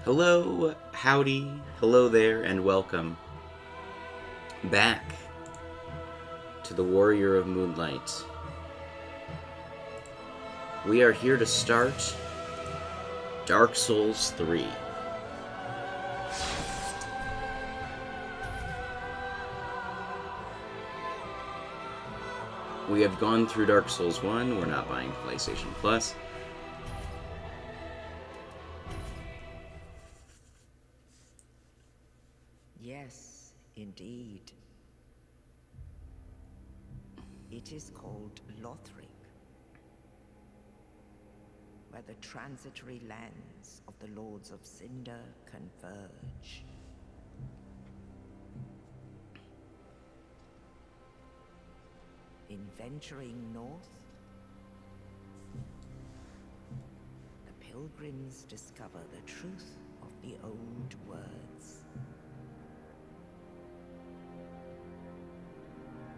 Hello, howdy, hello there, and welcome back to the Warrior of Moonlight. We are here to start Dark Souls 3. We have gone through Dark Souls 1, we're not buying PlayStation Plus. Yes, indeed. It is called Lothric, where the transitory lands of the Lords of Cinder converge. In venturing north, the pilgrims discover the truth of the old words.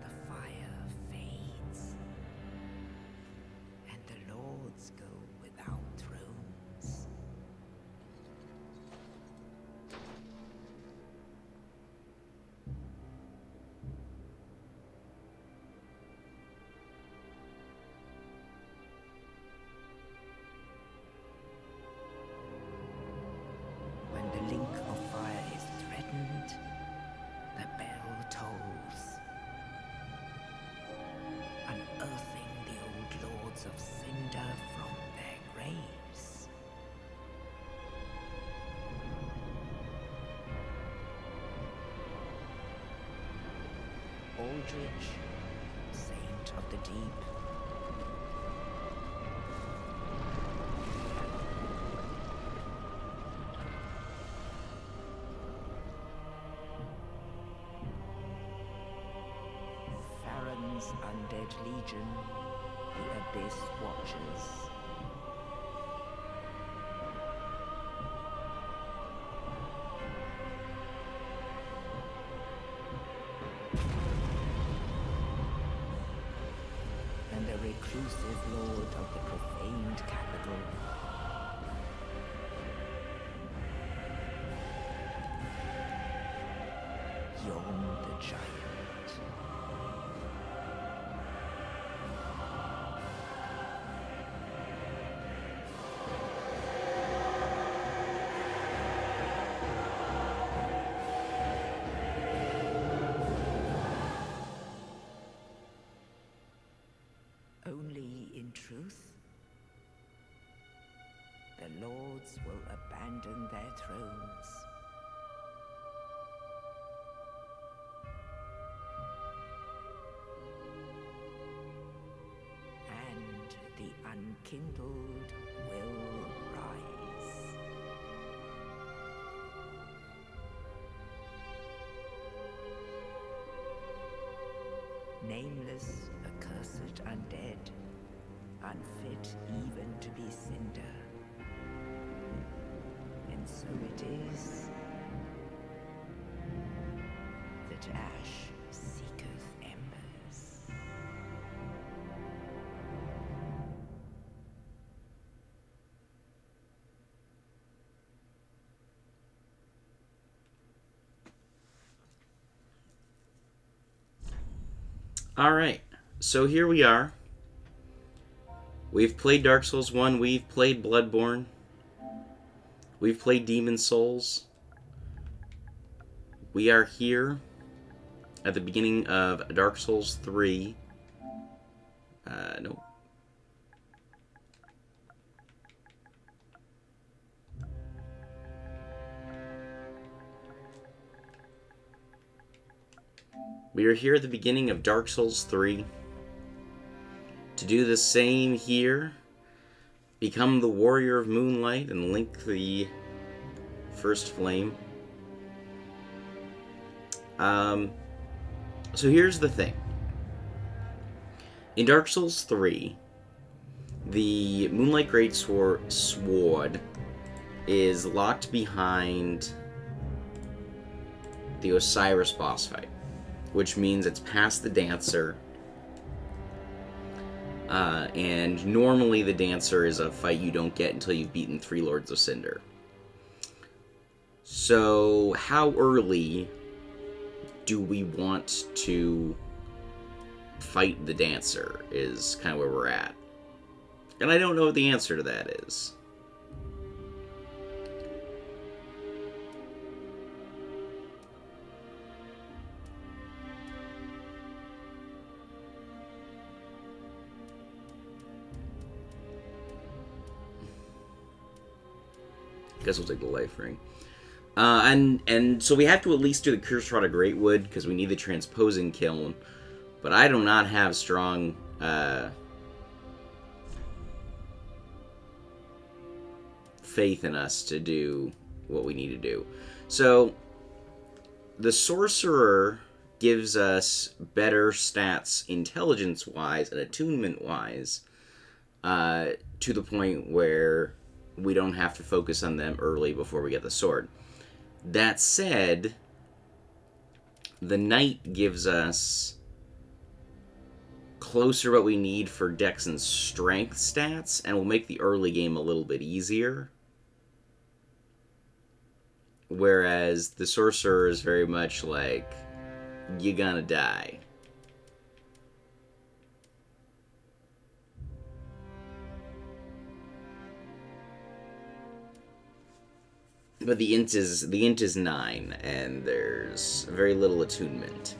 The fire fades, and the lords go without thrones. When the link of fire is threatened, the bell tolls, unearthing the old lords of Cinder from their graves. Aldrich, saint of the deep, Farron's undead legion, the Abyss Watchers. And the reclusive lord of the profaned capital. Yon the giant. Only in truth, the lords will abandon their thrones. And the unkindled will rise. Nameless, accursed undead, unfit even to be cinder. And so it is that ash seeketh embers. Alright, so here we are. We've played Dark Souls 1, we've played Bloodborne, we've played Demon Souls. We are here at the beginning of Dark Souls 3. Nope. We are here at the beginning of Dark Souls 3. To do the same here, become the Warrior of Moonlight and link the first flame. So here's the thing. In Dark Souls 3, the Moonlight Greatsword is locked behind the Osiris boss fight, which means it's past the Dancer. And normally the Dancer is a fight you don't get until you've beaten 3 Lords of Cinder. So, how early do we want to fight the dancer is kind of where we're at. And I don't know what the answer to that is. Guess we'll take the life ring. And so we have to at least do the Curse Rod of Greatwood because we need the transposing kiln. But I do not have strong faith in us to do what we need to do. So the sorcerer gives us better stats intelligence-wise and attunement-wise to the point where we don't have to focus on them early before we get the sword. That said, the knight gives us closer what we need for dex and strength stats, and will make the early game a little bit easier. Whereas the sorcerer is very much like, you're gonna die. But the int is 9, and there's very little attunement.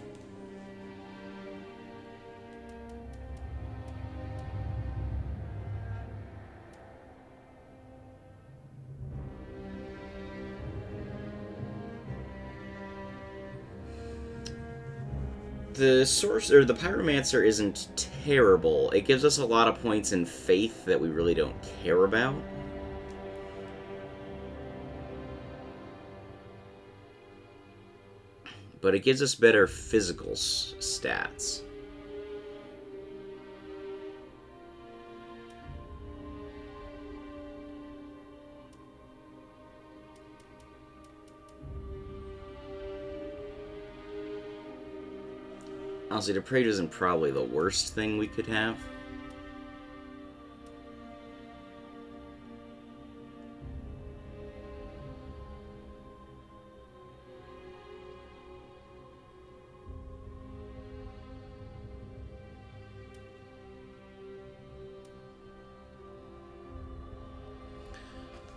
The sorcerer, the pyromancer isn't terrible. It gives us a lot of points in faith that we really don't care about. But it gives us better physical stats. Honestly, Depraved isn't probably the worst thing we could have.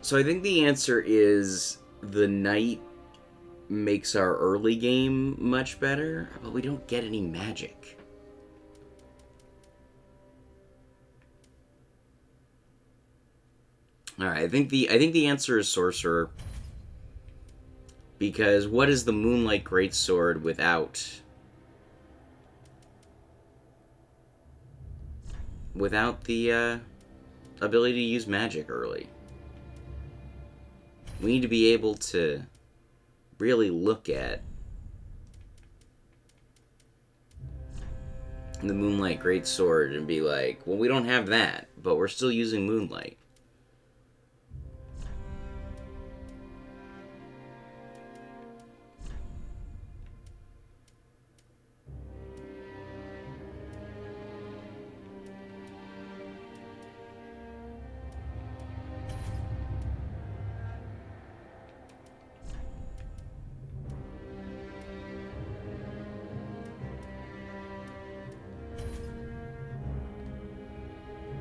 So I think the answer is the knight makes our early game much better, but we don't get any magic. All right, I think the answer is sorcerer, because what is the Moonlight Greatsword without the ability to use magic early? We need to be able to really look at the Moonlight Greatsword and be like, well, we don't have that, but we're still using Moonlight.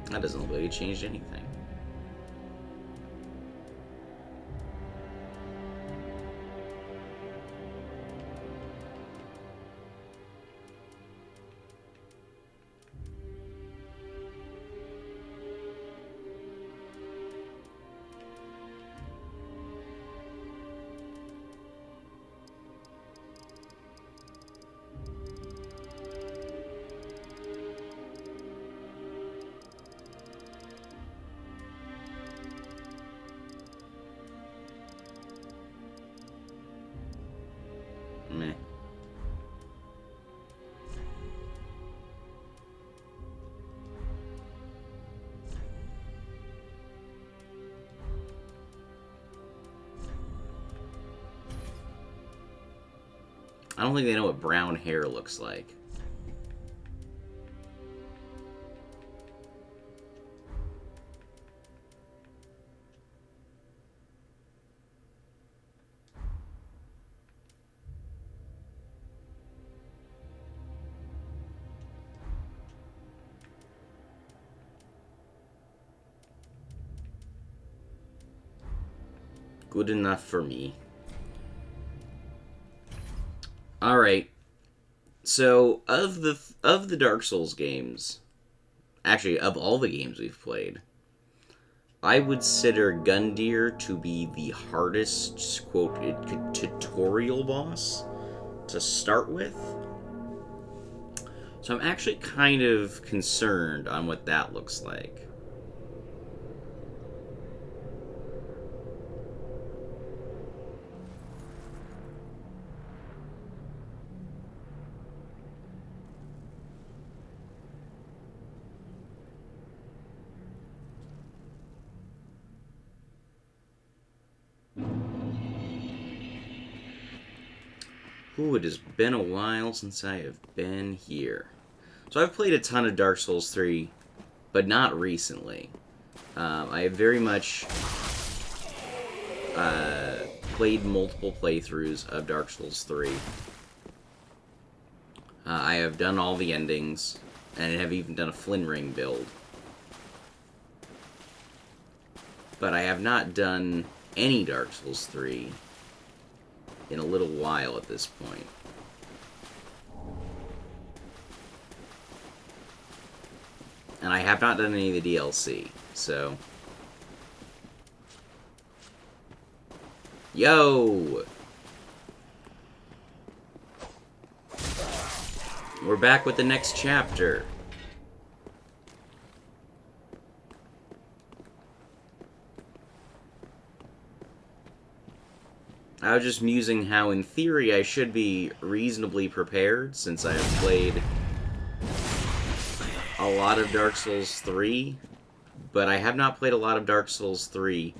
That doesn't look like it changed anything. Meh. I don't think they know what brown hair looks like. good enough for me. Alright. So, of the Dark Souls games, actually, of all the games we've played, I would consider Gundyr to be the hardest, quote, tutorial boss to start with. So I'm actually kind of concerned on what that looks like. Ooh, it has been a while since I have been here. So I've played a ton of Dark Souls 3, but not recently. I have very much played multiple playthroughs of Dark Souls 3. I have done all the endings, and have even done a Flynn Ring build. But I have not done any Dark Souls 3 in a little while at this point. And I have not done any of the DLC, so... Yo! We're back with the next chapter. I was just musing how, in theory, I should be reasonably prepared, since I have played a lot of Dark Souls 3, but I have not played a lot of Dark Souls 3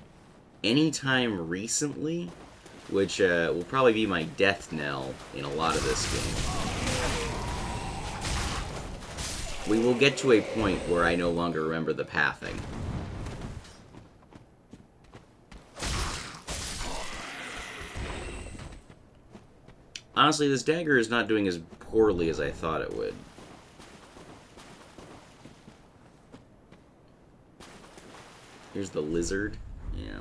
anytime recently, which will probably be my death knell in a lot of this game. We will get to a point where I no longer remember the pathing. Honestly, this dagger is not doing as poorly as I thought it would. Here's the lizard. Yeah.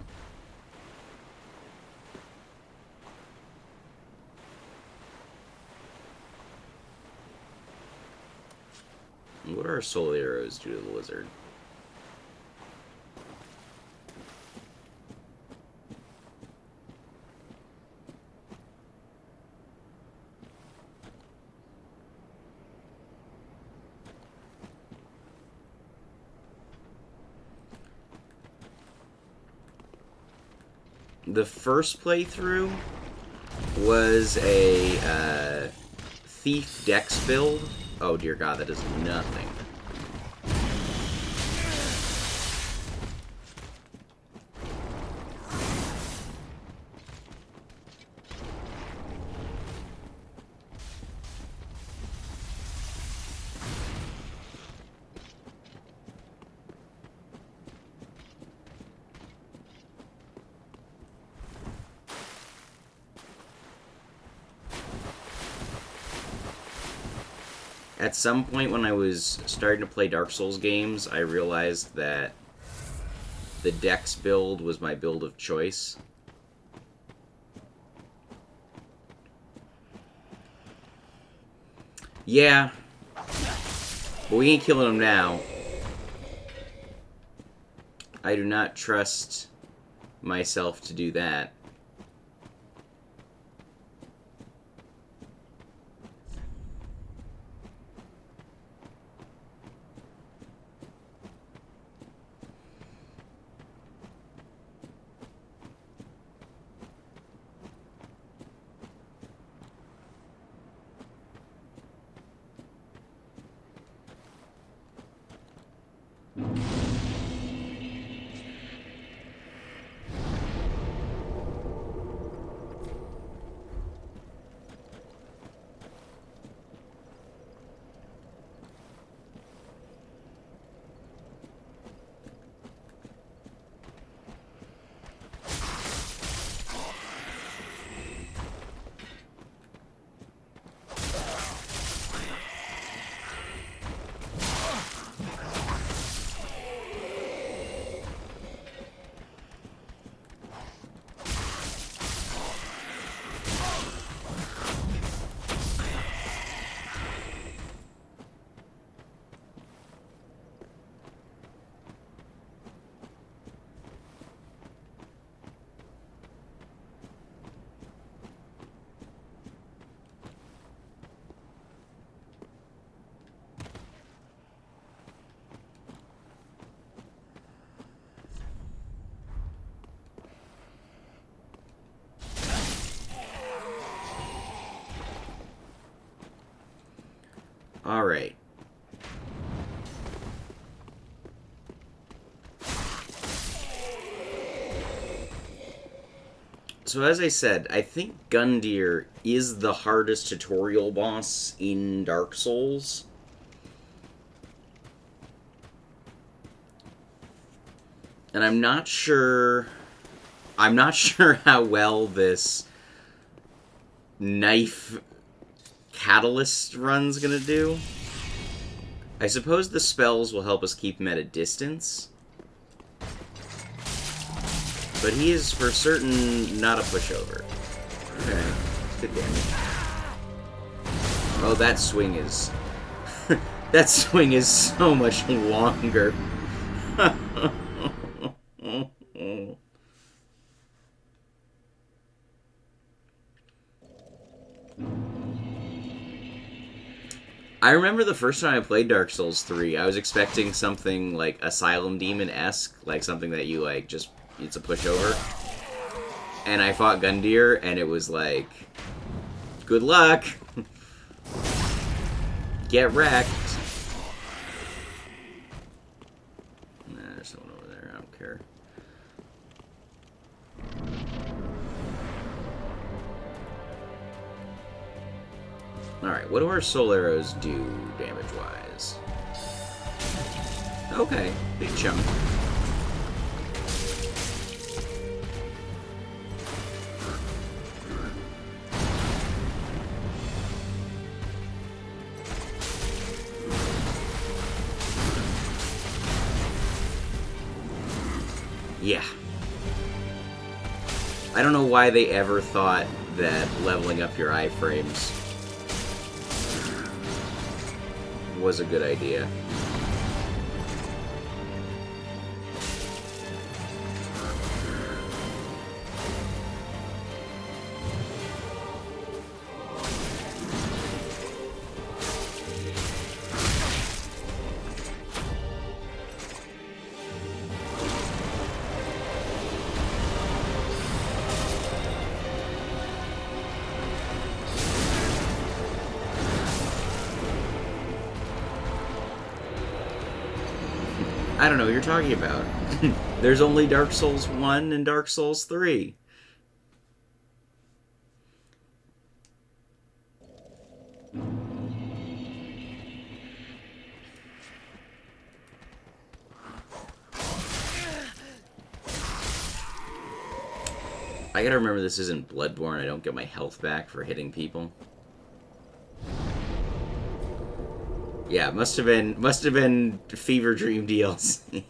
What do our soul arrows do to the lizard? The first playthrough was a thief dex build. Oh dear god, that is nothing. At some point when I was starting to play Dark Souls games, I realized that the dex build was my build of choice. Yeah. But we ain't killing him now. I do not trust myself to do that. So as I said, I think Gundyr is the hardest tutorial boss in Dark Souls. And I'm not sure how well this knife catalyst run's gonna do. I suppose the spells will help us keep him at a distance. But he is for certain not a pushover. Okay, it's good damage. Oh, that swing is... that swing is so much longer. I remember the first time I played Dark Souls 3, I was expecting something like Asylum Demon-esque, like something that you like just, it's a pushover. And I fought Gundyr, and it was like, good luck. Get wrecked. Nah, there's someone over there, I don't care. Alright, what do our soul arrows do, damage-wise? Okay, big chunk. Yeah. I don't know why they ever thought that leveling up your iframes was a good idea. I don't know what you're talking about. There's only Dark Souls 1 and Dark Souls 3. I gotta remember this isn't Bloodborne. I don't get my health back for hitting people. Yeah, must have been Fever Dream DLC.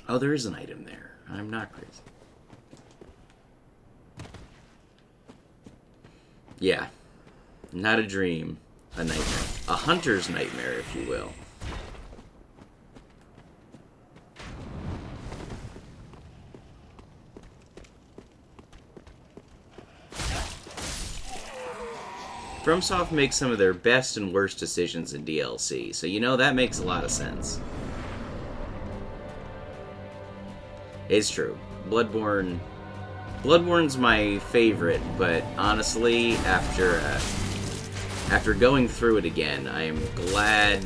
Oh, there is an item there. I'm not crazy. Yeah. Not a dream. A nightmare. A hunter's nightmare, if you will. FromSoft makes some of their best and worst decisions in DLC, so you know that makes a lot of sense. It's true. Bloodborne's my favorite, but honestly, after going through it again, I am glad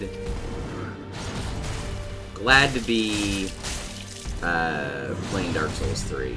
to be playing Dark Souls 3.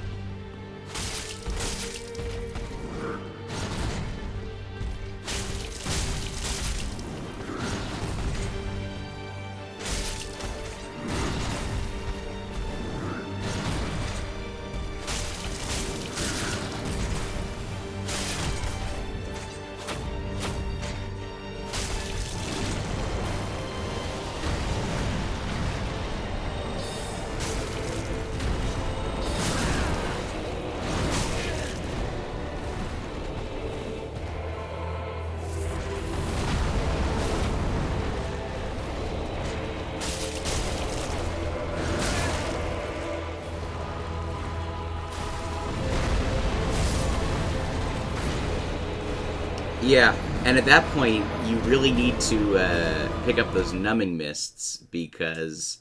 Yeah, and at that point, you really need to pick up those numbing mists because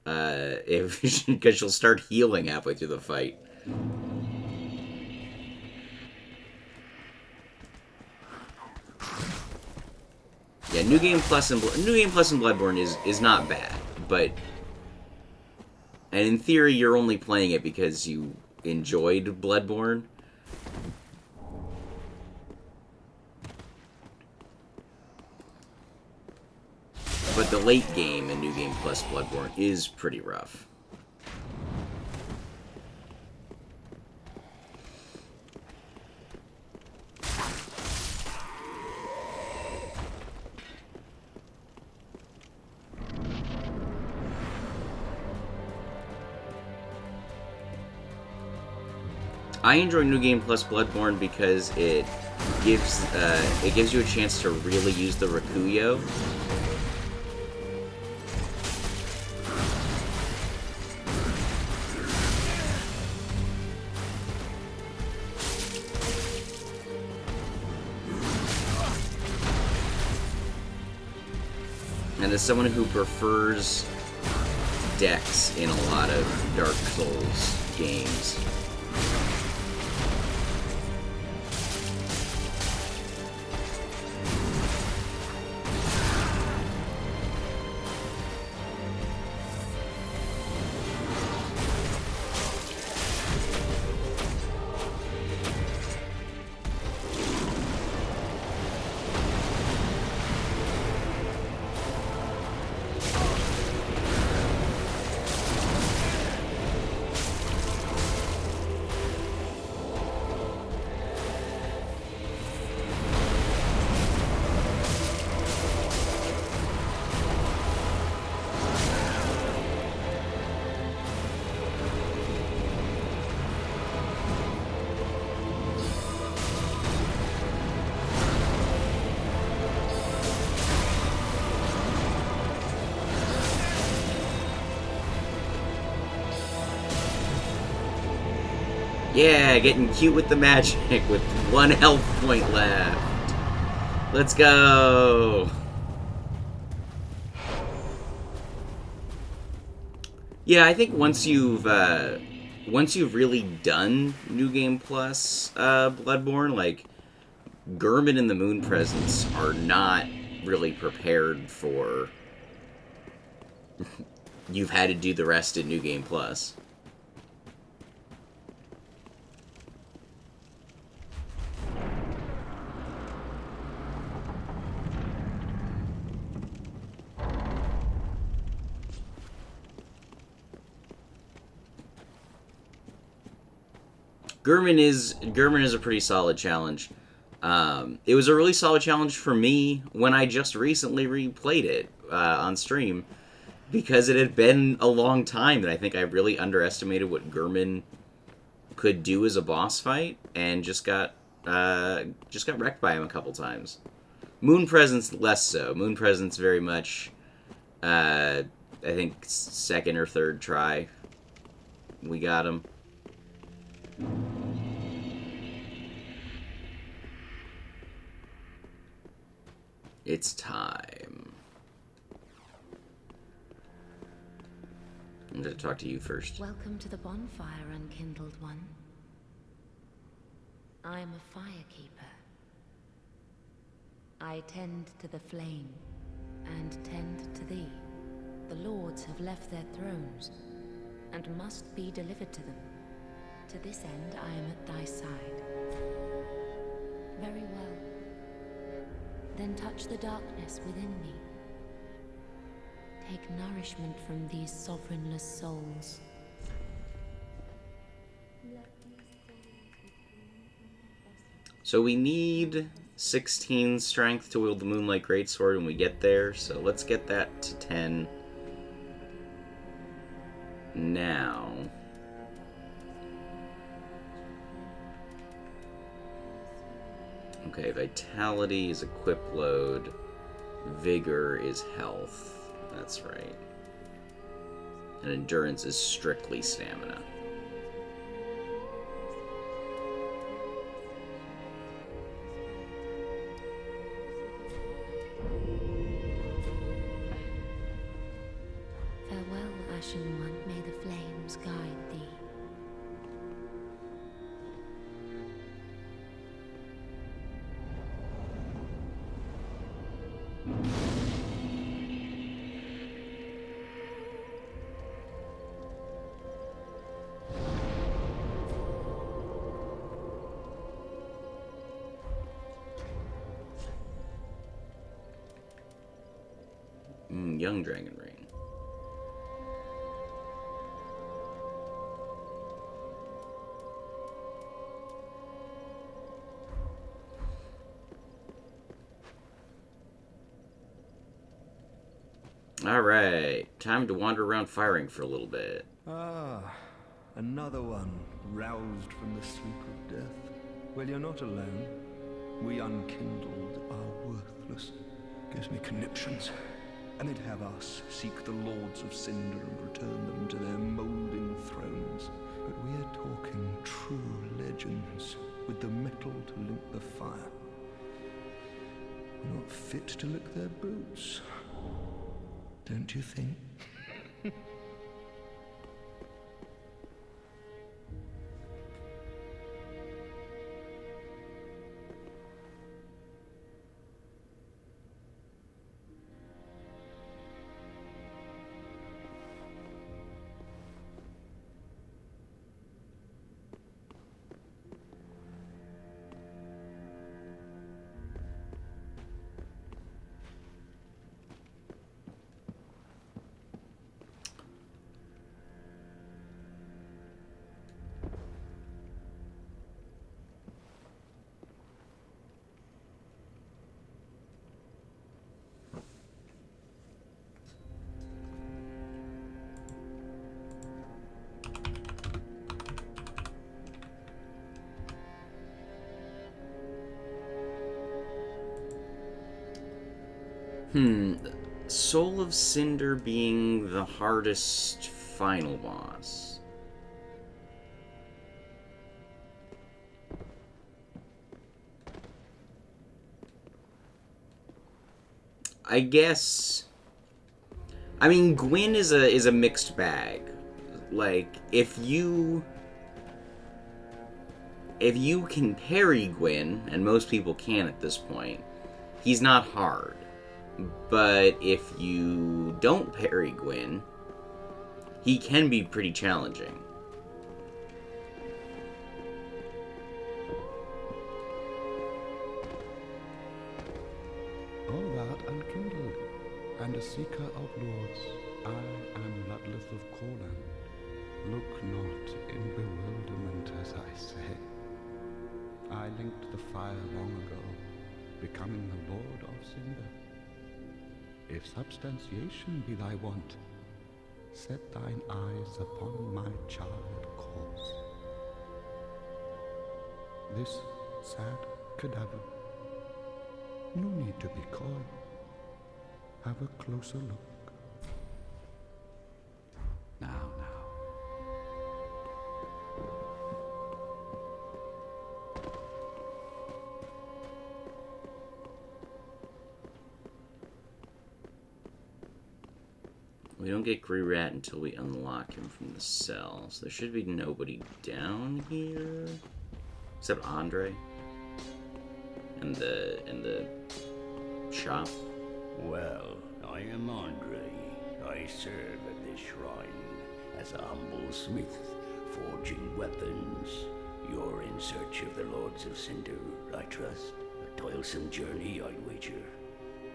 because you'll start healing halfway through the fight. New Game Plus and Bloodborne is not bad, but and in theory you're only playing it because you enjoyed Bloodborne. But the late game in New Game Plus Bloodborne is pretty rough. I enjoy New Game Plus Bloodborne because it gives you a chance to really use the Rakuyo. And as someone who prefers decks in a lot of Dark Souls games, yeah, getting cute with the magic with 1 health point left. Let's go. Yeah, I think once you've really done New Game Plus Bloodborne, like Gehrman and the Moon Presence are not really prepared for. You've had to do the rest in New Game Plus. Gehrman is a pretty solid challenge. It was a really solid challenge for me when I just recently replayed it on stream, because it had been a long time that I think I really underestimated what Gehrman could do as a boss fight, and just got wrecked by him a couple times. Moon Presence less so. Moon Presence very much, I think second or third try, we got him. It's time. I'm going to talk to you first. Welcome to the bonfire, unkindled one. I am a firekeeper. I tend to the flame, and tend to thee. The lords have left their thrones, and must be delivered to them. To this end, I am at thy side. Very well. Then touch the darkness within me. Take nourishment from these sovereignless souls. So we need 16 strength to wield the Moonlight Greatsword when we get there, so let's get that to 10 now. Okay, Vitality is equip load. Vigor is health. That's right. And Endurance is strictly stamina. Farewell, Ashen One. May the flames guide thee. Young Dragon Rain. Alright, time to wander around firing for a little bit. Ah, another one roused from the sleep of death. Well, you're not alone. We unkindled are worthless. Gives me conniptions. And they'd have us seek the lords of Cinder and return them to their moulding thrones. But we're talking true legends, with the metal to link the fire. We're not fit to lick their boots. Don't you think? Soul of Cinder being the hardest final boss. I guess. I mean, Gwyn is a mixed bag. Like, if you can parry Gwyn, and most people can at this point, he's not hard. But if you don't parry Gwyn, he can be pretty challenging. All that unkindled, and a seeker of lords, I am Ludleth of Corland. Look not in bewilderment as I say. I linked the fire long ago, becoming the Lord of Cinder. If substantiation be thy want, set thine eyes upon my charred corpse. This sad cadaver, no need to be coy. Have a closer look. Now. We don't get Grirat until we unlock him from the cell, so there should be nobody down here except Andre and the shop. Well, I am Andre. I serve at this shrine as a humble smith, forging weapons. You're in search of the Lords of Cinder, I trust. A toilsome journey, I'd wager.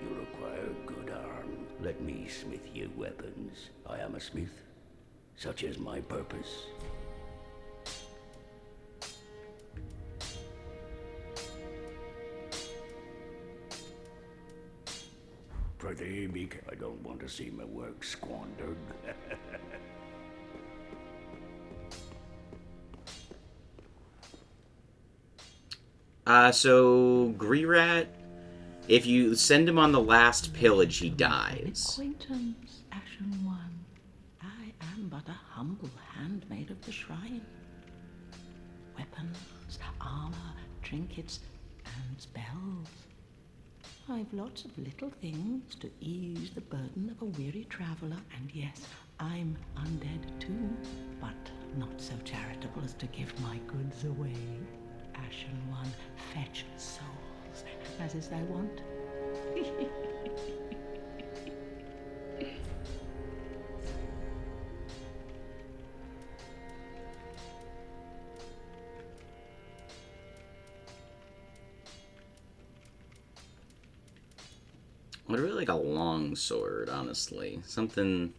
You require good arm. Let me smith you weapons. I am a smith. Such is my purpose. Pretty big. I don't want to see my work squandered. So Grirat, if you send him on the last pillage, he dies. Acquaintance, Ashen One. I am but a humble handmaid of the shrine. Weapons, armor, trinkets, and spells. I've lots of little things to ease the burden of a weary traveler, and yes, I'm undead too, but not so charitable as to give my goods away. Ashen One, fetch souls, as is thy wont. I'd really like a long sword, honestly. Something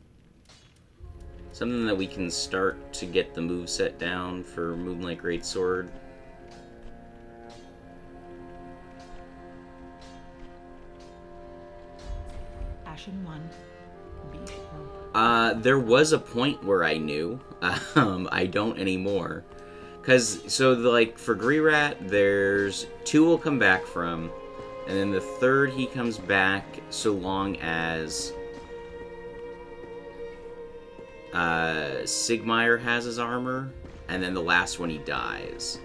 that we can start to get the moveset down for Moonlight Greatsword. Ashen one, be sure. There was a point where I knew. I don't anymore. Like, for Greerat, there's 2 will come back from, and then the 3rd he comes back so long as Sigmire has his armor, and then the last one he dies.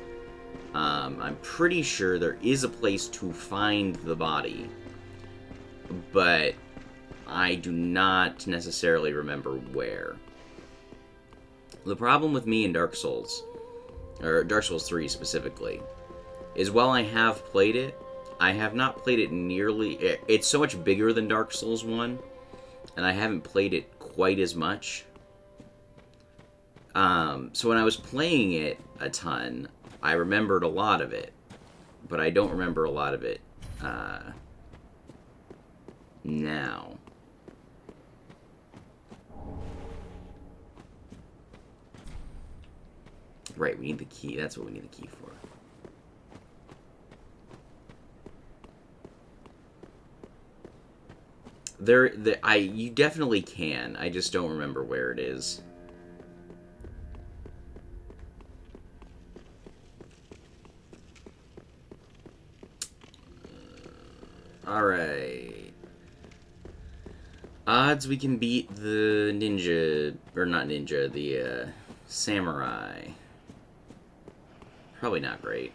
I'm pretty sure there is a place to find the body, but I do not necessarily remember where. The problem with me in Dark Souls, or Dark Souls 3 specifically, is while I have played it, I have not played it nearly... It's so much bigger than Dark Souls 1, and I haven't played it quite as much. So when I was playing it a ton, I remembered a lot of it, but I don't remember a lot of it now. Right, we need the key. That's what we need the key for. You definitely can. I just don't remember where it is. Alright. Odds we can beat the ninja, or not ninja, the samurai. Probably not great.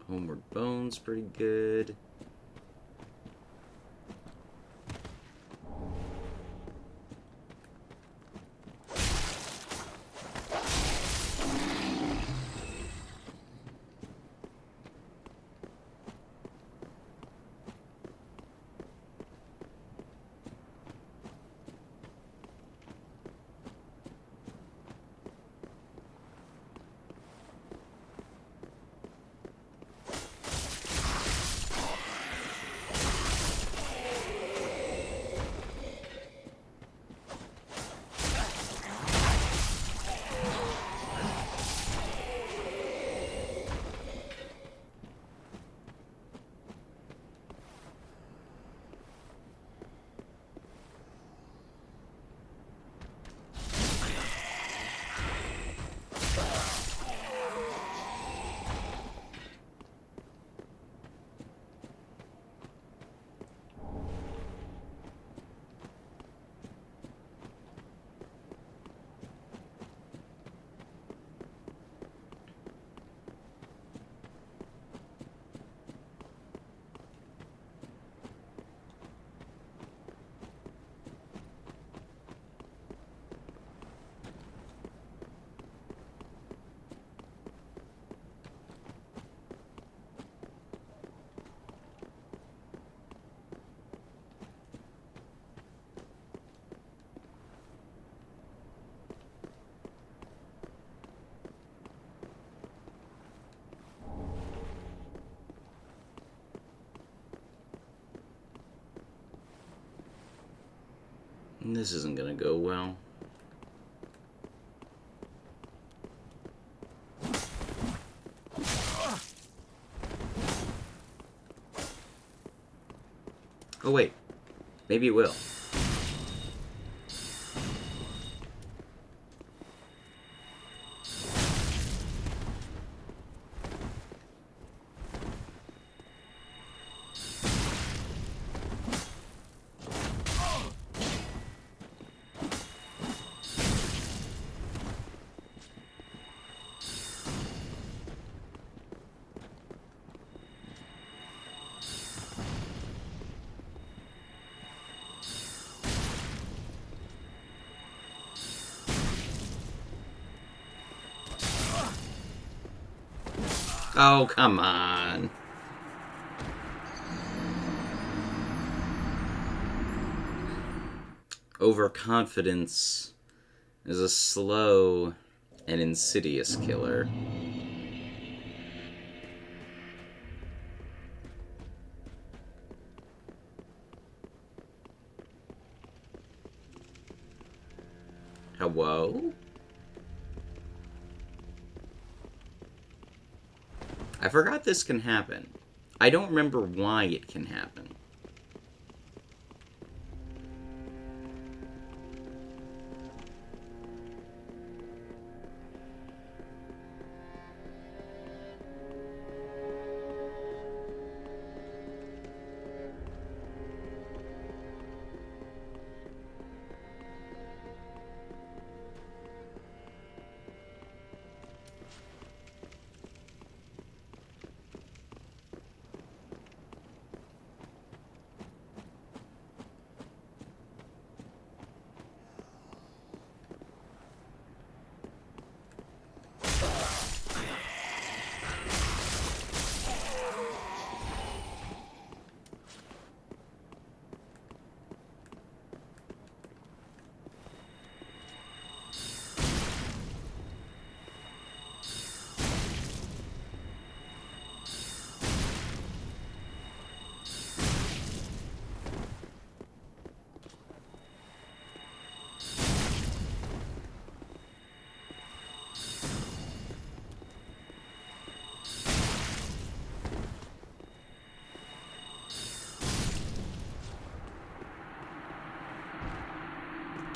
Homeward Bone's pretty good. This isn't gonna go well. Oh wait, maybe it will. Oh, come on. Overconfidence is a slow and insidious killer. Hello? I forgot this can happen. I don't remember why it can happen.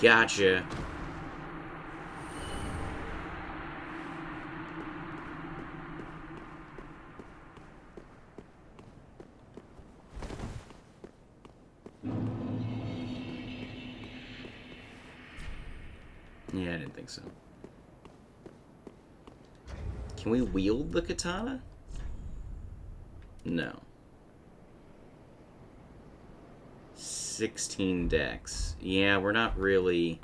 Gotcha. Yeah, I didn't think so. Can we wield the katana? No. 16 decks. Yeah, we're not really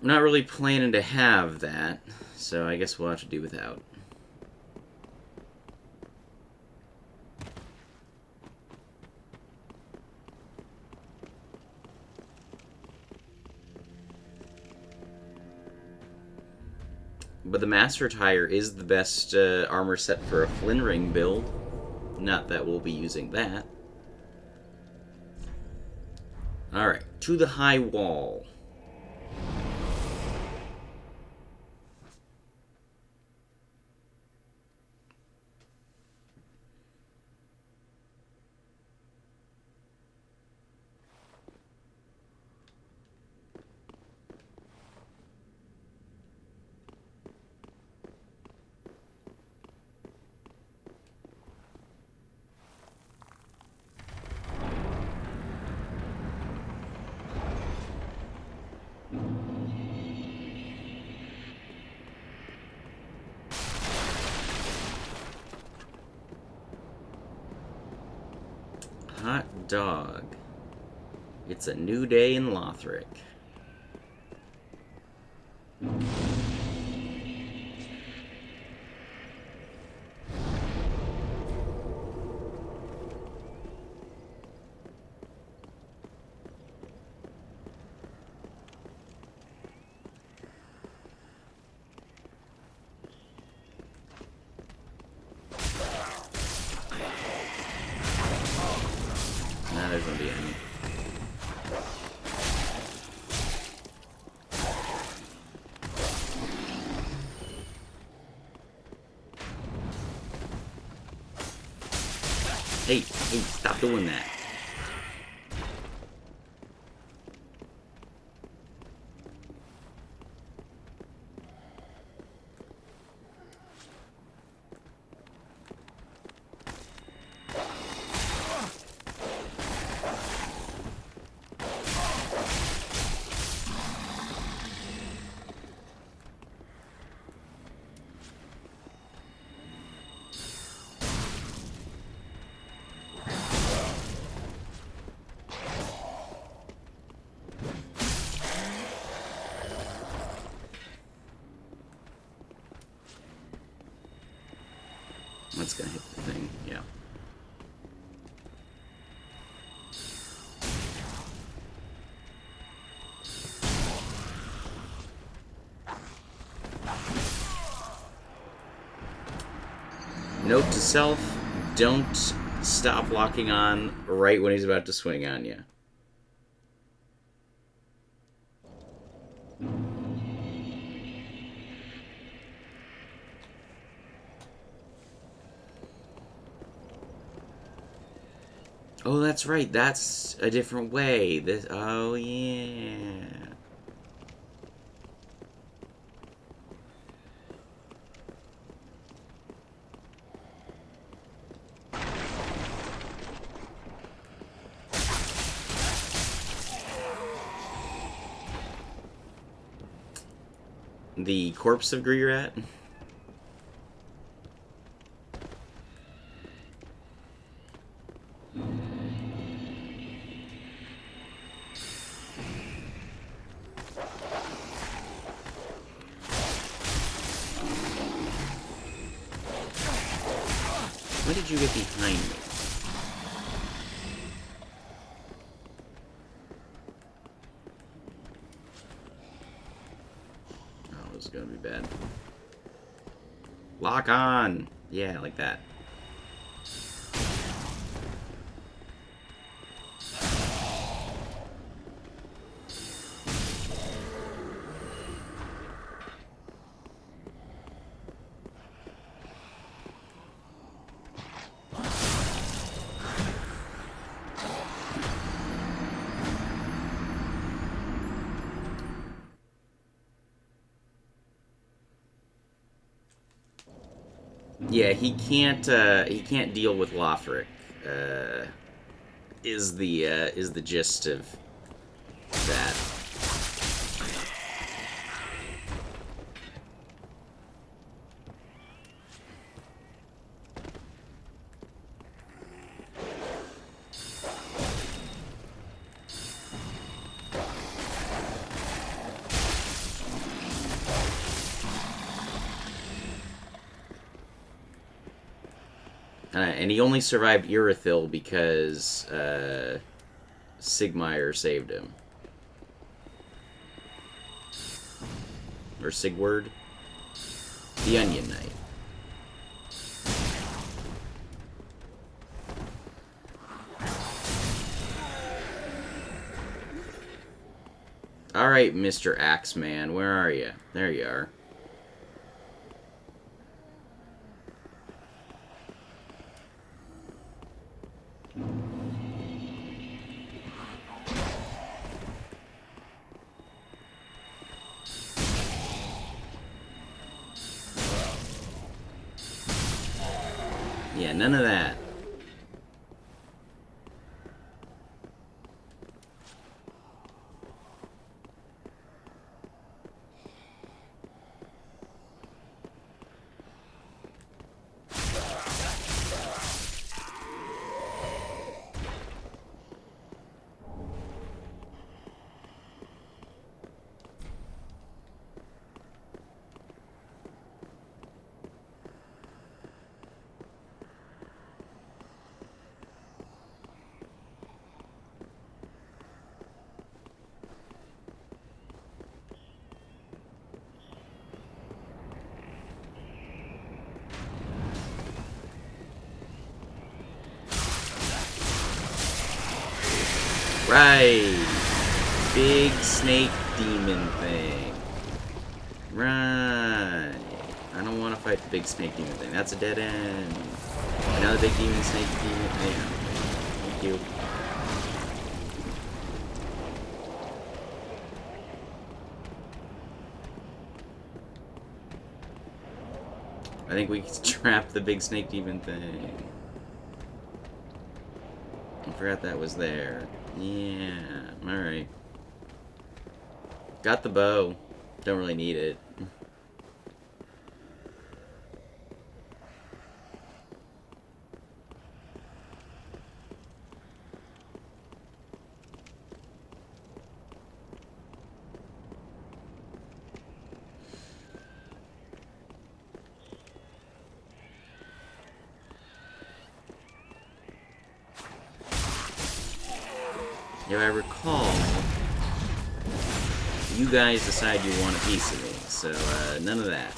planning to have that, so I guess we'll have to do without. But the Master Tire is the best armor set for a Flynn Ring build. Not that we'll be using that. Alright, to the high wall. Hot dog. It's a new day in Lothric. Nah, there's gonna be any. Hey, stop doing that. That's gonna hit the thing, yeah. Note to self, don't stop locking on right when he's about to swing on you. Oh, that's right. That's a different way. This. Oh, yeah. The corpse of Greerat? When did you get behind me? Oh, this is gonna be bad. Lock on! Yeah, like that. Yeah, he can't deal with Lothric. Is the gist of that. And he only survived Irithyll because Sigmire saved him. Or Sigward. The Onion Knight. Alright, Mr. Axeman, where are you? There you are. Yeah, none of that. Right. Big snake demon thing. Right. I don't want to fight the big snake demon thing. That's a dead end. Another big demon snake demon thing. Thank you. I think we can trap the big snake demon thing. I forgot that was there. Yeah, alright. Got the bow. Don't really need it. If I recall, you guys decide you want a piece of me, so none of that.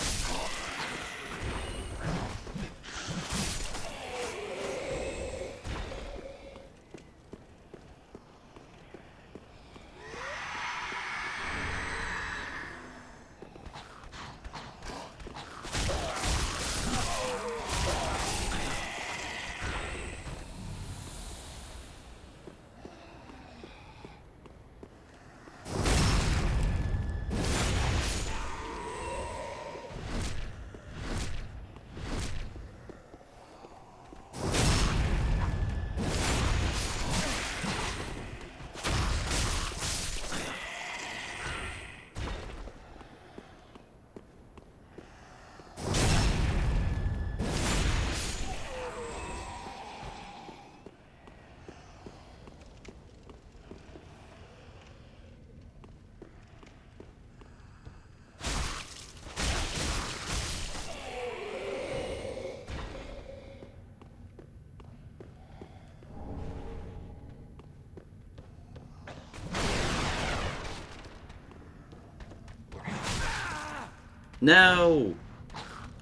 No!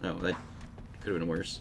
Oh, that could have been worse.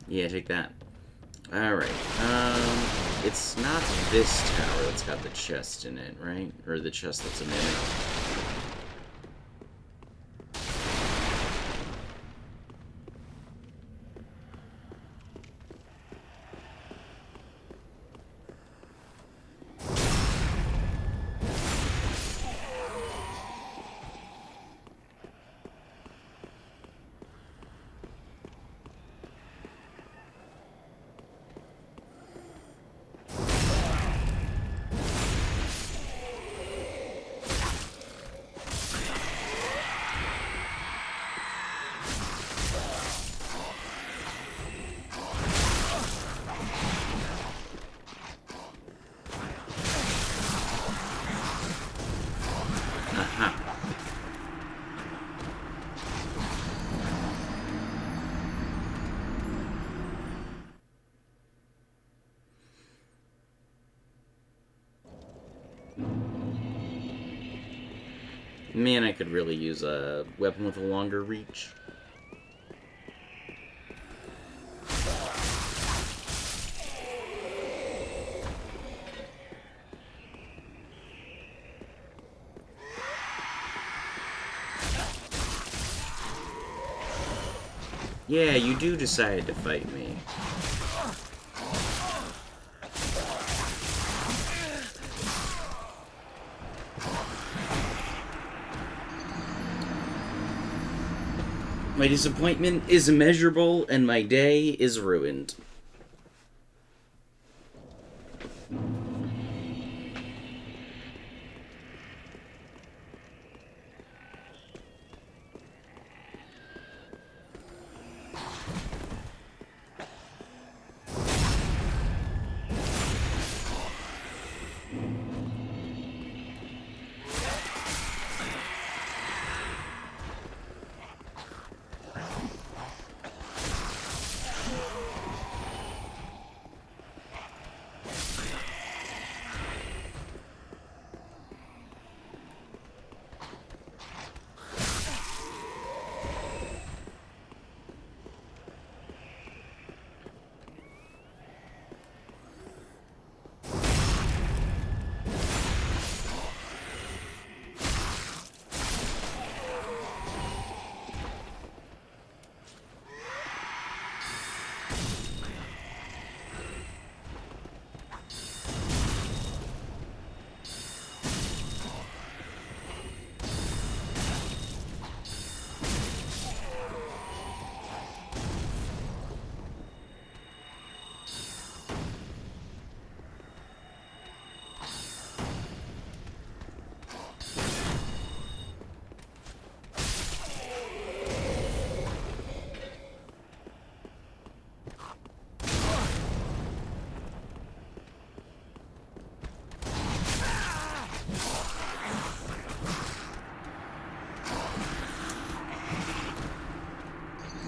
Yeah, take that. Alright, it's not this tower that's got the chest in it, right? Or the chest that's in it. Man, I could really use a weapon with a longer reach. Yeah, you do decide to fight me. My disappointment is immeasurable, and my day is ruined.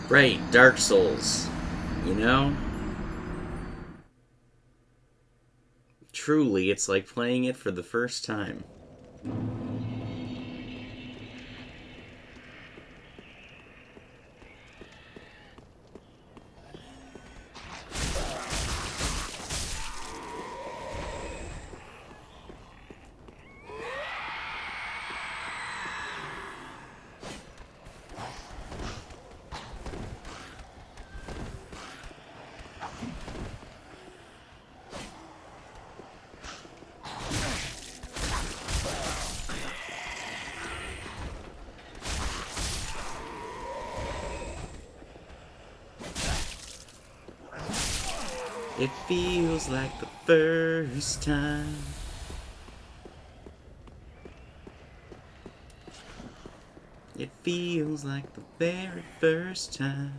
Right, Dark Souls. You know? Truly, it's like playing it for the first time. It feels like the first time. It feels like the very first time.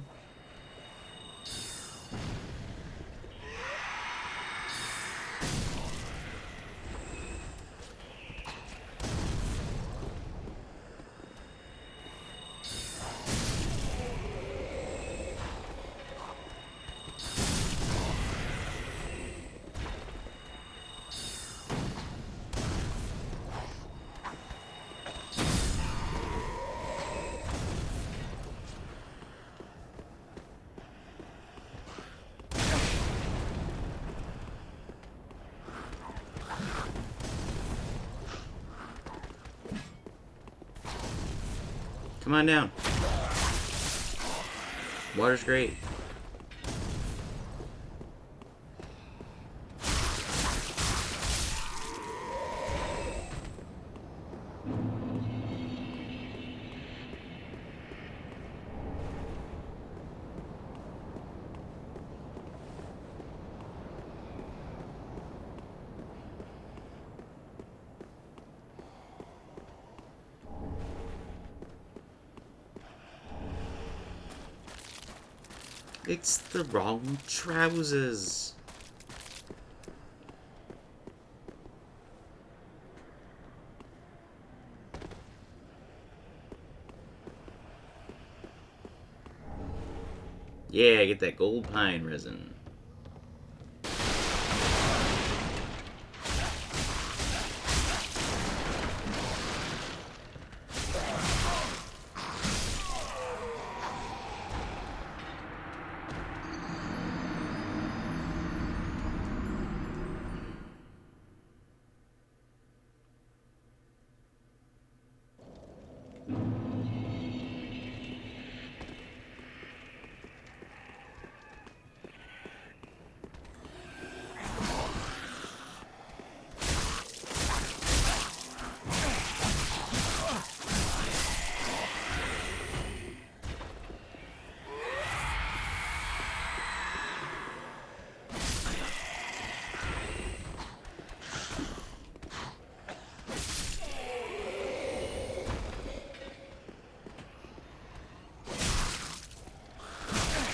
Come on down. Water's great. It's the wrong trousers. Yeah, get that gold pine resin.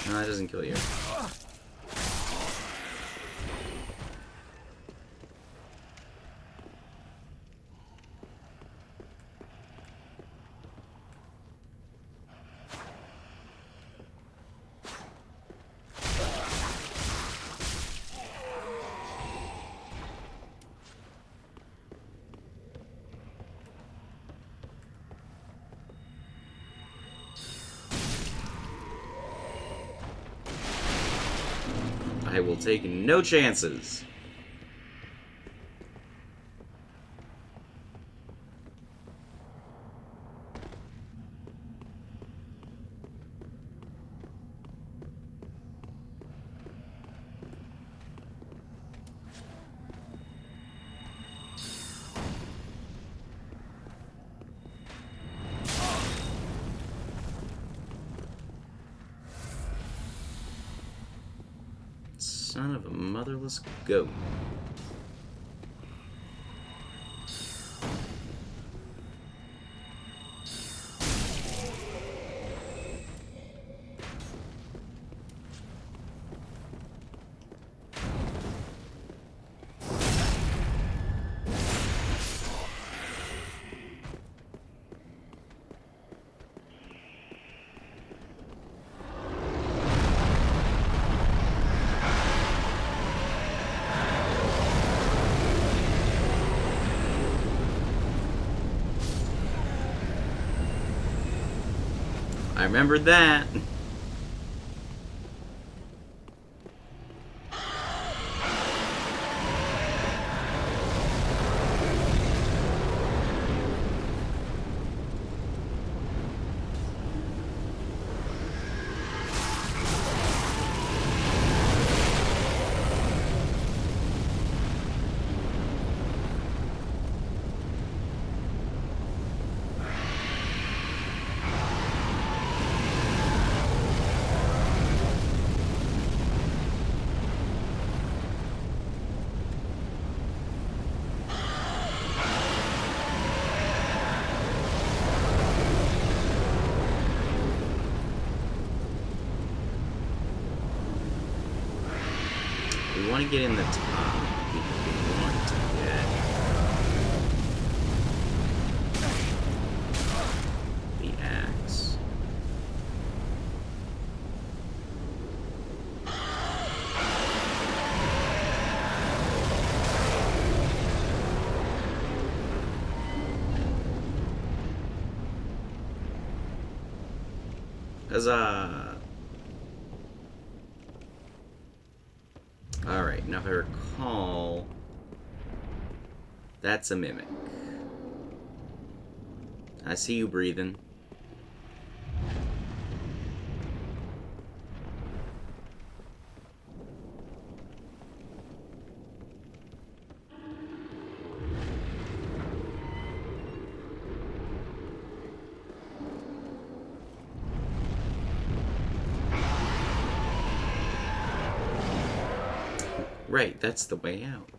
No, that doesn't kill you. I will take no chances. Son of a motherless goat. I remembered that. We want to get in the top because we want to get the axe. Huzzah! Alright, now if I recall, that's a mimic. I see you breathing. Right, that's the way out.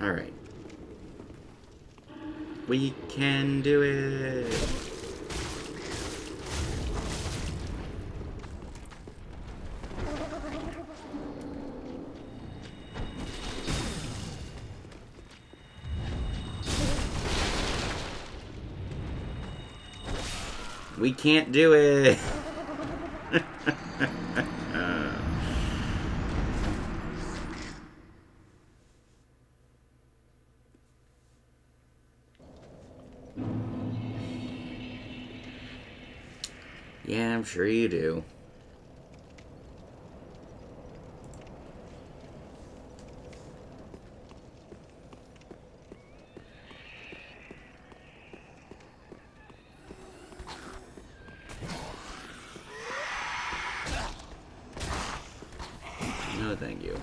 Alright. We can do it! We can't do it! Yeah, I'm sure you do. No, thank you.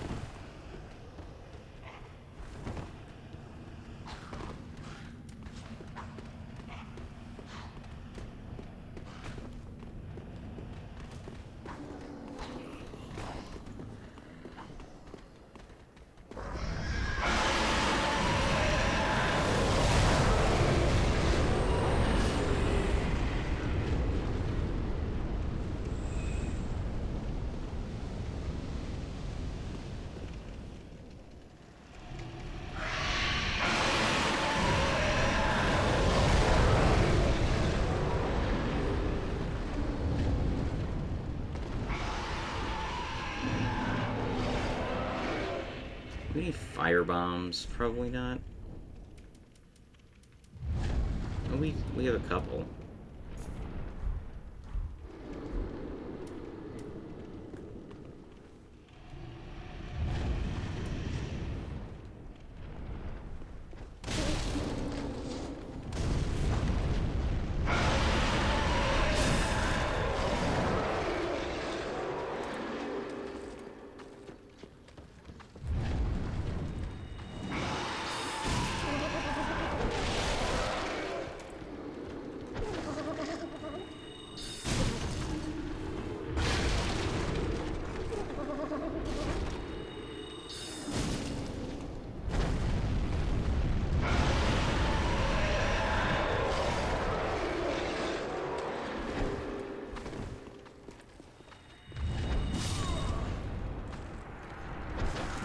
We need fire bombs. Probably not. Oh, we have a couple.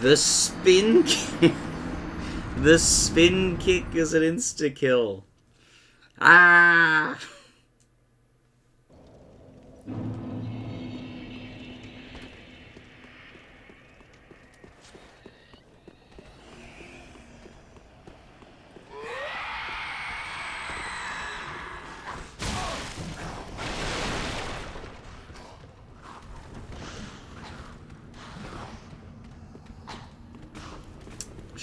The spin kick. The spin kick is an insta-kill. Ah!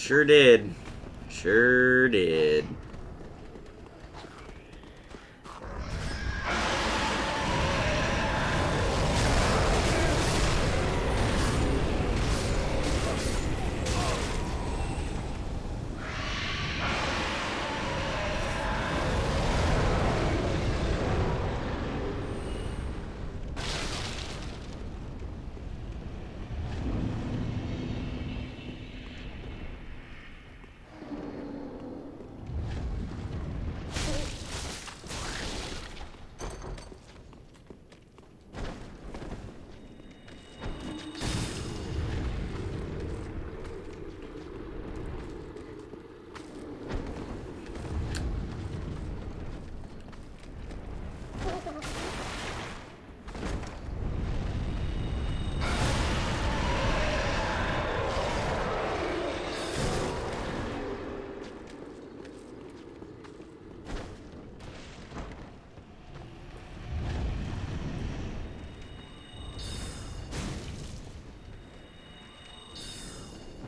Sure did. Sure did.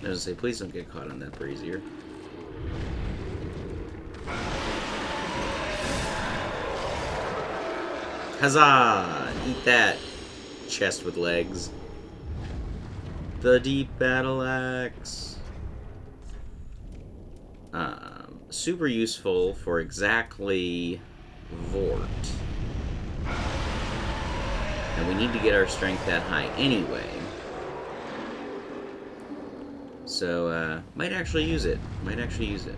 I was gonna say, please don't get caught on that brazier. Huzzah! Eat that, chest with legs. The deep battle axe. Super useful for exactly Vort. And we need to get our strength that high anyway. So, might actually use it. Might actually use it.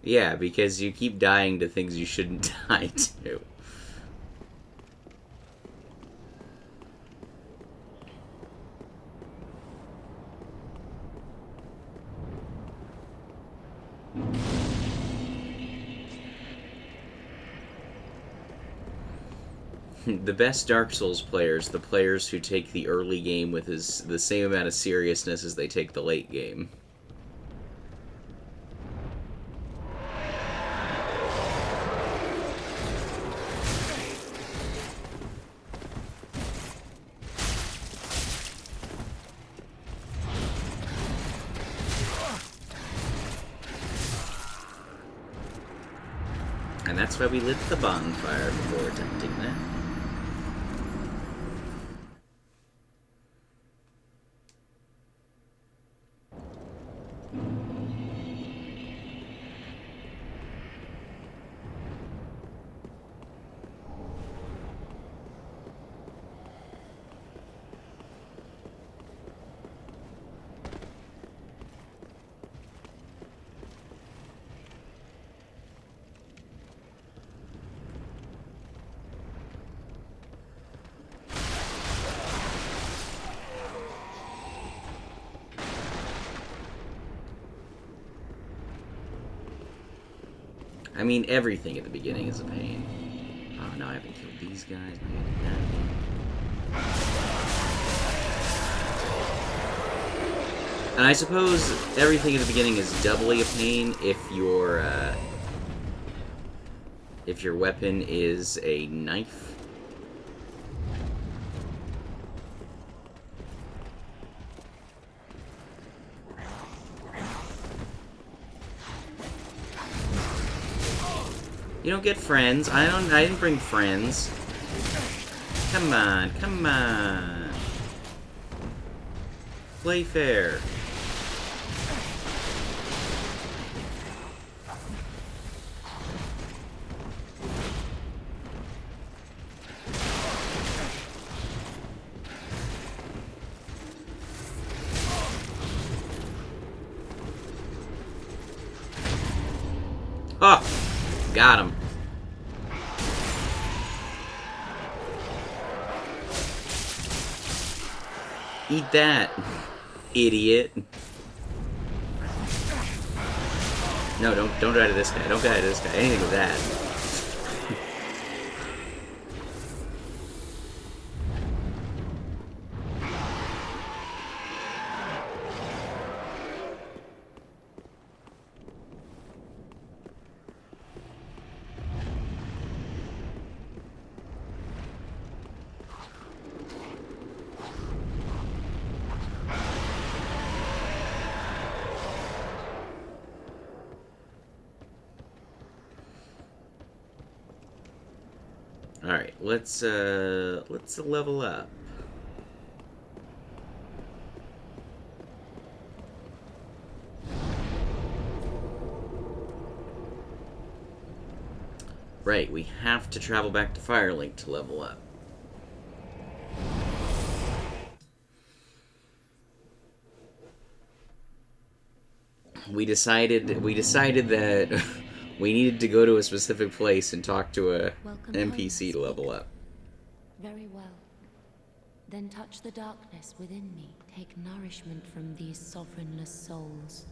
Yeah, because you keep dying to things you shouldn't die to. The best Dark Souls players, the players who take the early game with the same amount of seriousness as they take the late game. And that's why we lit the bonfire before attempting that. I mean, everything at the beginning is a pain. Oh, no, I haven't killed these guys. I gotta do that again. And I suppose everything at the beginning is doubly a pain if your weapon is a knife. You don't get friends. I didn't bring friends. Come on, come on. Play fair. Oh, got him. Eat that, idiot. No, don't die to this guy. Don't die to this guy. Anything with that. All right, let's level up. Right, we have to travel back to Firelink to level up. We decided that we needed to go to a specific place and talk to an NPC to level up. Very well. Then touch the darkness within me. Take nourishment from these sovereignless souls.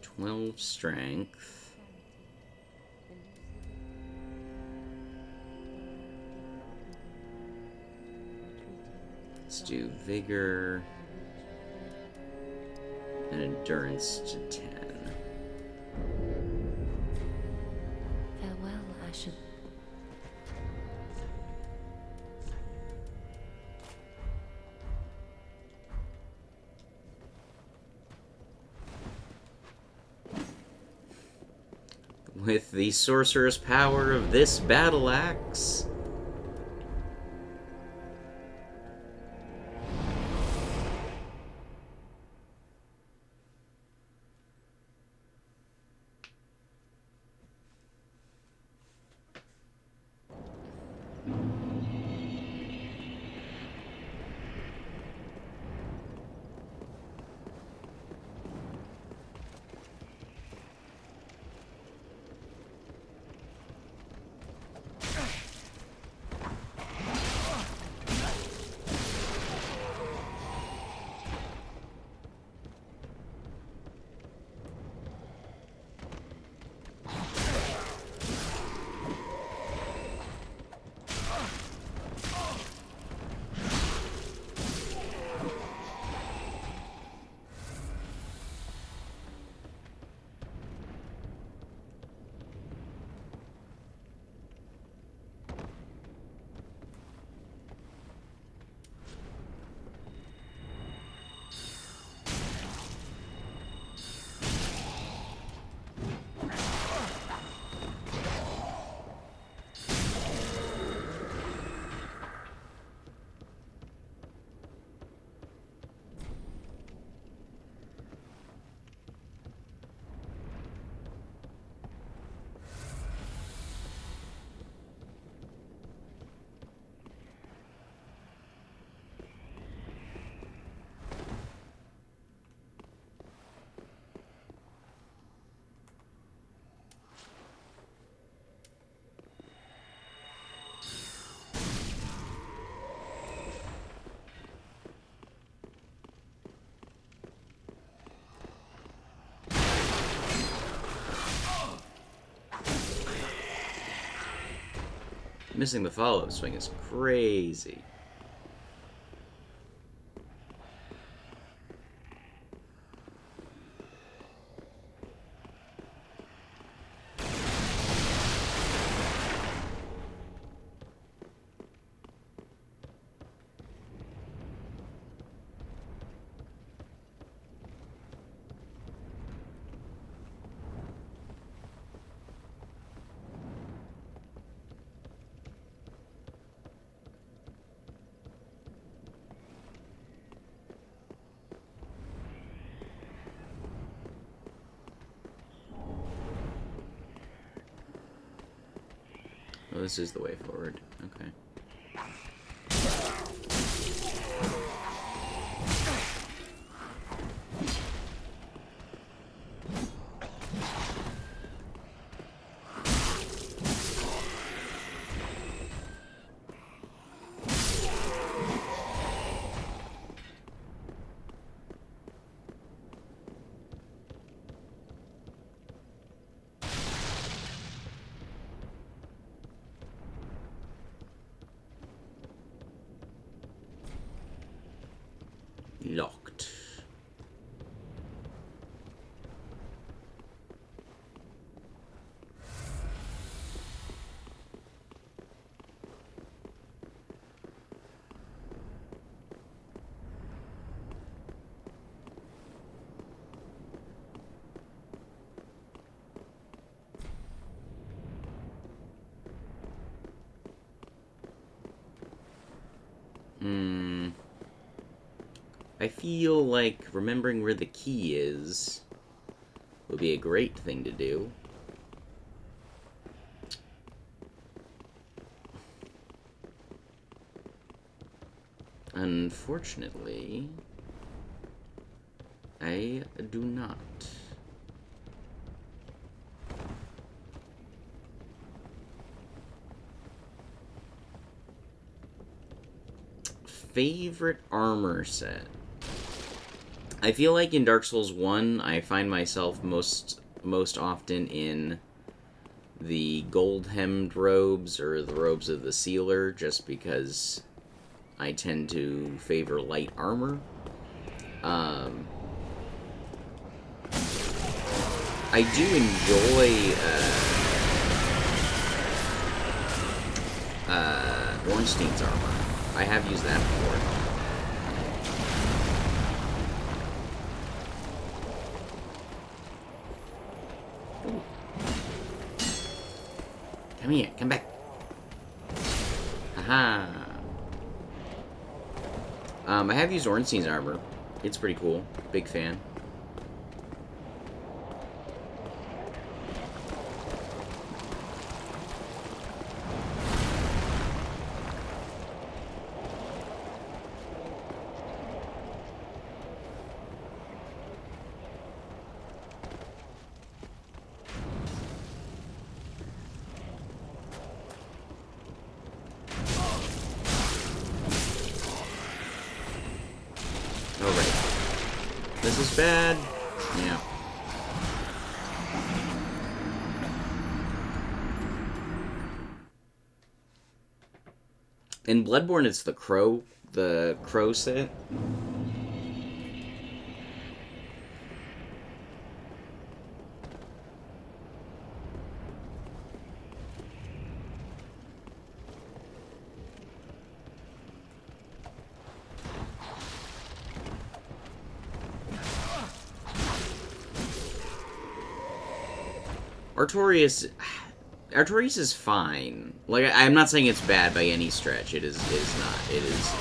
12 strength. Let's do vigor and endurance to 10. Farewell, I should... With the sorcerer's power of this battle axe, missing the follow-up swing is crazy. Oh, this is the way forward. Okay. locked. I feel like remembering where the key is would be a great thing to do. Unfortunately, I do not. Favorite armor set? I feel like in Dark Souls 1, I find myself most often in the gold-hemmed robes or the robes of the sealer, just because I tend to favor light armor. I do enjoy Ornstein's armor. I have used that before. Come here, come back. Haha. I have used Ornstein's armor. It's pretty cool. Big fan. This is bad. Yeah. In Bloodborne, it's the crow set. Artorias is fine. Like, I'm not saying it's bad by any stretch. It is not. It is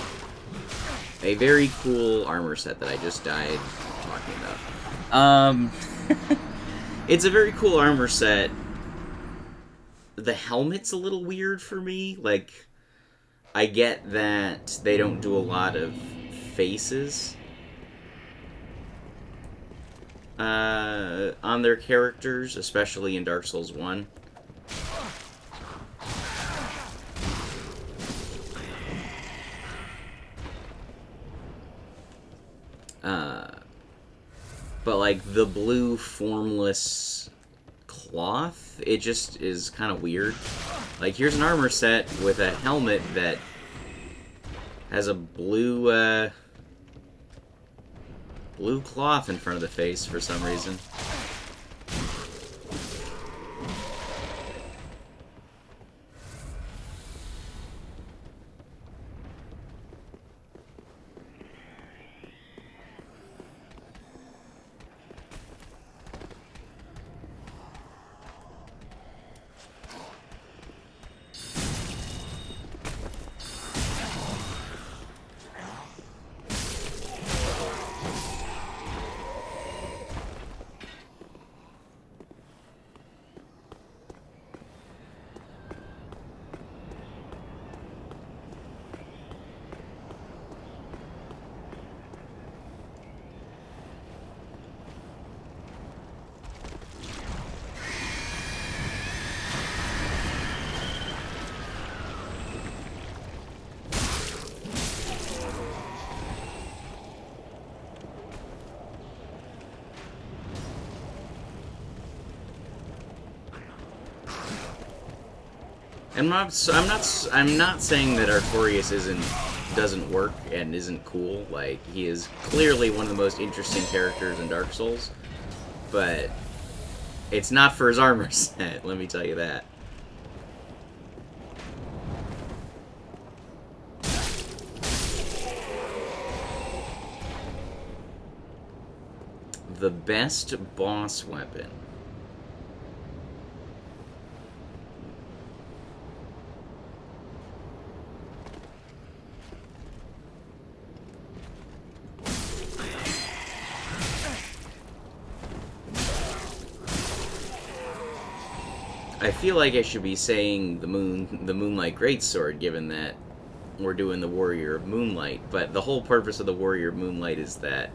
a very cool armor set that I just died talking about. It's a very cool armor set. The helmet's a little weird for me. Like, I get that they don't do a lot of faces on their characters, especially in Dark Souls 1. But like the blue formless cloth, it just is kind of weird. Like, here's an armor set with a helmet that has a blue cloth in front of the face for some reason. I'm not saying that Artorias isn't doesn't work and isn't cool. Like, he is clearly one of the most interesting characters in Dark Souls, but it's not for his armor set, let me tell you that. The best boss weapon. I feel like I should be saying the Moonlight Greatsword, given that we're doing the Warrior of Moonlight, but the whole purpose of the Warrior of Moonlight is that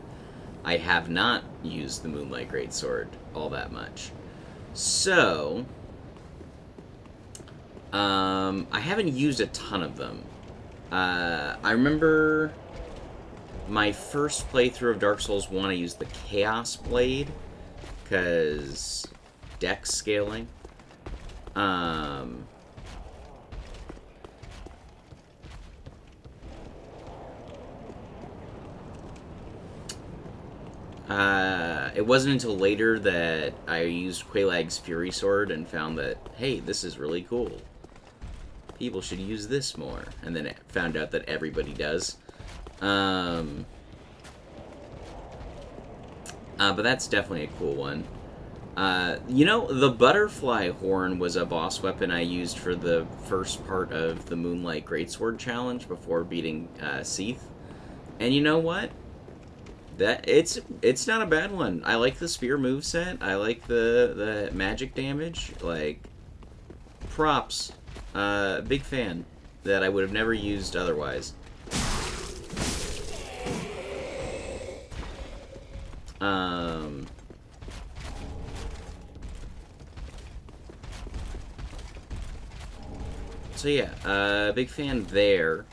I have not used the Moonlight Greatsword all that much. So, I haven't used a ton of them. I remember my first playthrough of Dark Souls 1, I used the Chaos Blade, because dex scaling. It wasn't until later that I used Quelaag's Fury Sword and found that, hey, this is really cool. People should use this more. And then I found out that everybody does. But that's definitely a cool one. You know, the Butterfly Horn was a boss weapon I used for the first part of the Moonlight Greatsword challenge before beating Seath. And you know what? It's not a bad one. I like the spear moveset. I like the magic damage. Like, props. Big fan. That I would have never used otherwise. So yeah, big fan there.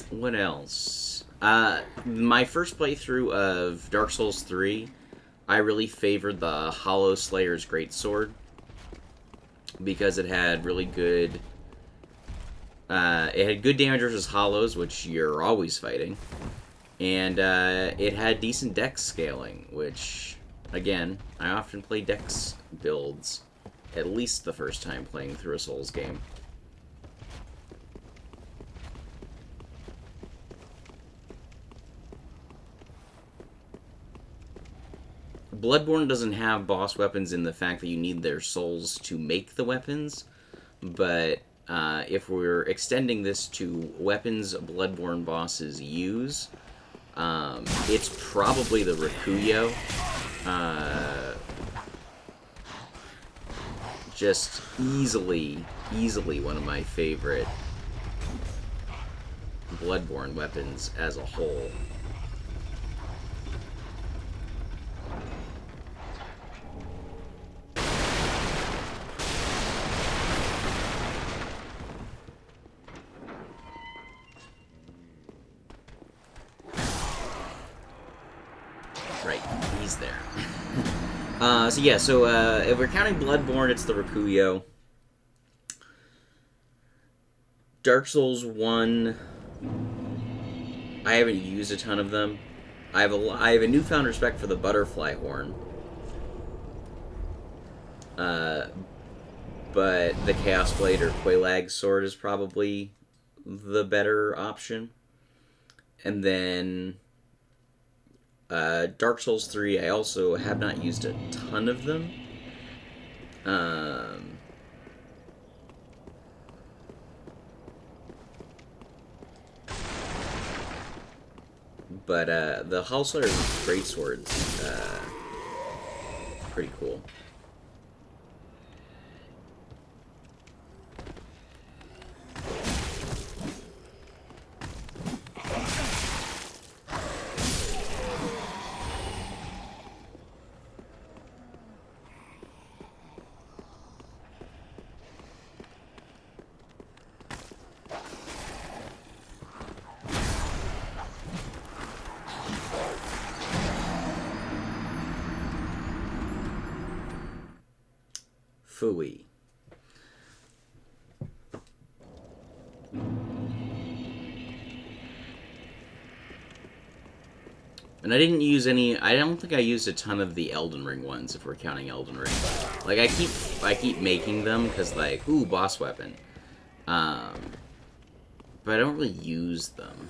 What else? My first playthrough of Dark Souls 3, I really favored the Hollow Slayer's Greatsword because it had really good... it had good damage versus Hollows, which you're always fighting, and it had decent dex scaling, which, again, I often play dex builds at least the first time playing through a Souls game. Bloodborne doesn't have boss weapons in the fact that you need their souls to make the weapons, but if we're extending this to weapons Bloodborne bosses use, it's probably the Rikuyo. Just easily one of my favorite Bloodborne weapons as a whole. So if we're counting Bloodborne, it's the Rikuyo. Dark Souls 1, I haven't used a ton of them. I have a newfound respect for the Butterfly Horn. But the Chaos Blade or Quelaag's Sword is probably the better option. And then... Dark Souls 3, I also have not used a ton of them. But the Hollow Slayer's Greatsword's pretty cool. Phooey. And I didn't use any. I don't think I used a ton of the Elden Ring ones, if we're counting Elden Ring. Like I keep making them because like, ooh, boss weapon. But I don't really use them.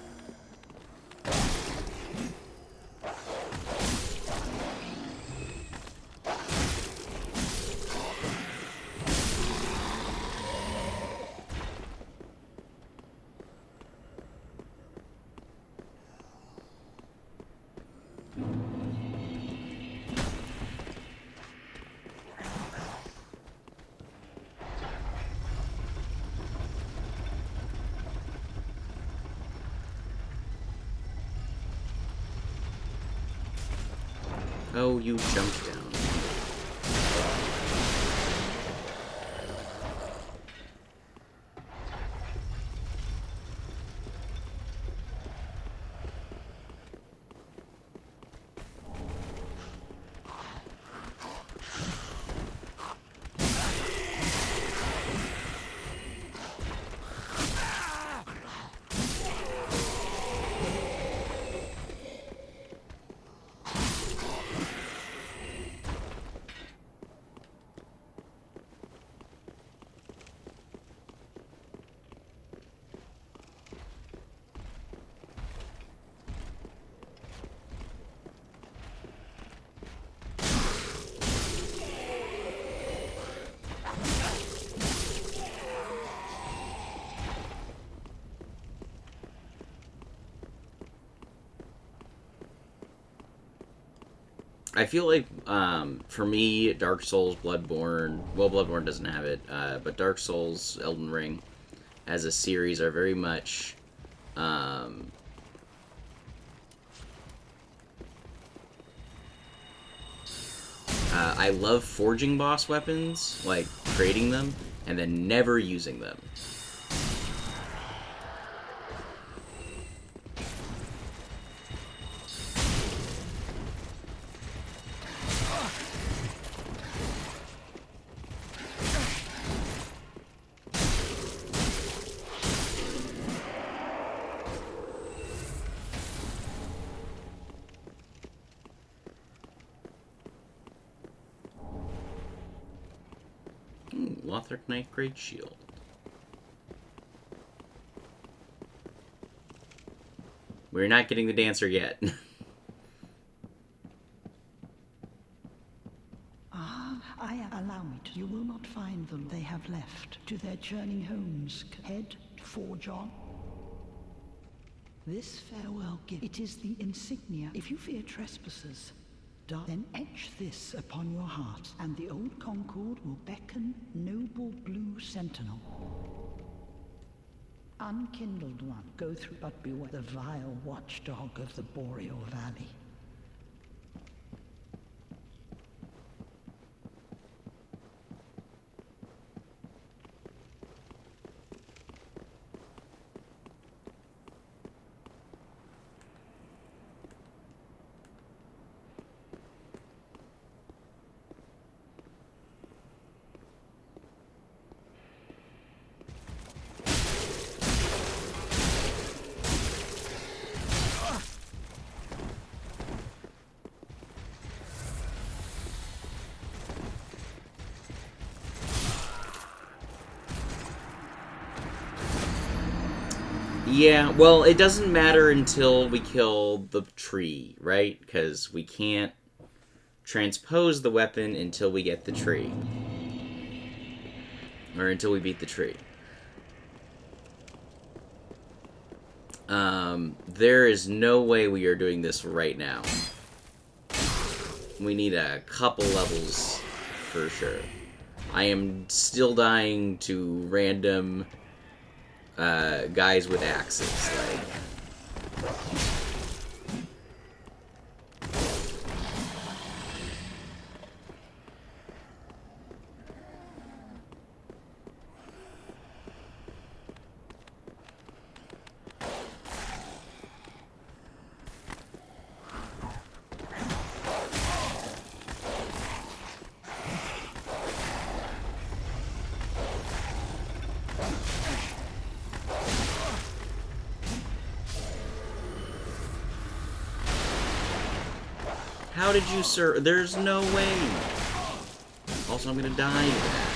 Oh, you jumped down. I feel like, for me, Dark Souls, Bloodborne... Well, Bloodborne doesn't have it, but Dark Souls, Elden Ring, as a series are very much... I love forging boss weapons, like, creating them, and then never using them. Lothric Knight Great Shield. We're not getting the dancer yet. Allow me to. You will not find them. They have left to their journeying homes. Head, forge on. This farewell gift, it is the insignia. If you fear trespassers, then etch this upon your heart, and the old Concord will beckon noble blue sentinel. Unkindled one, go through, but beware the vile watchdog of the Boreal Valley. Yeah, well, it doesn't matter until we kill the tree, right? Because we can't transpose the weapon until we get the tree. Or until we beat the tree. There is no way we are doing this right now. We need a couple levels for sure. I am still dying to random guys with axes, like... How did you, sir? There's no way. Also, I'm gonna die to that.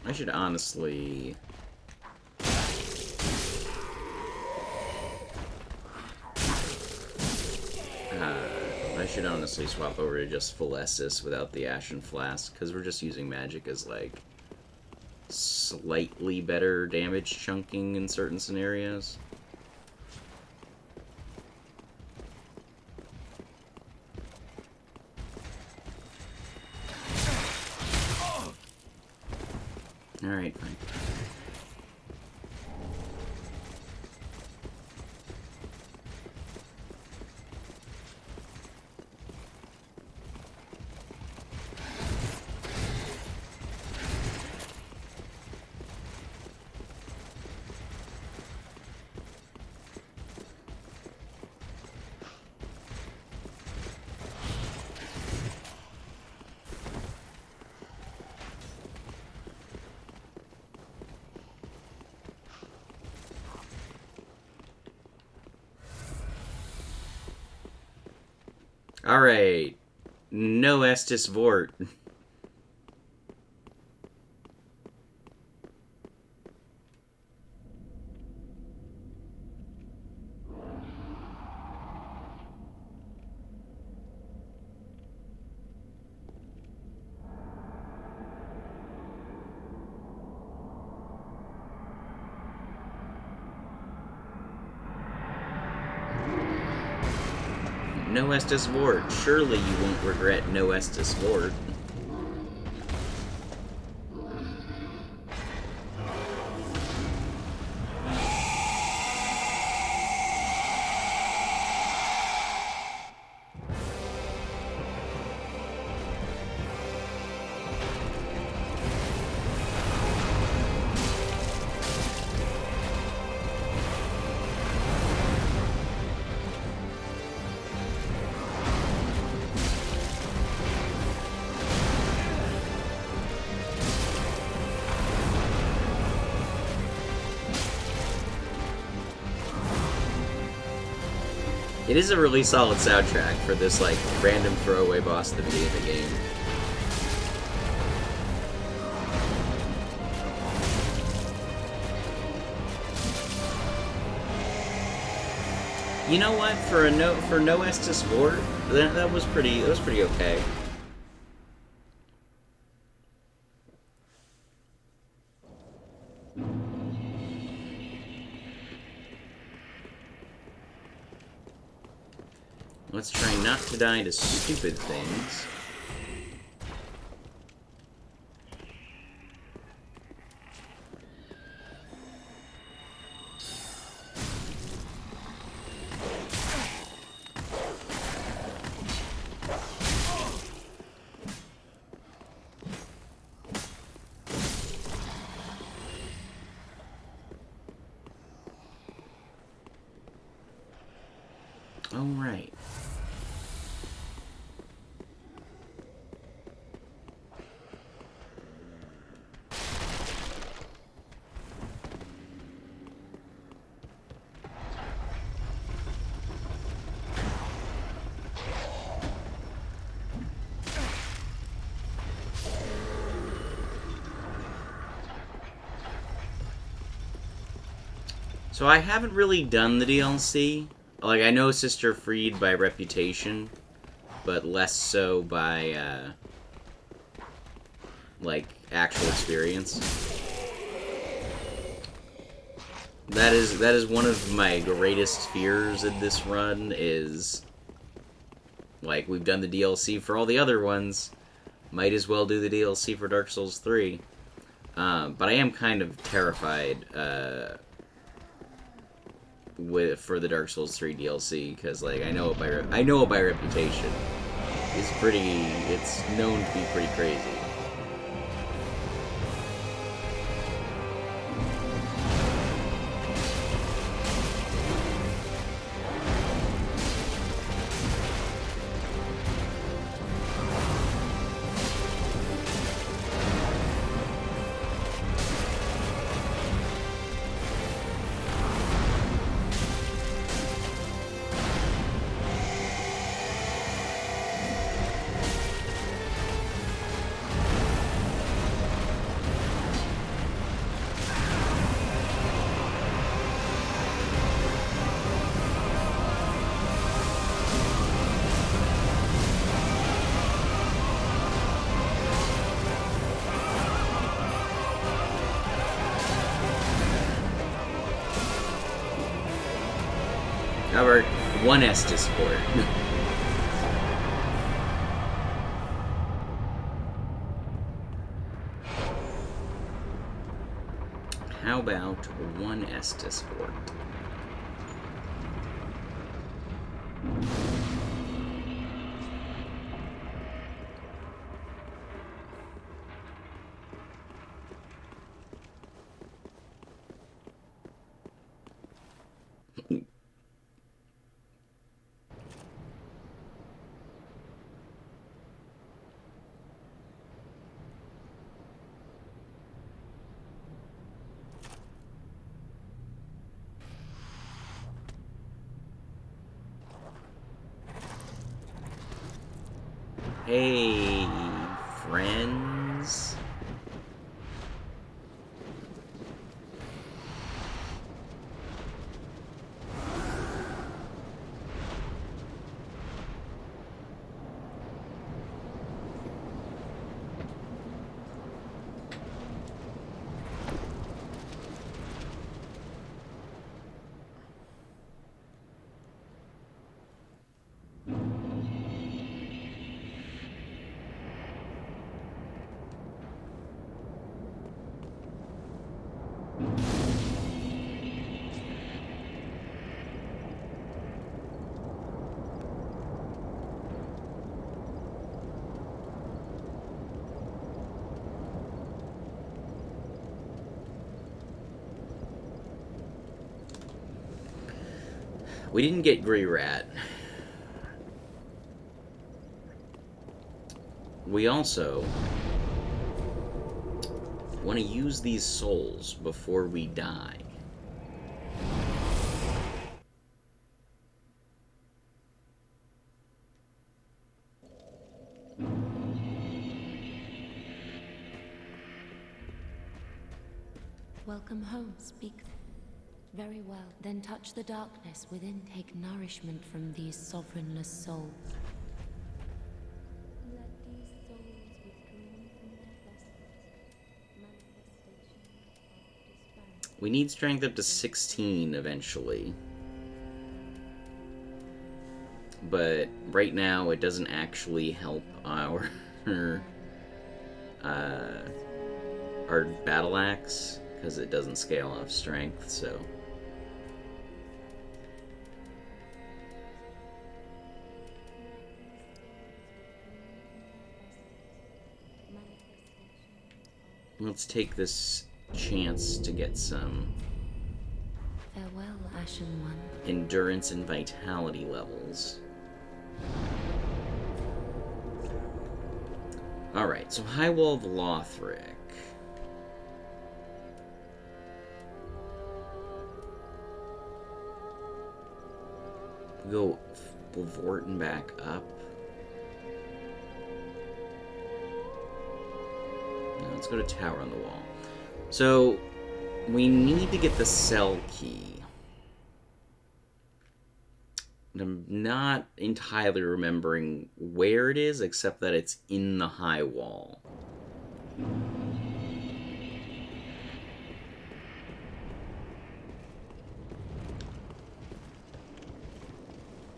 I should honestly... I should honestly swap over to just full Estus without the Ashen Flask, because we're just using magic as, like, slightly better damage chunking in certain scenarios. Alright, fine. Alright. No Estus Vort. No Estus Vort. Surely you won't regret no Estus Vort. It is a really solid soundtrack for this, like, random throwaway boss at the beginning of the game. You know what? For no Estus Vort, that was pretty okay. Let's try not to die to stupid things. All right. So I haven't really done the DLC. Like, I know Sister Freed by reputation, but less so by, like, actual experience. That is one of my greatest fears in this run is, like, we've done the DLC for all the other ones, might as well do the DLC for Dark Souls 3. But I am kind of terrified, for the Dark Souls 3 DLC, because, like, I know it by reputation. It's known to be pretty crazy. How about one Estus port? How about one Estus port? Hey, friends. We didn't get Greyrat. We also want to use these souls before we die. Welcome home, speak. Very well. Then touch the darkness within. Take nourishment from these sovereignless souls. Let these souls withdrawn from their vessels. Manifestation of disparity. We need strength up to 16 eventually. But right now it doesn't actually help our battle axe because it doesn't scale off strength, so let's take this chance to get some Farewell, Ashen One. endurance and vitality levels. Alright, so High Wall of Lothric. Go Vorten back up. Now let's go to Tower on the Wall. So, we need to get the cell key. I'm not entirely remembering where it is, except that it's in the High Wall.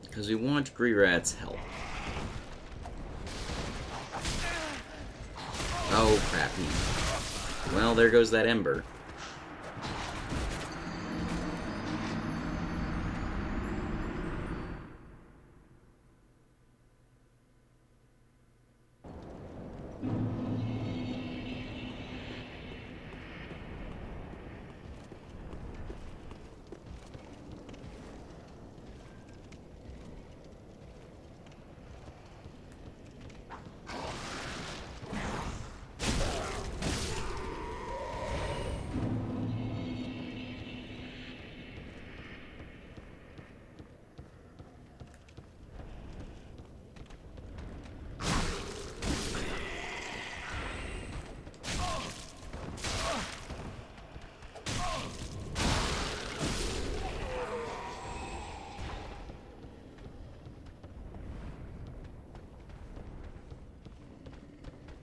Because we want Greyrat's help. Oh, crappy. Well, there goes that Ember.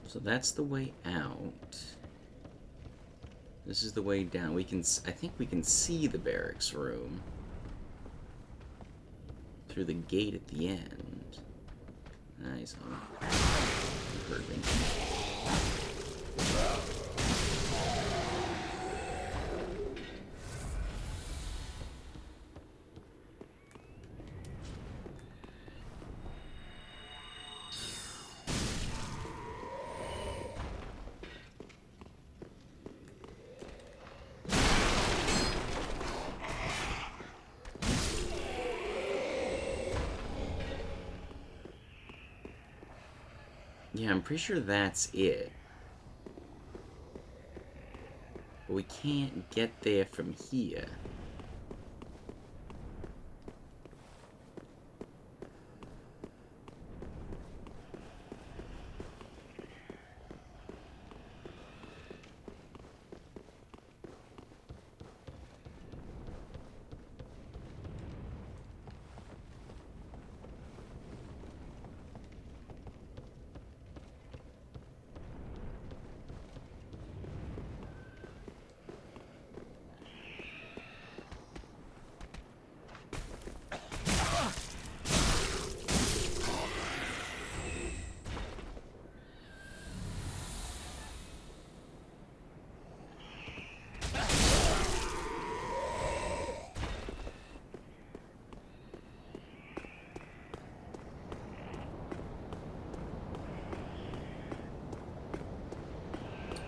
So that's the way out. This is the way down. We can, I think we can see the barracks room. through the gate at the end. Nice. Heard me. Yeah, I'm pretty sure that's it. But we can't get there from here.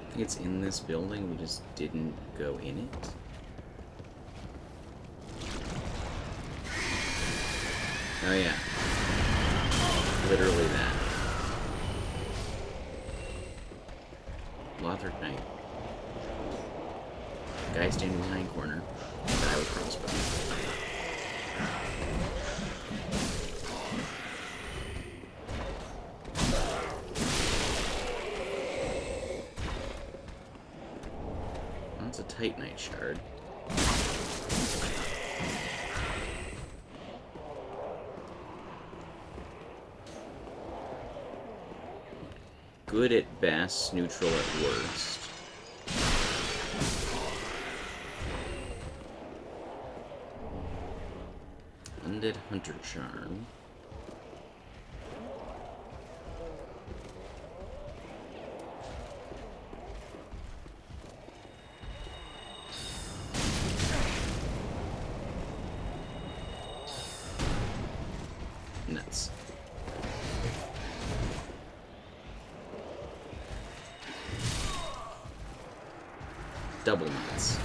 I think it's in this building, we just didn't go in it. Oh yeah. Literally that. Lothric Knight. Guy standing behind corner. Guy with crossbow. That's a Titanite shard. Good at best, neutral at worst. Undead Hunter Charm. Nuts. Double nuts.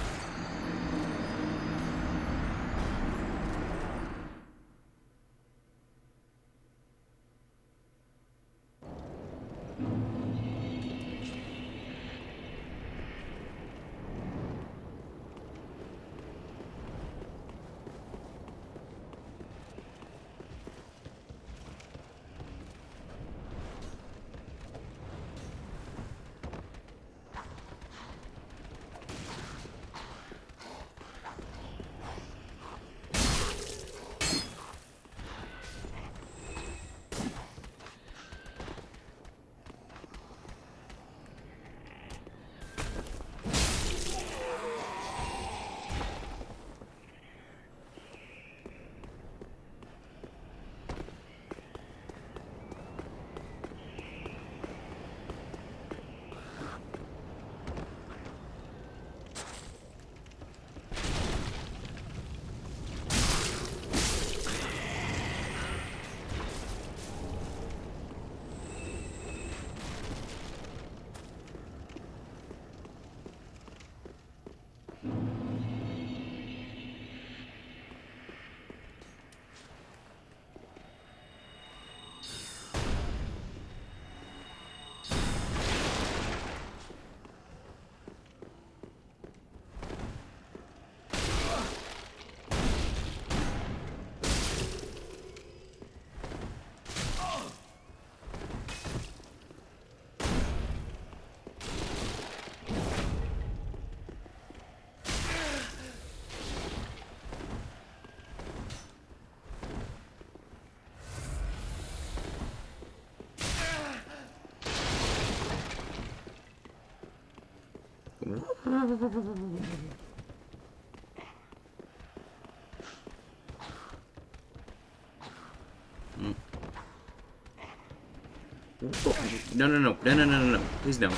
No, no, no. No, no, no, no, no. Please no.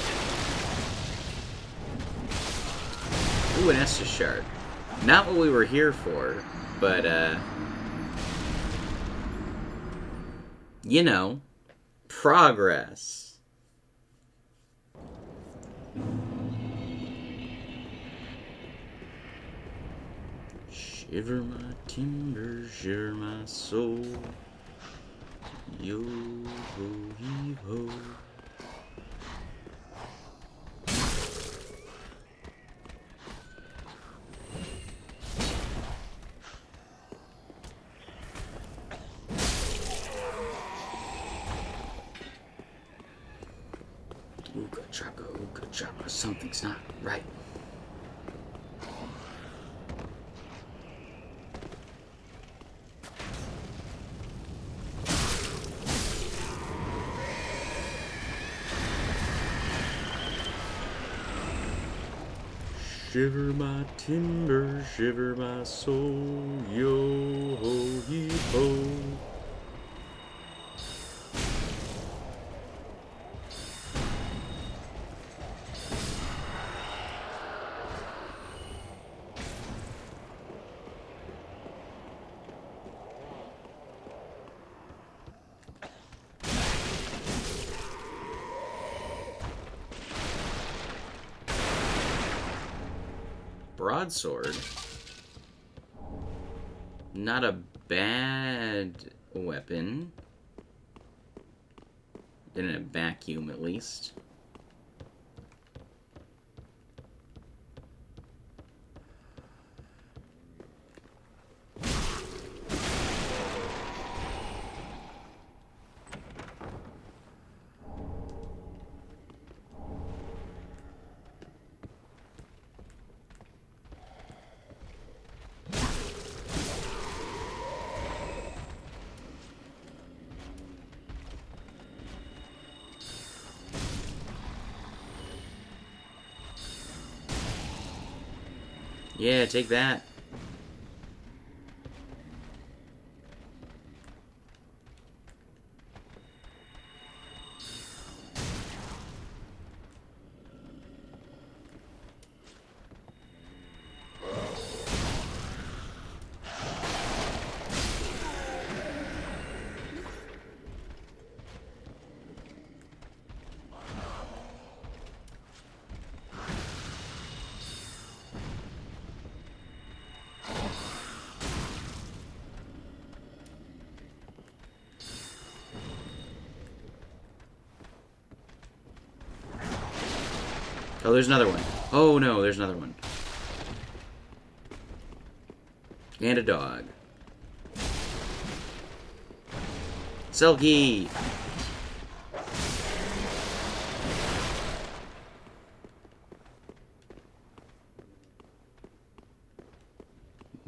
Ooh, an Estus shard. Not what we were here for, but, you know, progress. Shiver my timbers, shiver my soul. Yo ho heave ho. Ooga chaka, something's not right. Shiver my timbers, shiver my soul, yo ho heave ho. Broadsword. Not a bad weapon. In a vacuum, at least. Yeah, take that. Oh, there's another one. Oh no, there's another one. And a dog. Selkie!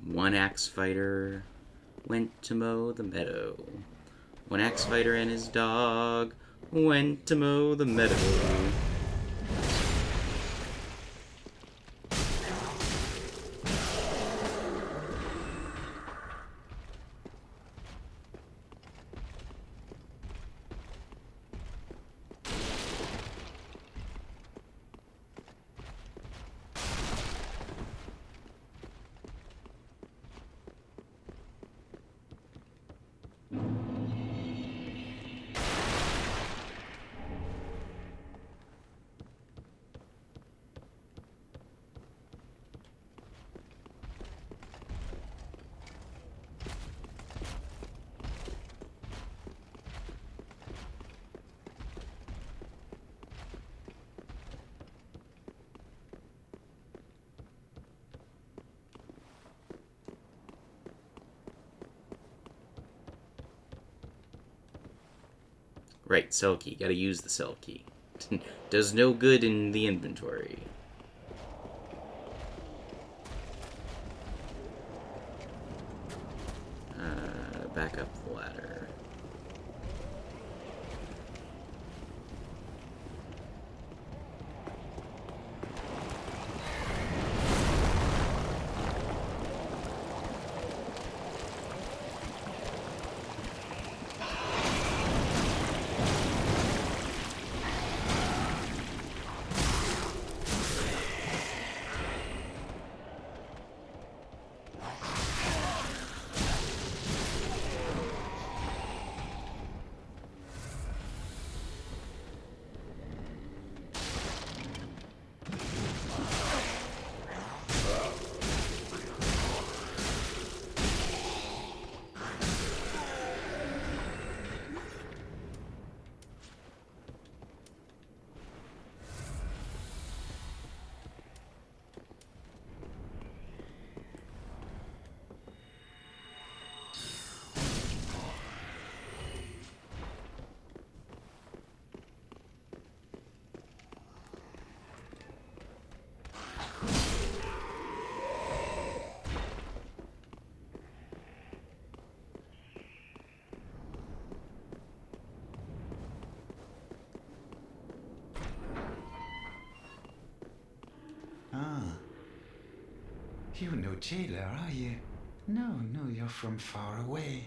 One axe fighter went to mow the meadow. One axe fighter and his dog went to mow the meadow. Right, cell key. Gotta use the cell key. Does no good in the inventory. Back up the ladder. You're no jailer, are you? No, you're from far away.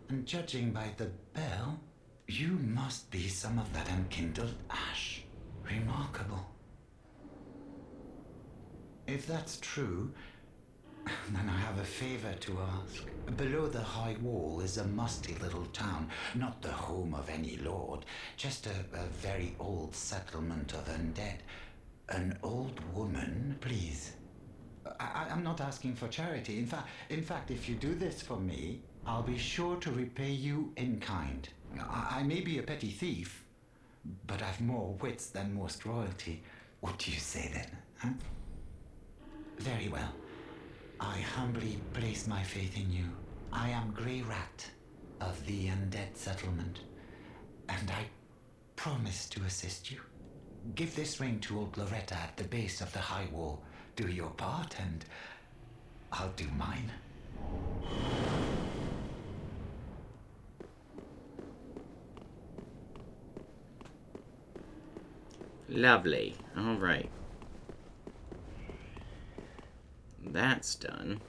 And judging by the bell, you must be some of that unkindled ash. Remarkable. If that's true, then I have a favor to ask. Below the high wall is a musty little town, not the home of any lord, just a very old settlement of undead. An old woman, please. I'm not asking for charity. In fact, if you do this for me, I'll be sure to repay you in kind. I may be a petty thief, but I've more wits than most royalty. What do you say then, huh? Very well. I humbly place my faith in you. I am Grey Rat of the undead settlement, and I promise to assist you. Give this ring to old Loretta at the base of the high wall. Do your part, and I'll do mine. Lovely. All right. That's done.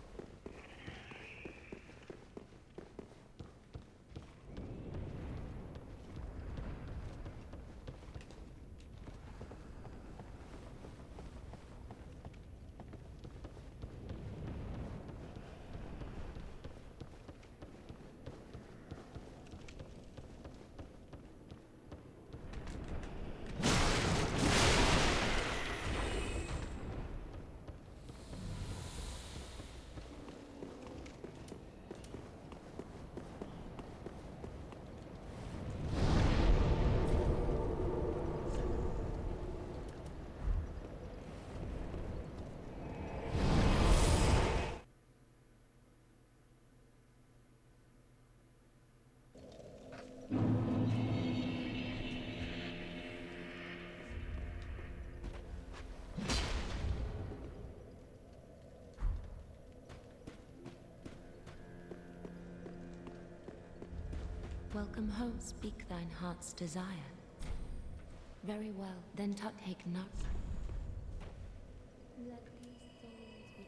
Welcome home, speak thine heart's desire. Very well, then take note. Let these souls with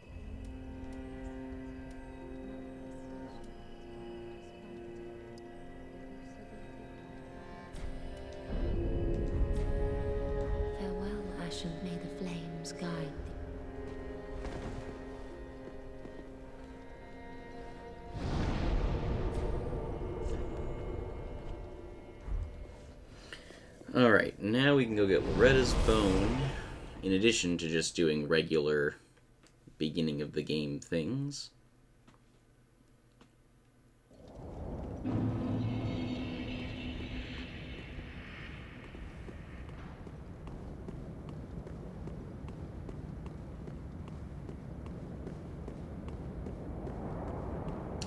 farewell, Ash, and may the flames guide thee. Alright, now we can go get Loretta's bone, in addition to just doing regular beginning of the game things.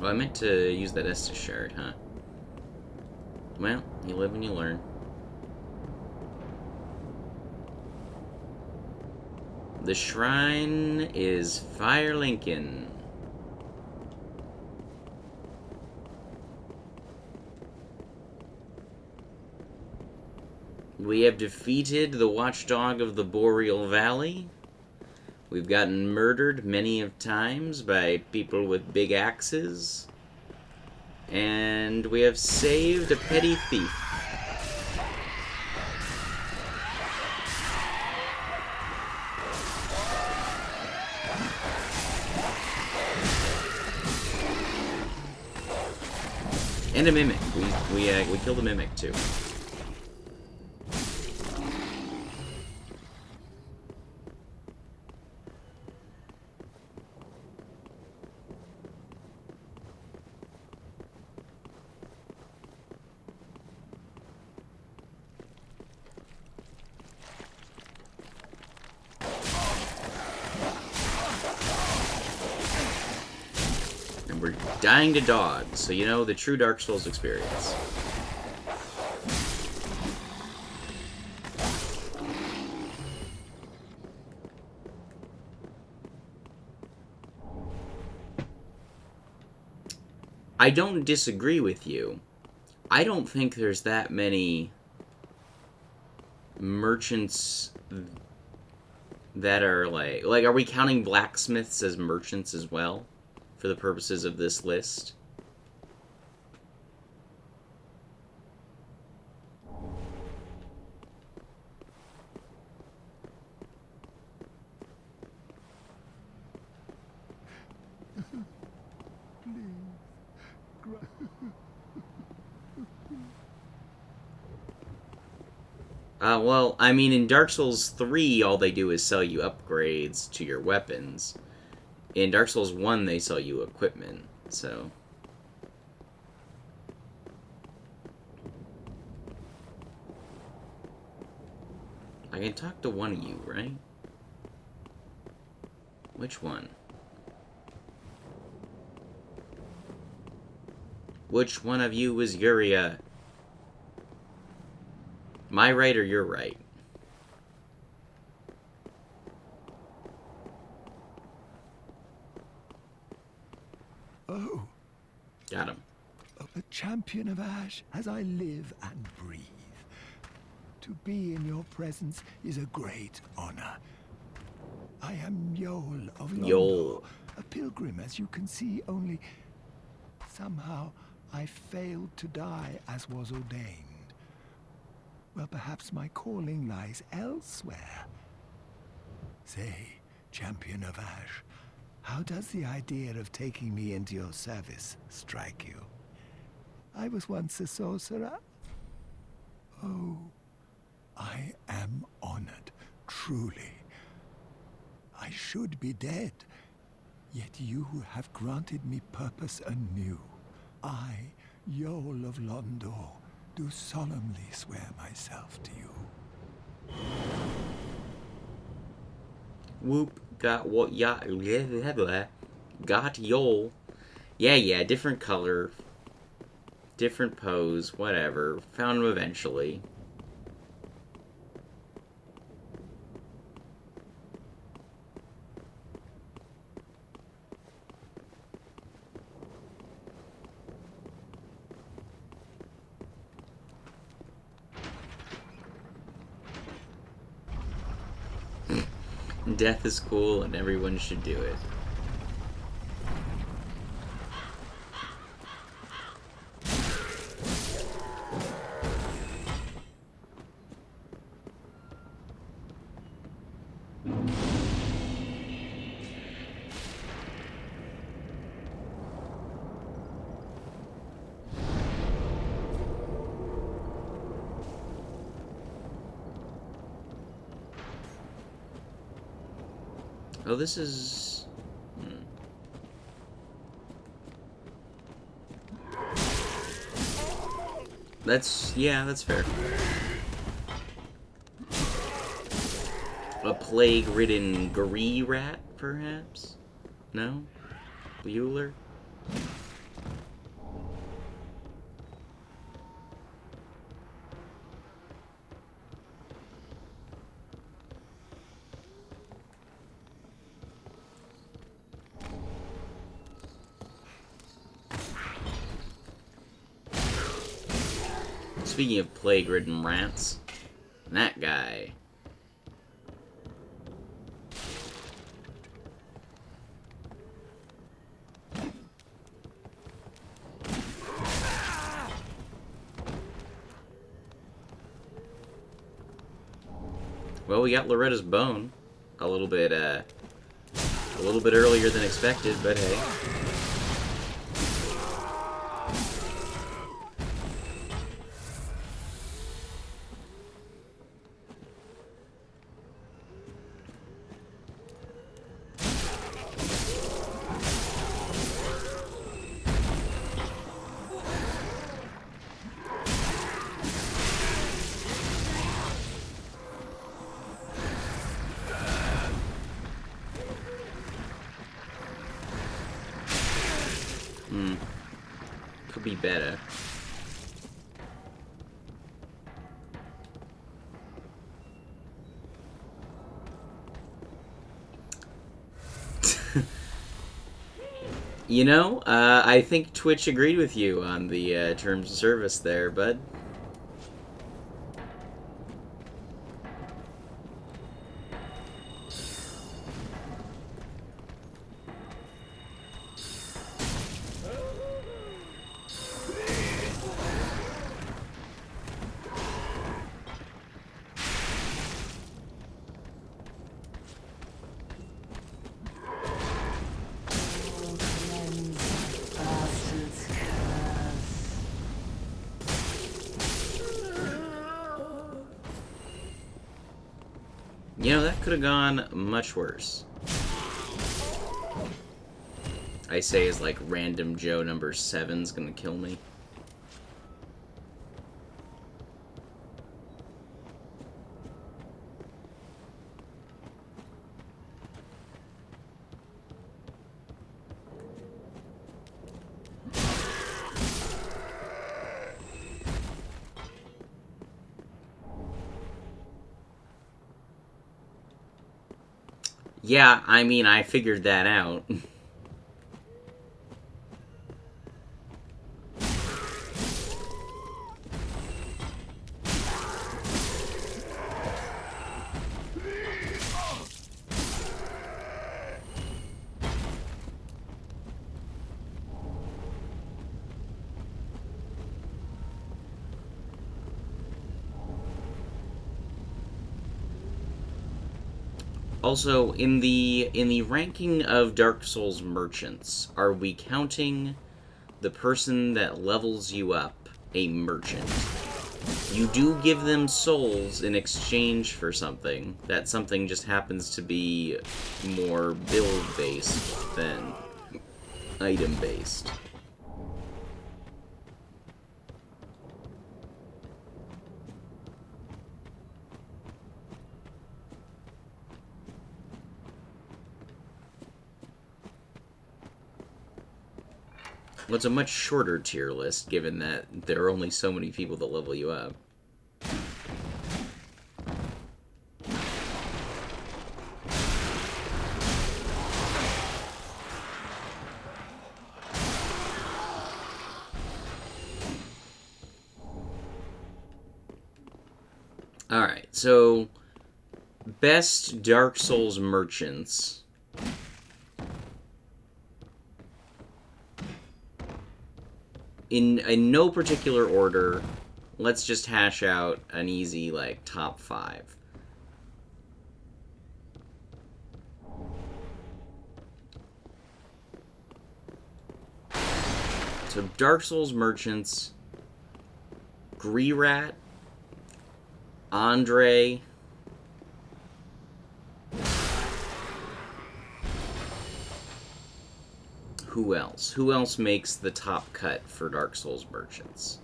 Oh, I meant to use that Estus shard, huh? Well, you live and you learn. The shrine is Fire Lincoln. We have defeated the watchdog of the Boreal Valley. We've gotten murdered many of times by people with big axes. And we have saved a petty thief. And a mimic. We killed a mimic too. We're dying to dogs, so you know the true Dark Souls experience. I don't disagree with you. I don't think there's that many merchants that are like, are we counting blacksmiths as merchants as well, for the purposes of this list? Well, I mean, in Dark Souls 3, all they do is sell you upgrades to your weapons. In Dark Souls 1, they sell you equipment, so... I can talk to one of you, right? Which one? Which one of you is Yuria? My right or your right? Oh, Got him. a champion of Ash as I live and breathe. To be in your presence is a great honor. I am Yol of Londo, Yol. a pilgrim, as you can see, only somehow I failed to die as was ordained. Well, perhaps my calling lies elsewhere. Say, champion of Ash, how does the idea of taking me into your service strike you? I was once a sorcerer. Oh, I am honored, truly. I should be dead, yet you have granted me purpose anew. I, Yol of Londo, do solemnly swear myself to you. Whoop, got what, ya, got Yol. Yeah, different color, different pose, whatever. Found him eventually. Death is cool and everyone should do it. Oh, this is... that's fair. A plague-ridden Gree rat, perhaps? No? Bueller? Speaking of plague-ridden rats, that guy. Well, we got Loretta's bone. A little bit earlier than expected, but hey. Could be better. You know, I think Twitch agreed with you on the terms of service there, bud. You know, that could have gone much worse. I say is like random Joe number 7's gonna kill me. Yeah, I mean, I figured that out. Also, in the ranking of Dark Souls merchants, are we counting the person that levels you up a merchant? You do give them souls in exchange for something. That something just happens to be more build-based than item-based. Well, it's a much shorter tier list, given that there are only so many people that level you up. Alright, so best Dark Souls merchants. In no particular order, let's just hash out an easy, like, top 5. So, Dark Souls merchants, Greerat, Andre, who else? Who else makes the top cut for Dark Souls merchants?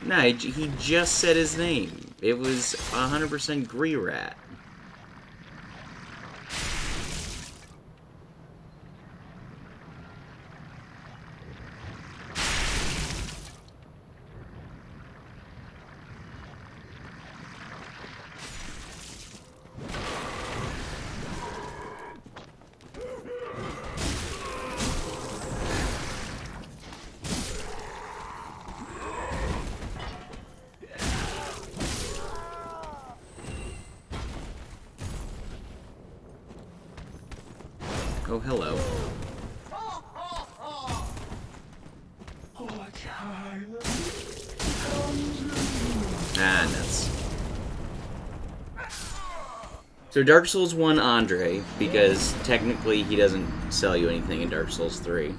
No, he just said his name. It was 100% Greerat. Oh, hello. Ah, nuts. So Dark Souls 1 Andre, because technically he doesn't sell you anything in Dark Souls 3.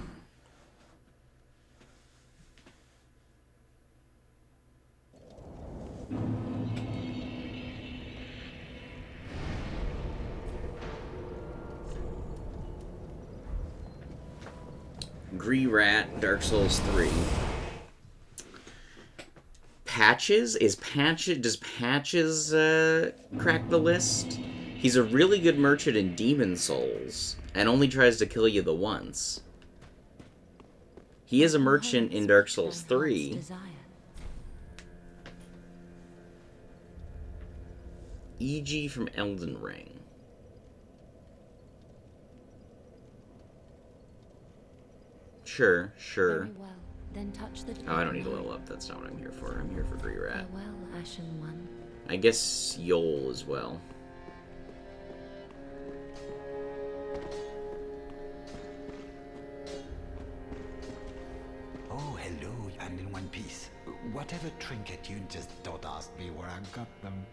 Gree-Rat, Dark Souls 3. Patches? Does Patches crack the list? He's a really good merchant in Demon Souls, and only tries to kill you the once. He is a merchant in Dark Souls 3. E.G. from Elden Ring. Sure. Very well. Then touch the Oh, I don't need to level up. That's not what I'm here for. I'm here for Gree-Rat. Farewell, Ashen One. I guess Yol as well. Oh, hello, and in one piece. Whatever trinket you just don't ask me where I got them.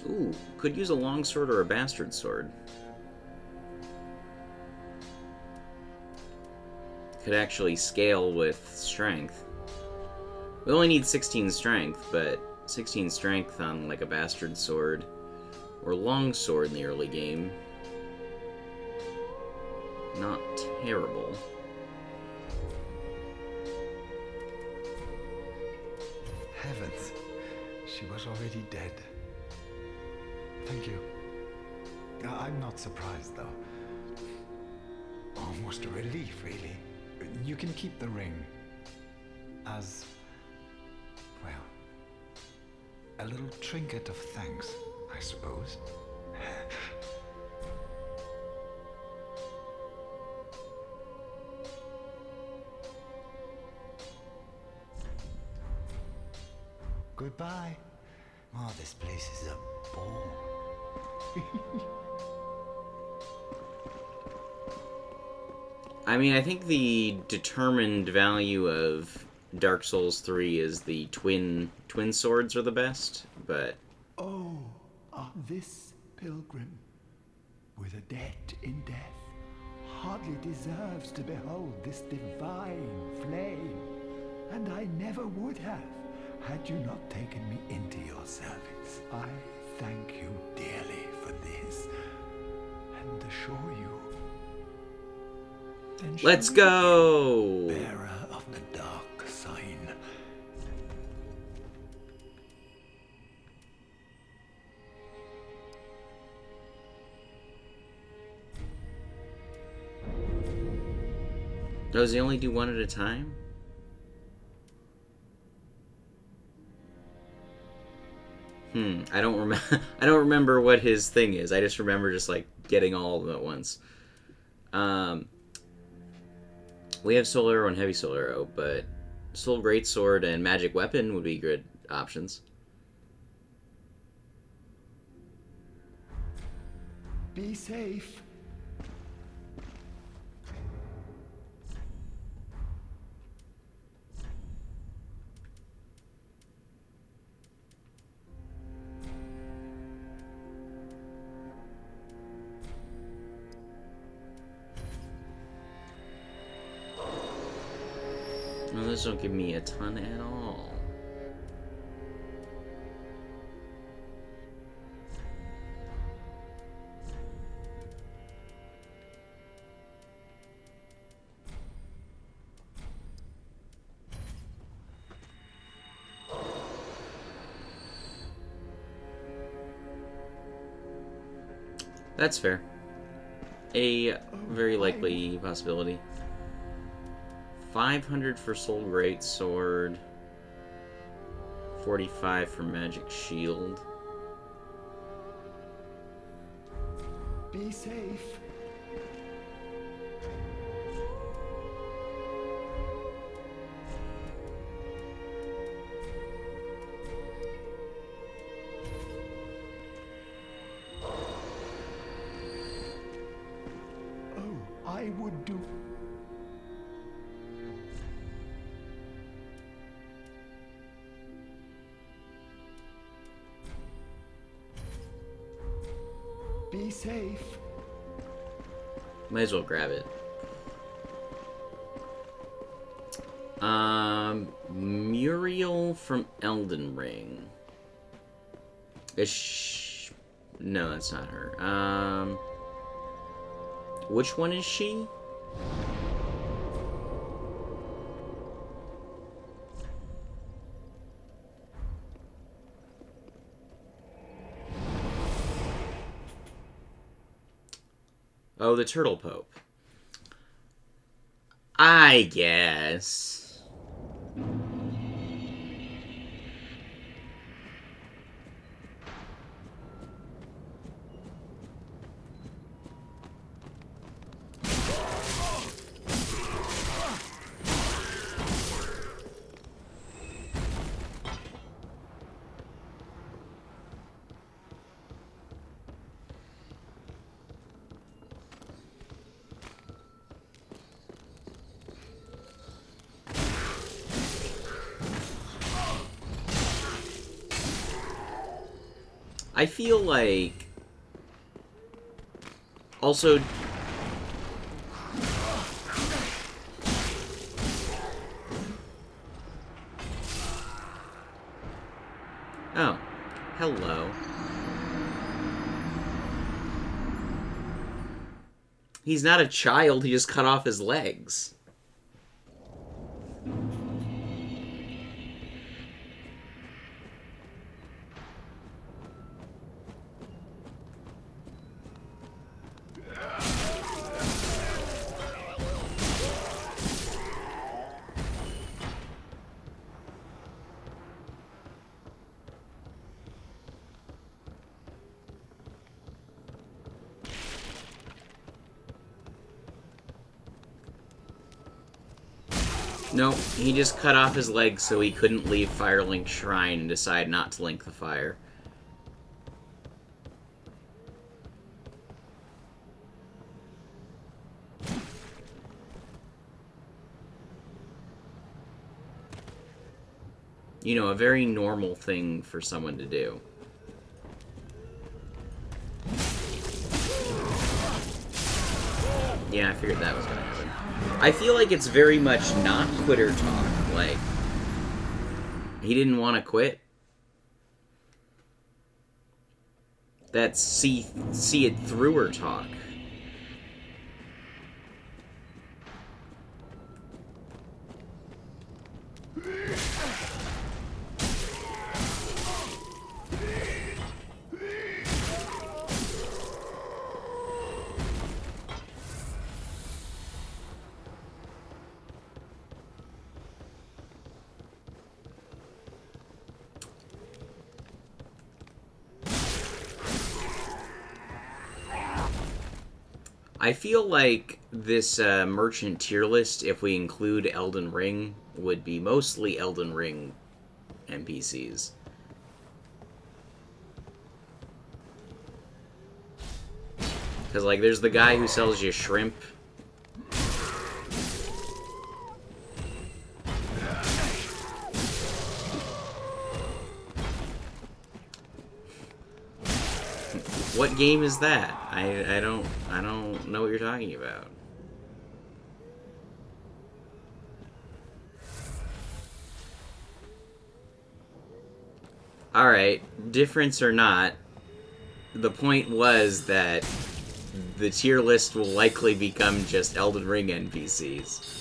Ooh, could use a longsword or a bastard sword. Could actually scale with strength. We only need 16 strength, but 16 strength on like a bastard sword or longsword in the early game. Not terrible. Heavens, she was already dead. Thank you. I'm not surprised, though. Almost a relief, really. You can keep the ring. As, well, a little trinket of thanks, I suppose. Goodbye. Oh, this place is a bore. I mean, I think the determined value of Dark Souls 3 is the twin swords are the best, but... Oh, this pilgrim, with a debt in death, hardly deserves to behold this divine flame. And I never would have, had you not taken me into your service. I thank you dearly for this, and assure you... Then Let's go! bearer of the dark sign. Does he only do one at a time? I don't remember. I don't remember what his thing is. I just remember just like getting all of them at once. We have Soul Arrow and Heavy Soul Arrow, but Soul Greatsword and Magic Weapon would be good options. Be safe. Well, those don't give me a ton at all. That's fair. A very likely possibility. 500 for Soul Greatsword. 45 for Magic Shield. Be safe. Oh, I would do. Be safe. Might as well grab it. Muriel from Elden Ring. No, that's not her. Which one is she? Oh, the Turtle Pope. I guess. I feel like... Also... Oh. Hello. He's not a child, he just cut off his legs. No, he just cut off his legs so he couldn't leave Firelink Shrine and decide not to link the fire. You know, a very normal thing for someone to do. Yeah, I figured that was gonna happen. I feel like it's very much not quitter talk. Like, he didn't want to quit. That's see it through her talk. I feel like this merchant tier list, if we include Elden Ring, would be mostly Elden Ring NPCs. Because, like, there's the guy who sells you shrimp. What game is that? I don't know what you're talking about. Alright, difference or not, the point was that the tier list will likely become just Elden Ring NPCs.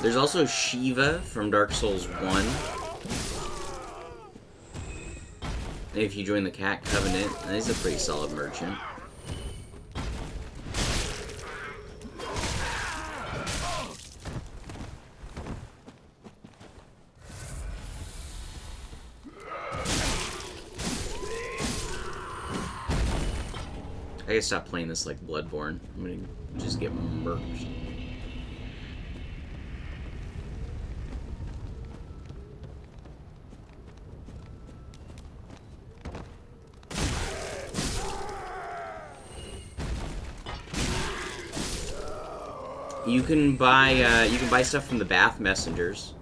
There's also Shiva from Dark Souls 1. If you join the Cat Covenant, he's a pretty solid merchant. I gotta stop playing this like Bloodborne. I'm gonna just get murked. You can buy stuff from the Bath Messengers.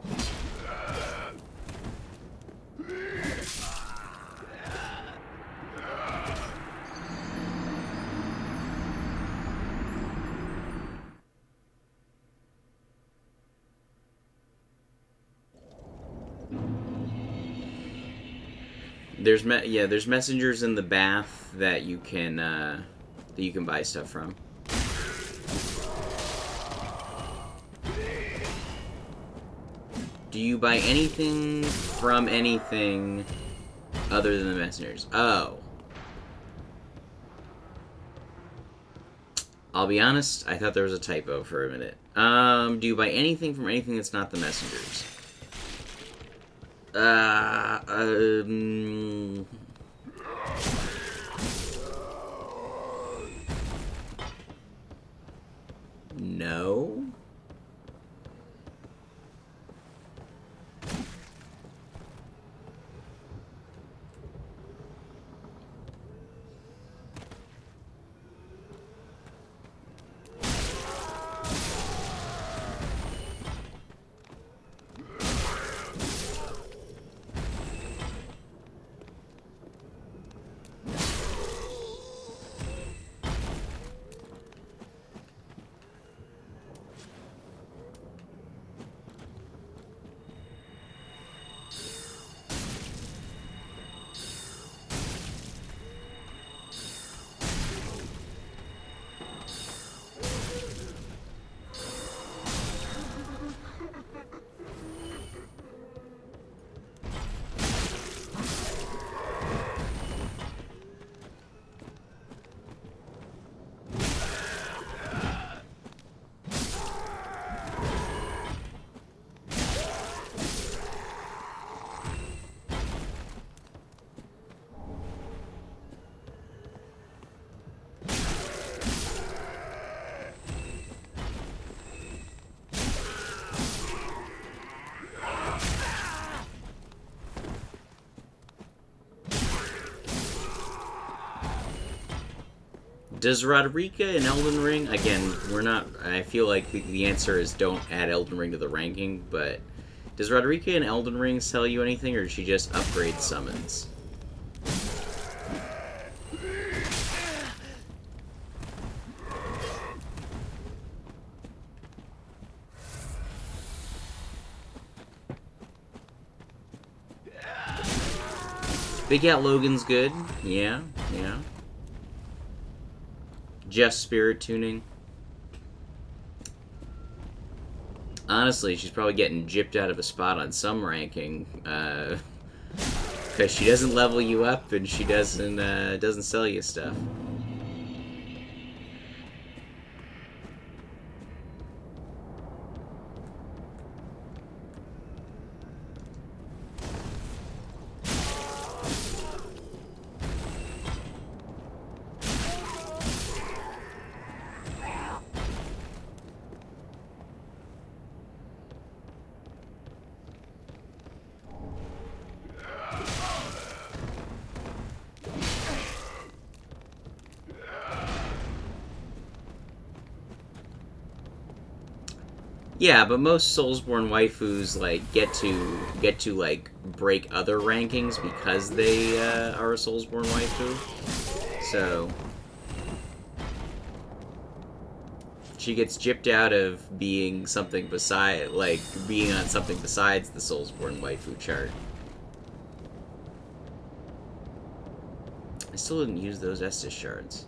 There's messengers in the Bath that you can buy stuff from. Do you buy anything from anything other than the messengers? Oh. I'll be honest, I thought there was a typo for a minute. Do you buy anything from anything that's not the messengers? No. Does Rodrika in Elden Ring, again, I feel like the answer is don't add Elden Ring to the ranking, but does Rodrika in Elden Ring sell you anything, or does she just upgrade summons? Big Cat Logan's good. Yeah. Just spirit tuning. Honestly, she's probably getting gypped out of a spot on some ranking, because she doesn't level you up and she doesn't sell you stuff. Yeah, but most Soulsborne waifus get to like break other rankings because they are a Soulsborne waifu. So she gets gypped out of being something being on something besides the Soulsborne waifu chart. I still didn't use those Estus shards.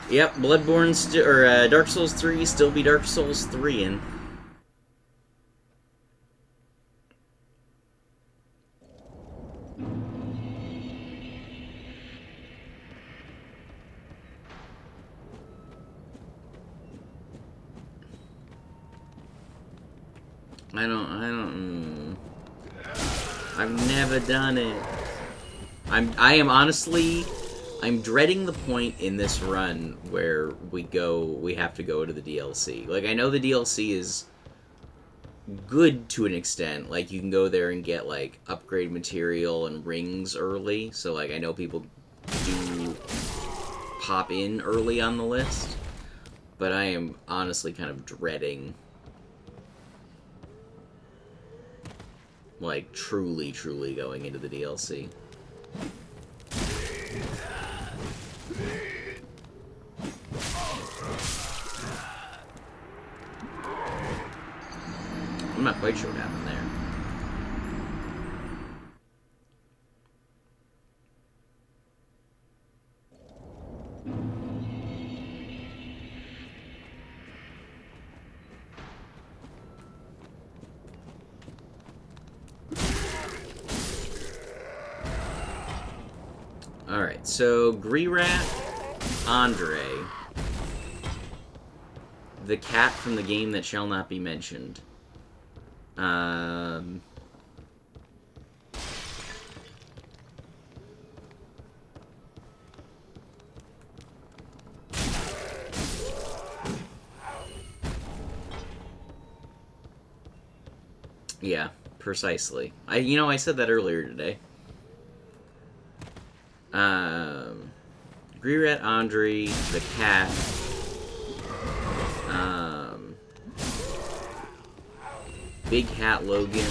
Yep, Bloodborne Dark Souls 3 still be Dark Souls 3 in. I've never done it. I am honestly, I'm dreading the point in this run where we have to go to the DLC. Like, I know the DLC is good to an extent. Like, you can go there and get, like, upgrade material and rings early. So, like, I know people do pop in early on the list. But I am honestly kind of dreading, like, truly going into the DLC. I'm not quite sure what happened there. Alright, so Grirat, Andre, the cat from the game that shall not be mentioned. Yeah, precisely. I said that earlier today. Grirat, Andre, the cat. Big Hat Logan.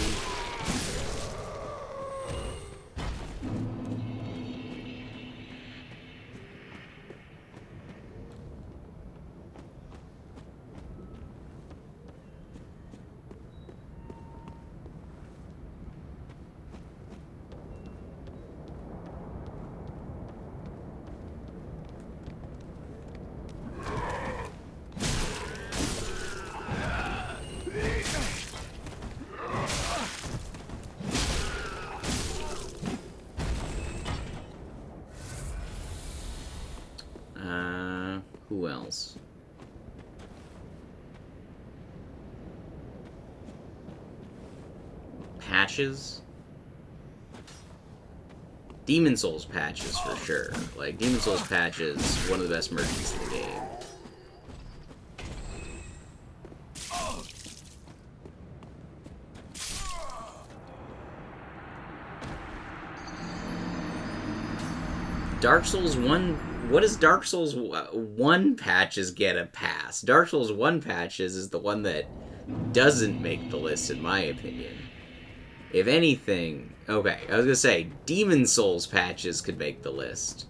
Who else? Patches? Demon Souls patches for sure. Like, Demon Souls patches, one of the best merchants in the game. Dark Souls 1... What does Dark Souls 1 patches get a pass? Dark Souls 1 patches is the one that doesn't make the list, in my opinion. If anything... Okay, I was gonna say, Demon Souls patches could make the list.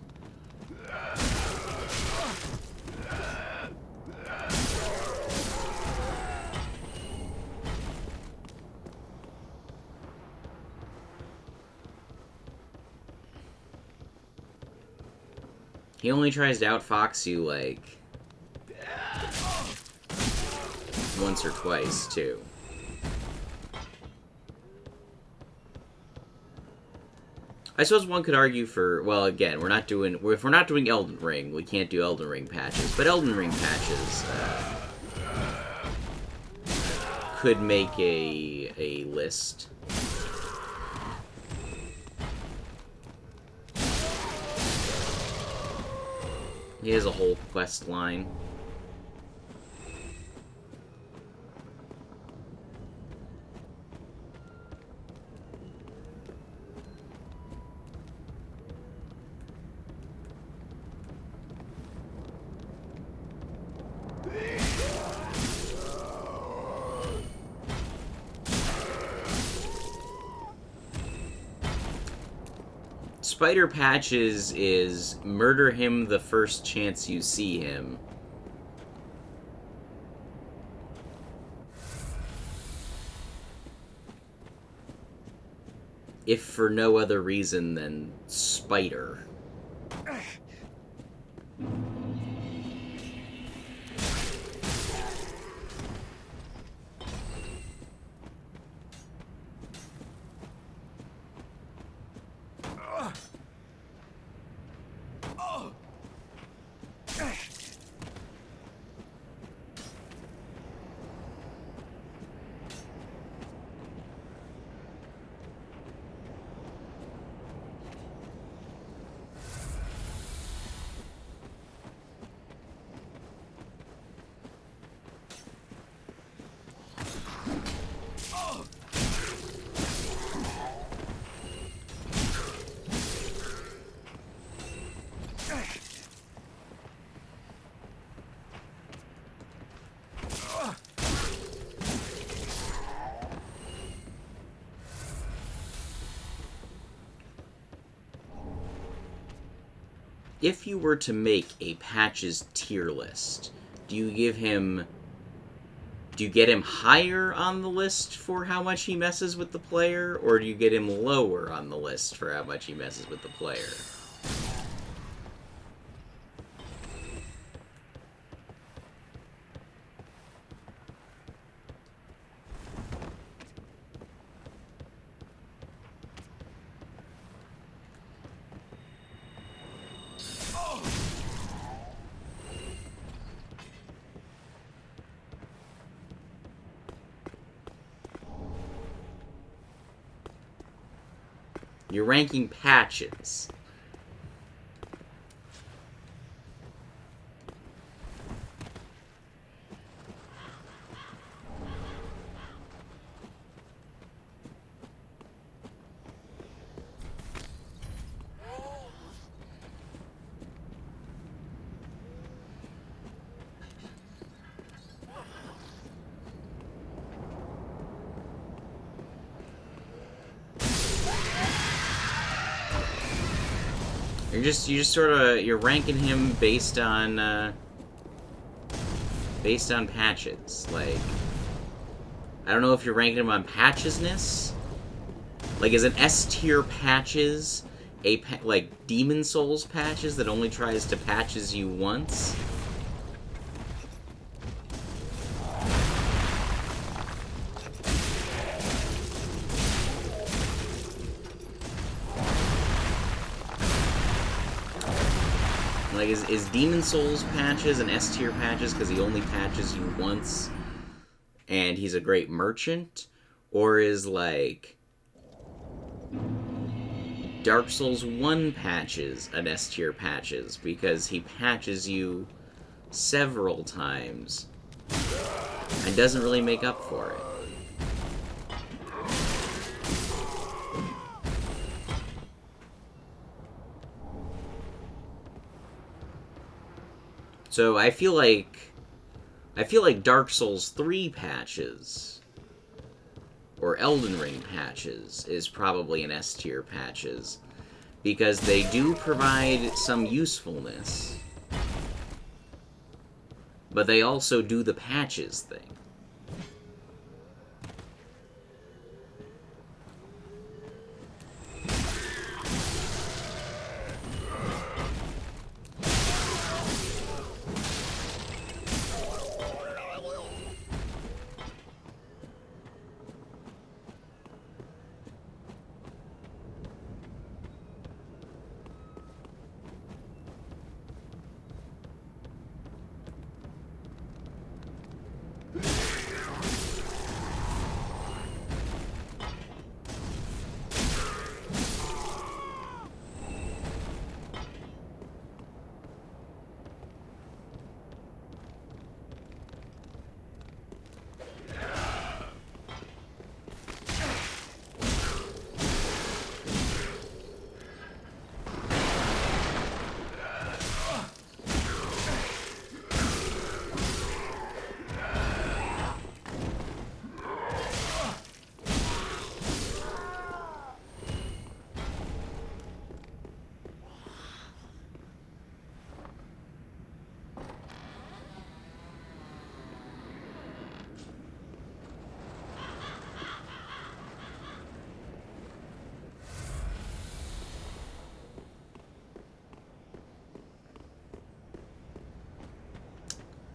He only tries to outfox you, like, once or twice, too. I suppose one could argue for, well, again, if we're not doing Elden Ring, we can't do Elden Ring patches, but Elden Ring patches could make a list. He has a whole quest line. Spider Patches is murder him the first chance you see him. If for no other reason than Spider. if you were to make a Patches tier list, do you get him higher on the list for how much he messes with the player, or do you get him lower on the list for how much he messes with the player? You're ranking Patches. You're ranking him based on patches. Like, I don't know if you're ranking him on patchesness. Like, is an S tier Patches like Demon Souls Patches that only tries to patches you once? Like, is Demon Souls Patches an S tier Patches because he only patches you once and he's a great merchant? Or is, like, Dark Souls 1 Patches an S tier Patches because he patches you several times and doesn't really make up for it? So I feel like Dark Souls 3 Patches or Elden Ring Patches is probably an S tier Patches because they do provide some usefulness, but they also do the patches thing.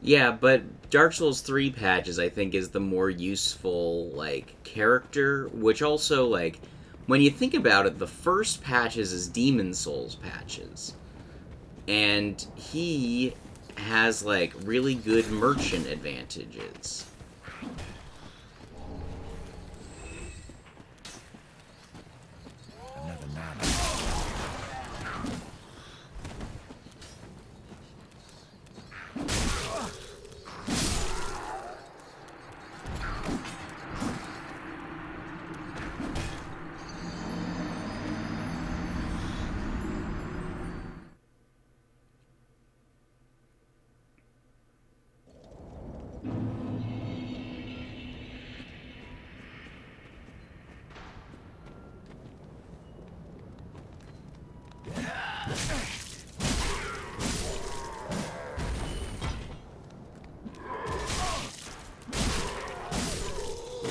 Yeah, but Dark Souls 3 Patches, I think, is the more useful, like, character, which also, like, when you think about it, the first Patches is Demon Souls Patches. And he has, like, really good merchant advantages. Another man.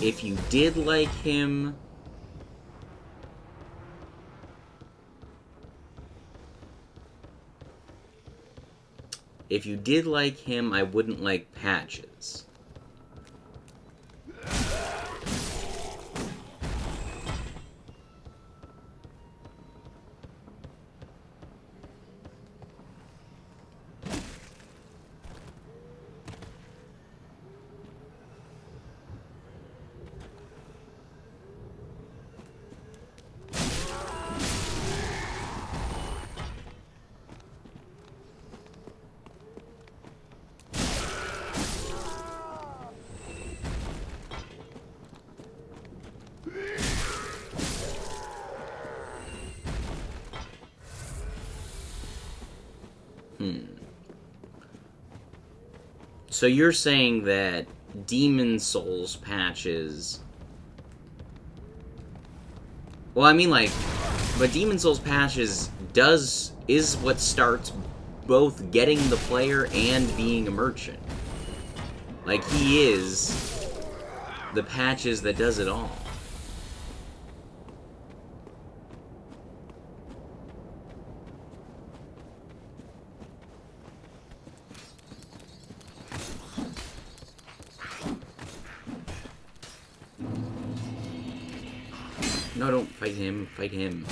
if you did like him, I wouldn't like Patches. So you're saying that Demon Souls Patches... Well, I mean, like... But Demon Souls Patches is what starts both getting the player and being a merchant. Like, he is the Patches that does it all. No, don't fight him. Fight him.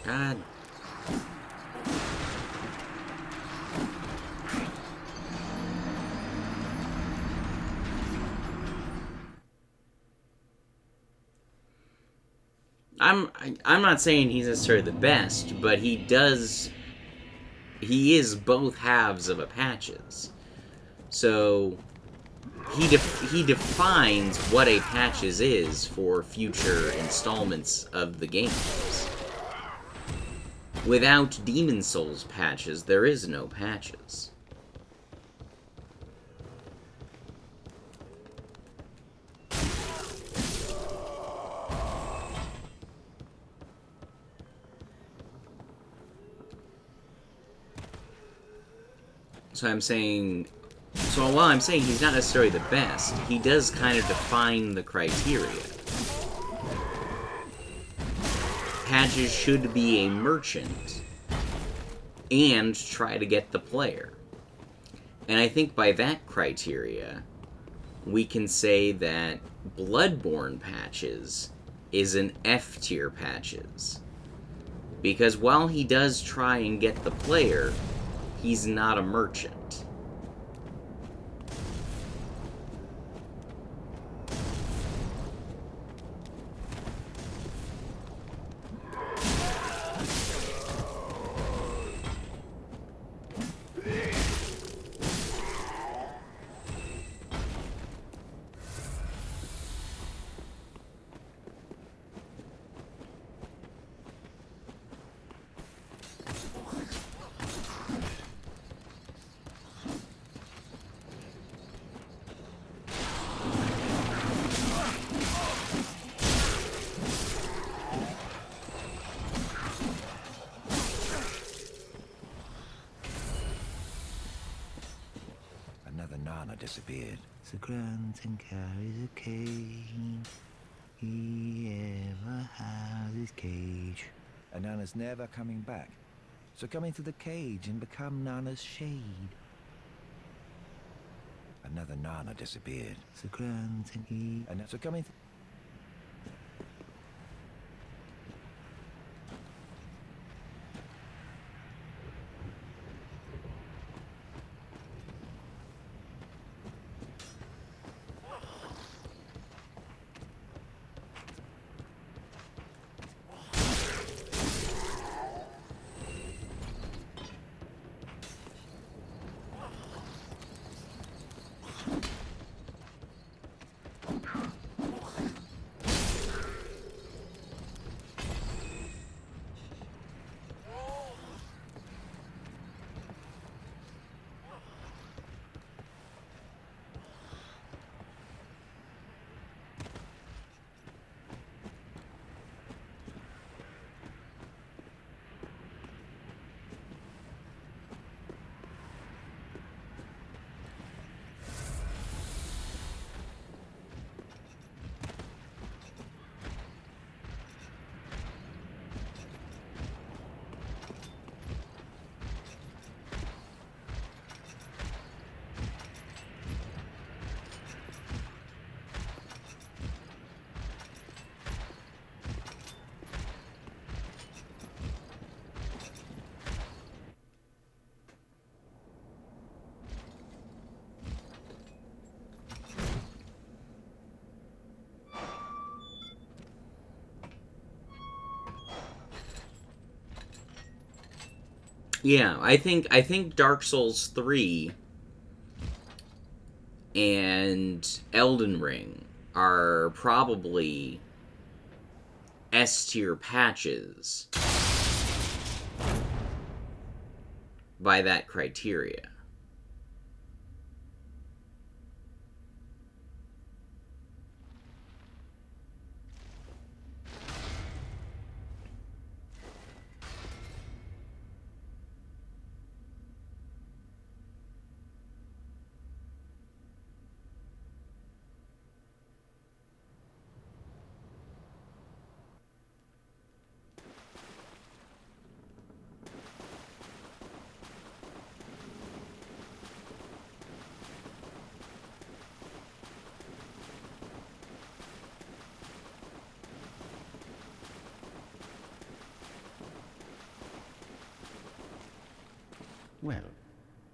God. I'm not saying he's necessarily the best, but he is both halves of a Patches. So he defines what a Patches is for future installments of the games. Without Demon Souls Patches, there is no Patches. So while I'm saying he's not necessarily the best, he does kind of define the criteria. Patches should be a merchant and try to get the player. And I think by that criteria, we can say that Bloodborne Patches is an F-tier Patches. Because while he does try and get the player, he's not a merchant. Nana disappeared. The grunting carries a cane. He ever has his cage. And Nana's never coming back. So come into the cage and become Nana's shade. Another Nana disappeared. The grunting So come into... Yeah, I think Dark Souls 3 and Elden Ring are probably S tier patches by that criteria. Well,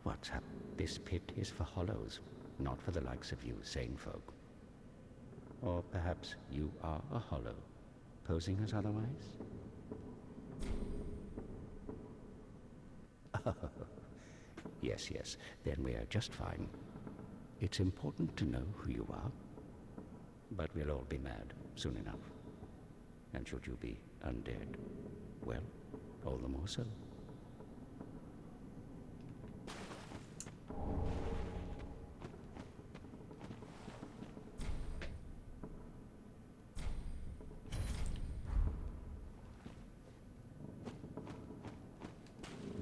what's up? This pit is for hollows, not for the likes of you sane folk. Or perhaps you are a hollow, posing as otherwise? Yes, yes, then we are just fine. It's important to know who you are, but we'll all be mad soon enough. And should you be undead, well, all the more so.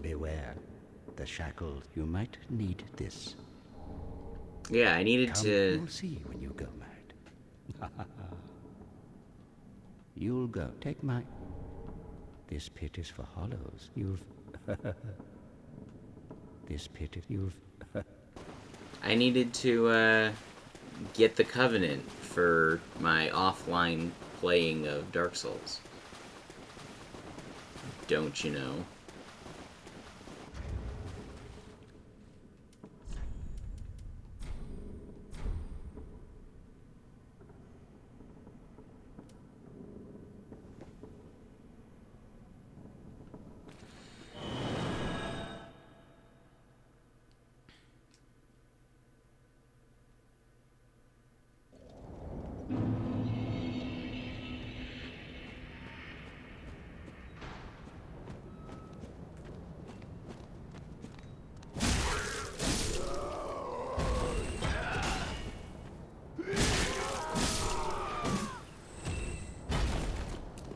Beware the shackles. You might need this. Yeah, I needed Come, to... you'll see when you go mad. You'll go. Take my... This pit is for hollows. You've... This pit is... You've... I needed to, get the Covenant for my offline playing of Dark Souls. Don't you know?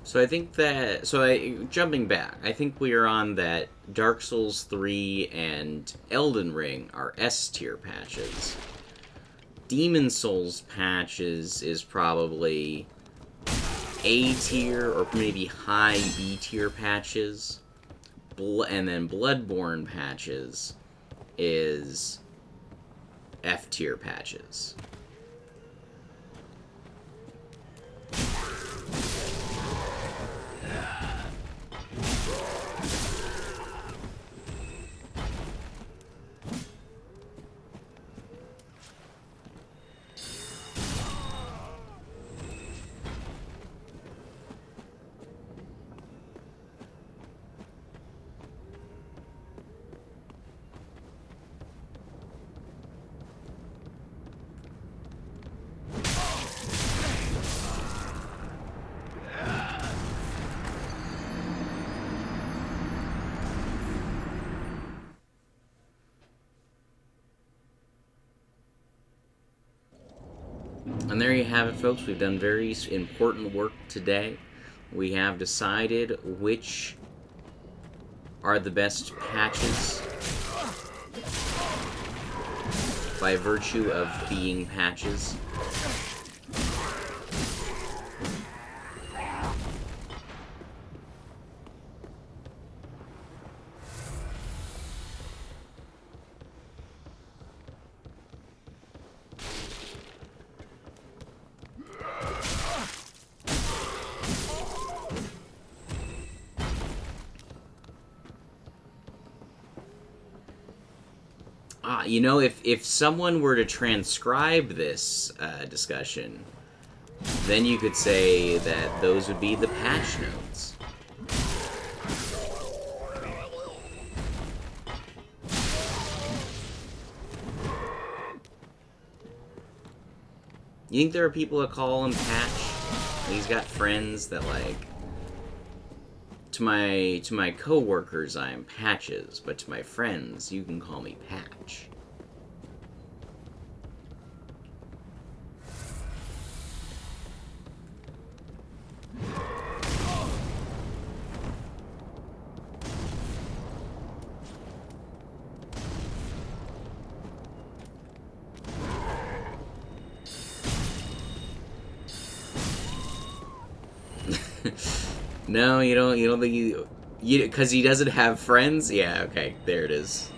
So I think that... jumping back, I think we are on that Dark Souls 3 and Elden Ring are S tier patches. Demon Souls patches is probably A tier or maybe high B tier patches. And then Bloodborne patches is F tier patches. And there you have it, folks. We've done very important work today. We have decided which are the best patches by virtue of being patches. You know, if someone were to transcribe this discussion, then you could say that those would be the patch notes. You think there are people that call him Patch? He's got friends that, like... To my co-workers, I'm Patches, but to my friends, you can call me Patch. No, you don't think you because he doesn't have friends? Yeah, okay, there it is.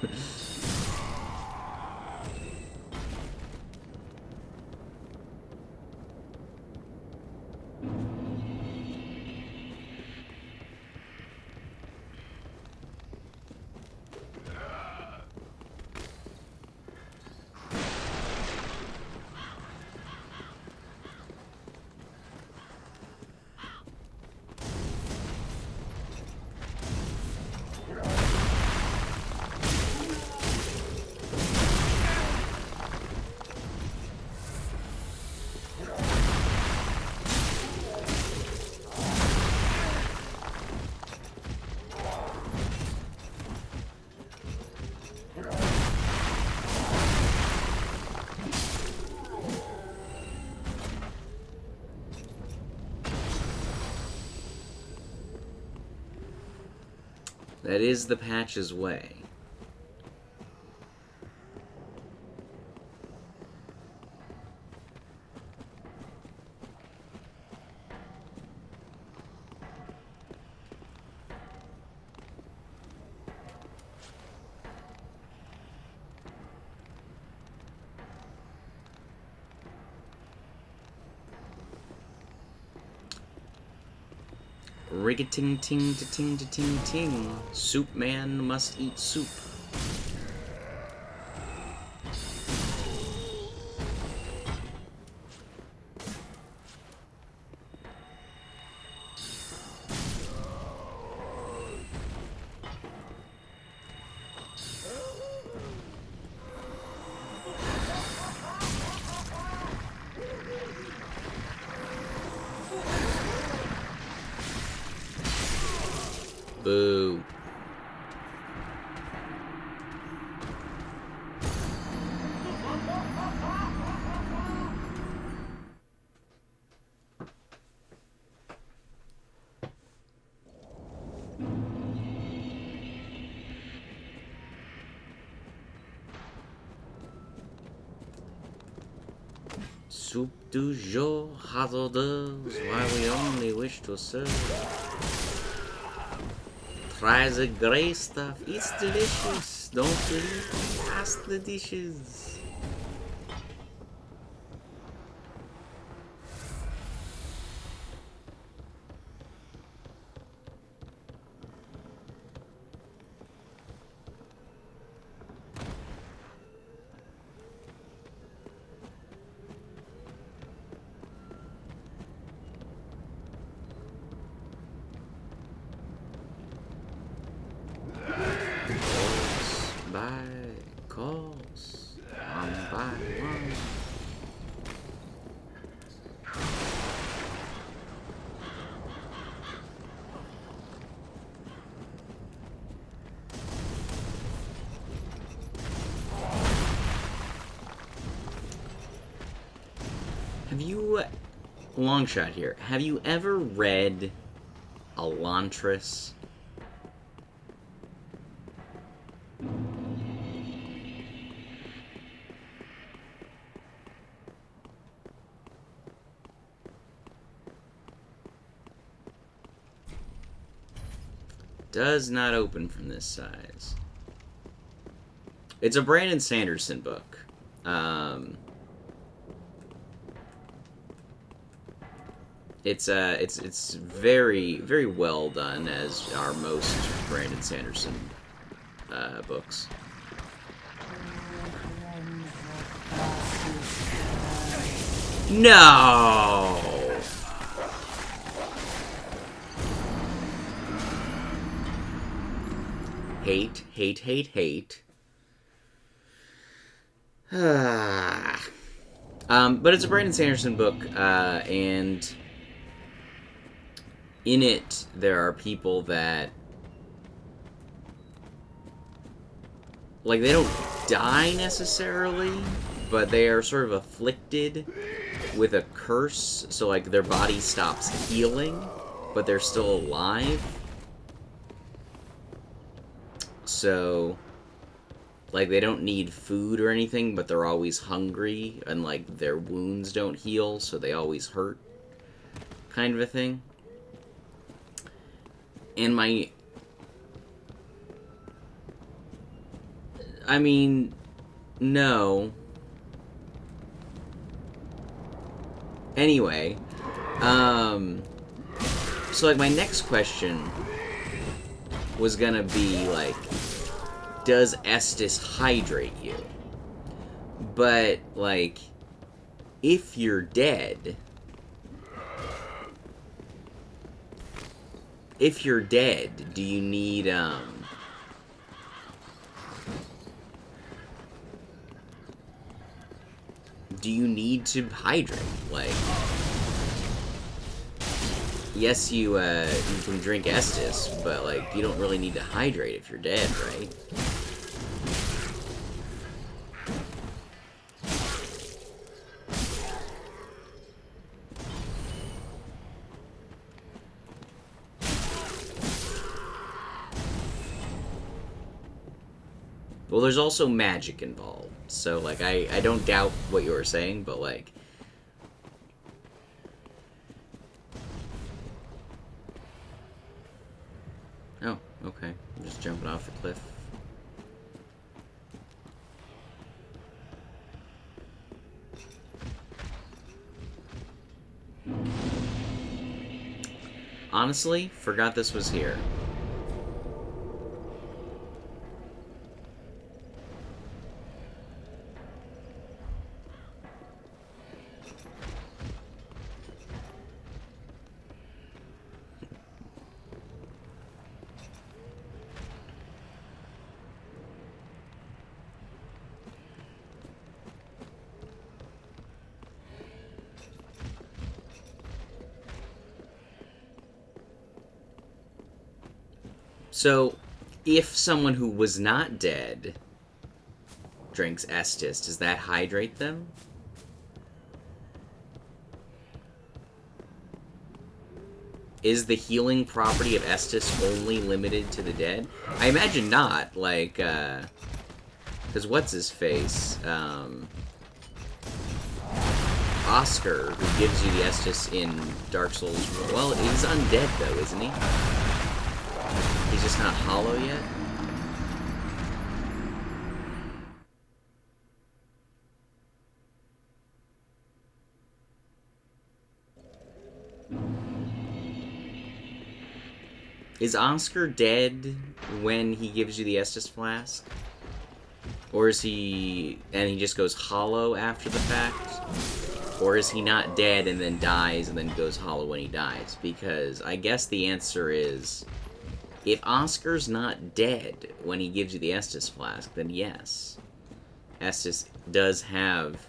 That is the Patch's way. Rig-a-ting-ting-ta-ting-ta-ting-ting. Soup man must eat soup. Boo. Soup du jour, hazardous, why we only wish to serve. Try the gray stuff, it's delicious. Don't leave past the dishes. One by one. Have you, long shot here, have you ever read Elantris? Does not open from this size. It's a Brandon Sanderson book. It's very, very well done, as are most Brandon Sanderson books. No! Hate, hate, hate, hate. But it's a Brandon Sanderson book, and in it there are people that, like, they don't die necessarily, but they are sort of afflicted with a curse, so, like, their body stops healing, but they're still alive. So, like, they don't need food or anything, but they're always hungry, and, like, their wounds don't heal, so they always hurt, kind of a thing. And I mean, no. Anyway, so, like, my next question was gonna be, like, does Estus hydrate you? But, like, if you're dead, do you need, to hydrate? Like, yes, you can drink Estus, but, like, you don't really need to hydrate if you're dead, right? Well, there's also magic involved, so, like, I don't doubt what you were saying, but, like... Oh, okay. I'm just jumping off the cliff. Honestly, forgot this was here. So, if someone who was not dead drinks Estus, does that hydrate them? Is the healing property of Estus only limited to the dead? I imagine not, like, because what's-his-face, Oscar, who gives you the Estus in Dark Souls, well, he's undead, though, isn't he? He's just not hollow yet? Is Oscar dead when he gives you the Estus Flask? Or is he... and he just goes hollow after the fact? Or is he not dead and then dies and then goes hollow when he dies? Because I guess the answer is... if Oscar's not dead when he gives you the Estus Flask, then yes. Estus does have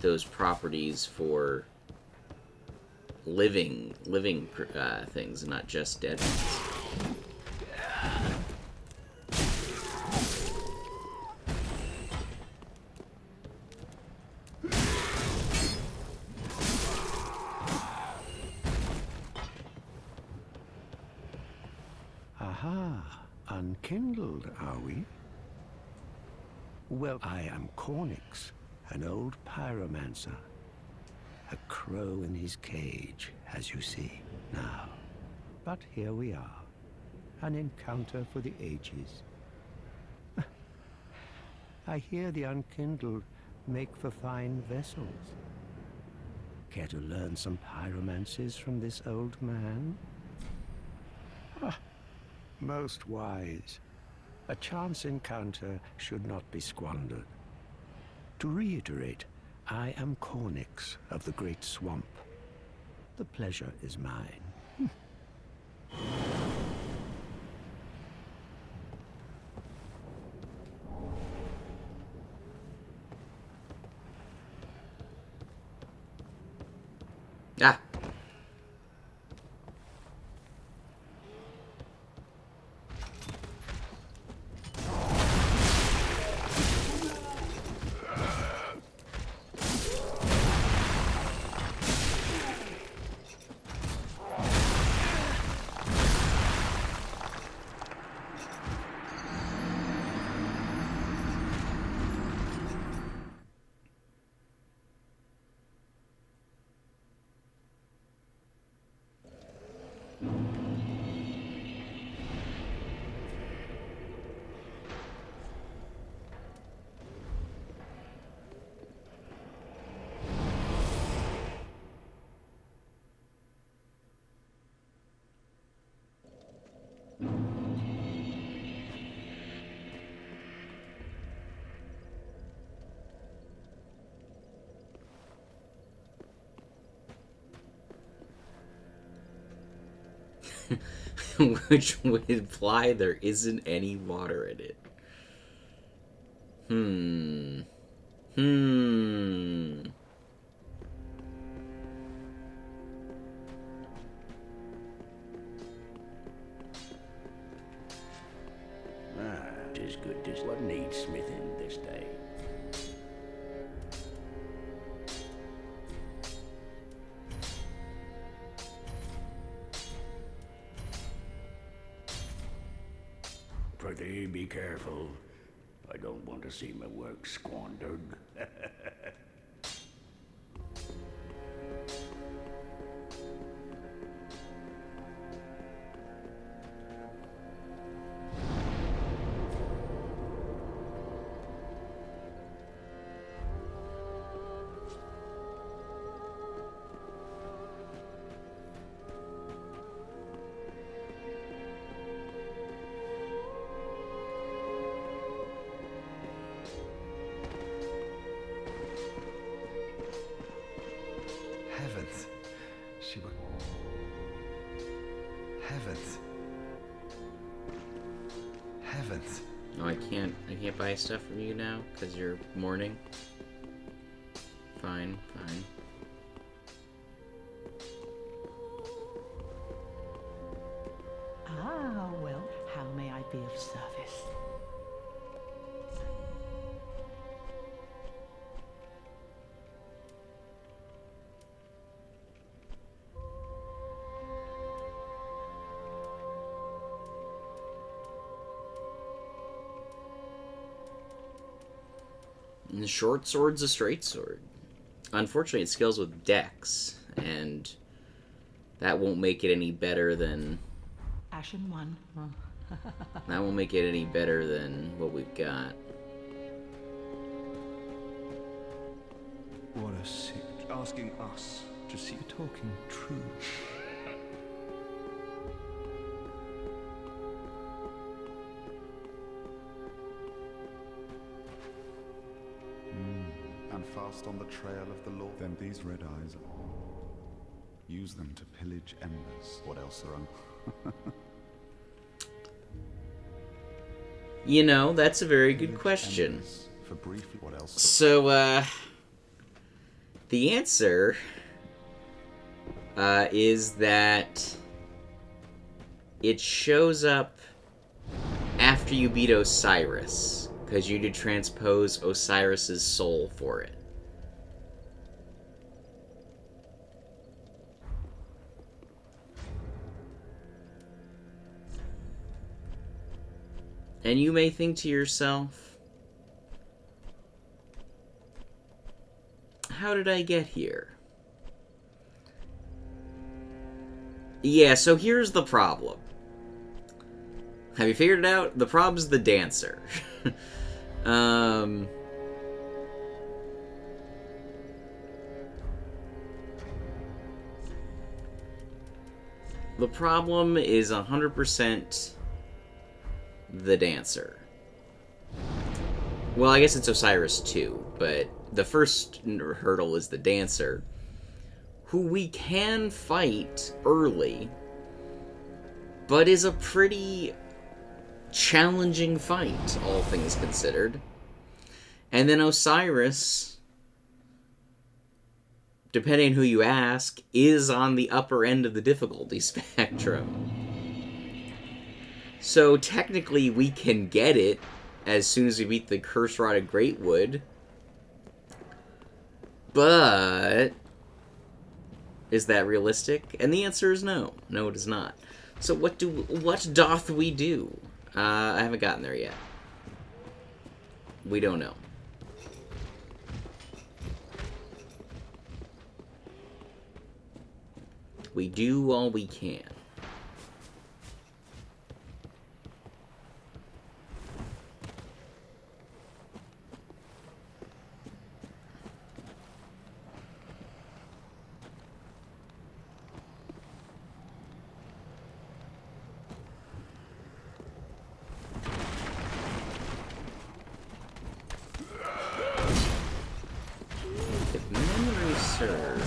those properties for living things, not just dead ones. Aha, unkindled, are we? Well, I am Cornix, an old pyromancer. A crow in his cage, as you see now. But here we are, an encounter for the ages. I hear the unkindled make for fine vessels. Care to learn some pyromancies from this old man? Ah, most wise. A chance encounter should not be squandered. To reiterate, I am Cornix of the Great Swamp. The pleasure is mine. Ah! Which would imply there isn't any water in it. Tis good, tis what needs smithing this day. Prithee, be careful. I don't want to see my work squandered. Heavens. She would... Heavens. Heavens. Oh, I can't buy stuff from you now because you're mourning. Fine, fine. Ah, well, how may I be of service? And the short sword's a straight sword. Unfortunately, it scales with dex, and that won't make it any better than... Ashen one. That won't make it any better than what we've got. What a sick... Asking us to see... You're talking true. And fast on the trail of the Lord. Then these red eyes, use them to pillage embers. What else are on? You know, that's a very good question. For briefly, what else? So, the answer is that it shows up after you beat Osiris, because you need to transpose Osiris's soul for it. And you may think to yourself, how did I get here? Yeah, so here's the problem. Have you figured it out? The problem's the dancer. The problem is 100% the dancer. Well, I guess it's Osiris too, but the first hurdle is the dancer, who we can fight early, but is a pretty challenging fight, all things considered. And then Osiris depending on who you ask, is on the upper end of the difficulty spectrum. So technically we can get it as soon as we beat the Curse Rod of Greatwood. But is that realistic? And the answer is no. No, it is not. So what doth we do? I haven't gotten there yet. We don't know. We do all we can. If memory serves...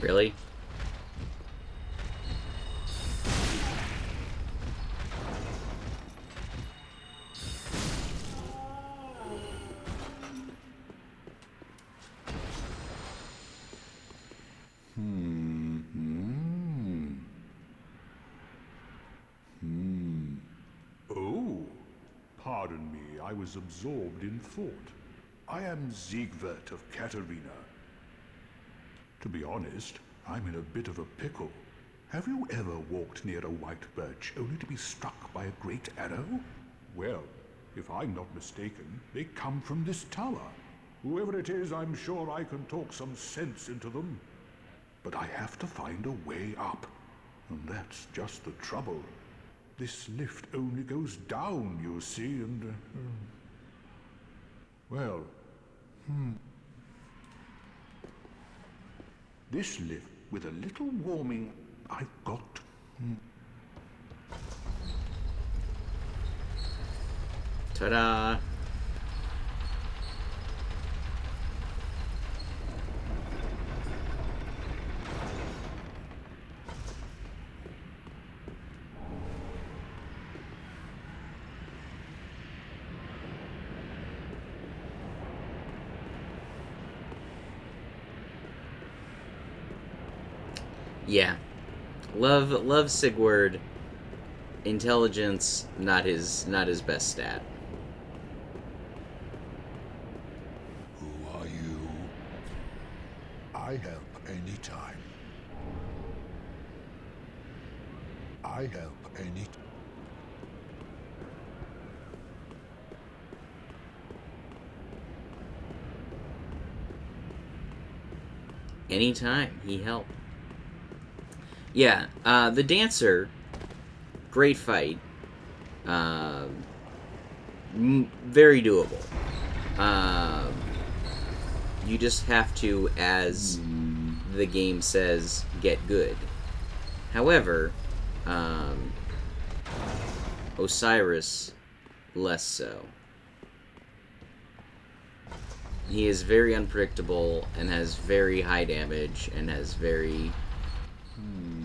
Really? Oh, pardon me, I was absorbed in thought. I am Siegwart of Katarina. To be honest, I'm in a bit of a pickle. Have you ever walked near a white birch only to be struck by a great arrow? Well, if I'm not mistaken, they come from this tower. Whoever it is, I'm sure I can talk some sense into them. But I have to find a way up. And that's just the trouble. This lift only goes down, you see, and... This lift, with a little warming, I've got... Ta-da! Yeah. Love Sigurd. Intelligence, not his best stat. Who are you? I help anytime. I help any... Anytime he helped. Yeah, the Dancer, great fight. Very doable. You just have to, as the game says, get good. However, Osiris, less so. He is very unpredictable and has very high damage and has very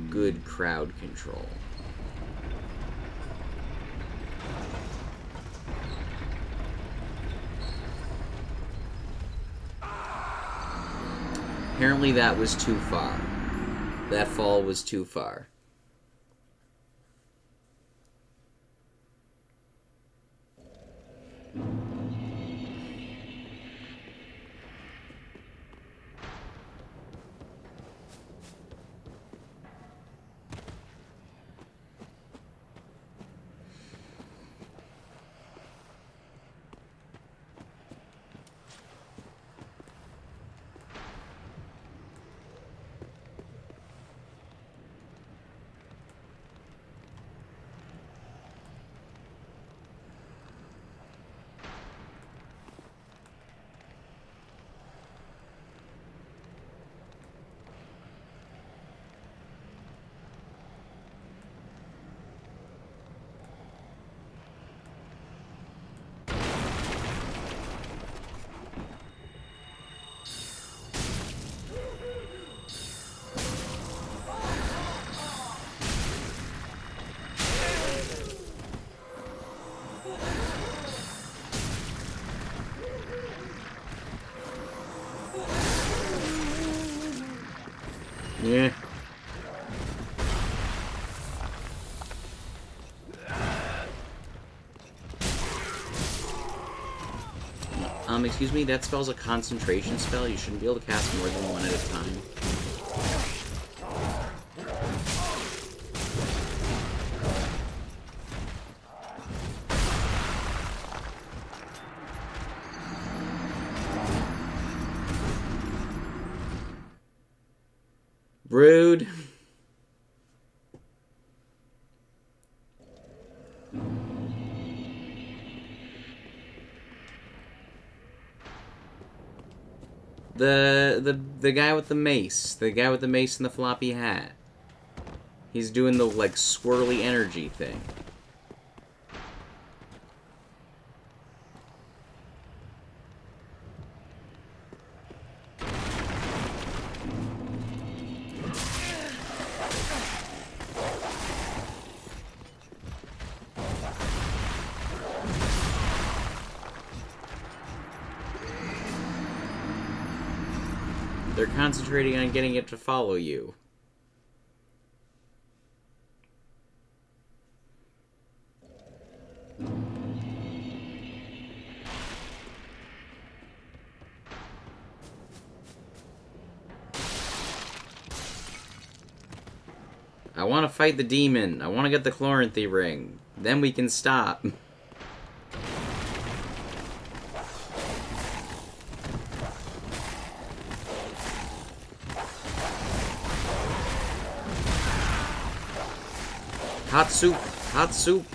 good crowd control. Apparently that was too far. That fall was too far. Excuse me, that spell's a concentration spell. You shouldn't be able to cast more than one at a time. Rude. The guy with the mace. The guy with the mace and the floppy hat. He's doing the, like, swirly energy thing. They're concentrating on getting it to follow you. I want to fight the demon. I want to get the Chloranthy ring. Then we can stop. Hot soup! Hot soup!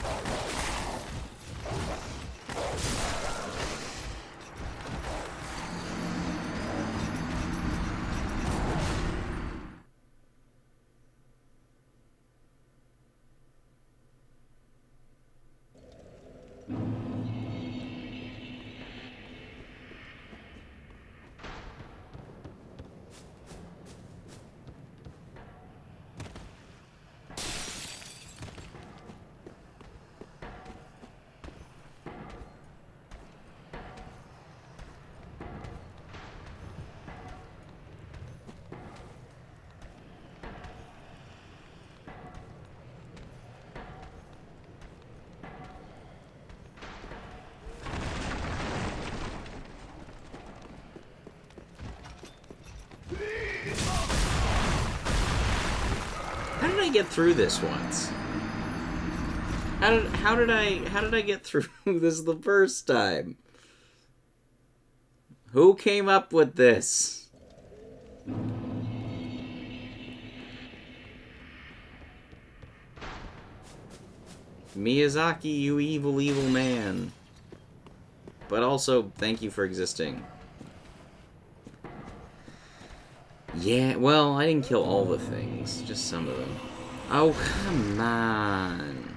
How did I get through this once? How did I get through this the first time? Who came up with this? Miyazaki, you evil, evil man. But also, thank you for existing. Yeah, well, I didn't kill all the things, just some of them. Oh, come on.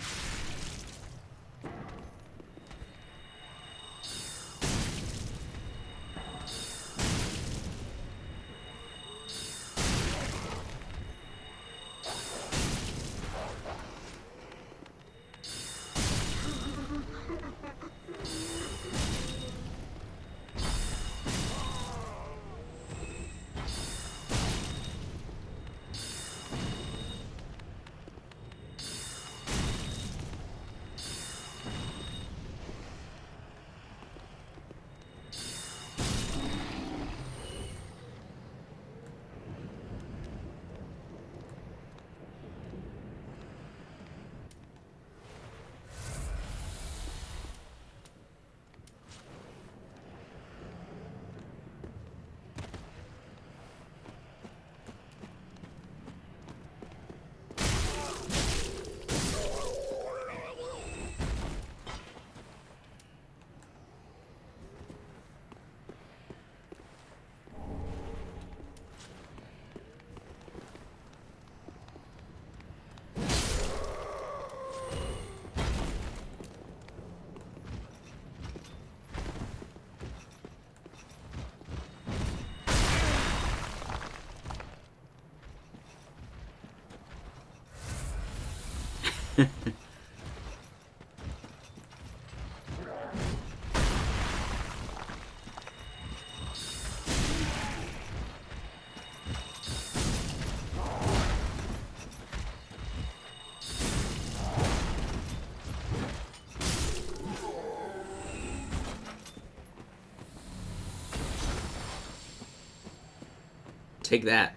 Take that.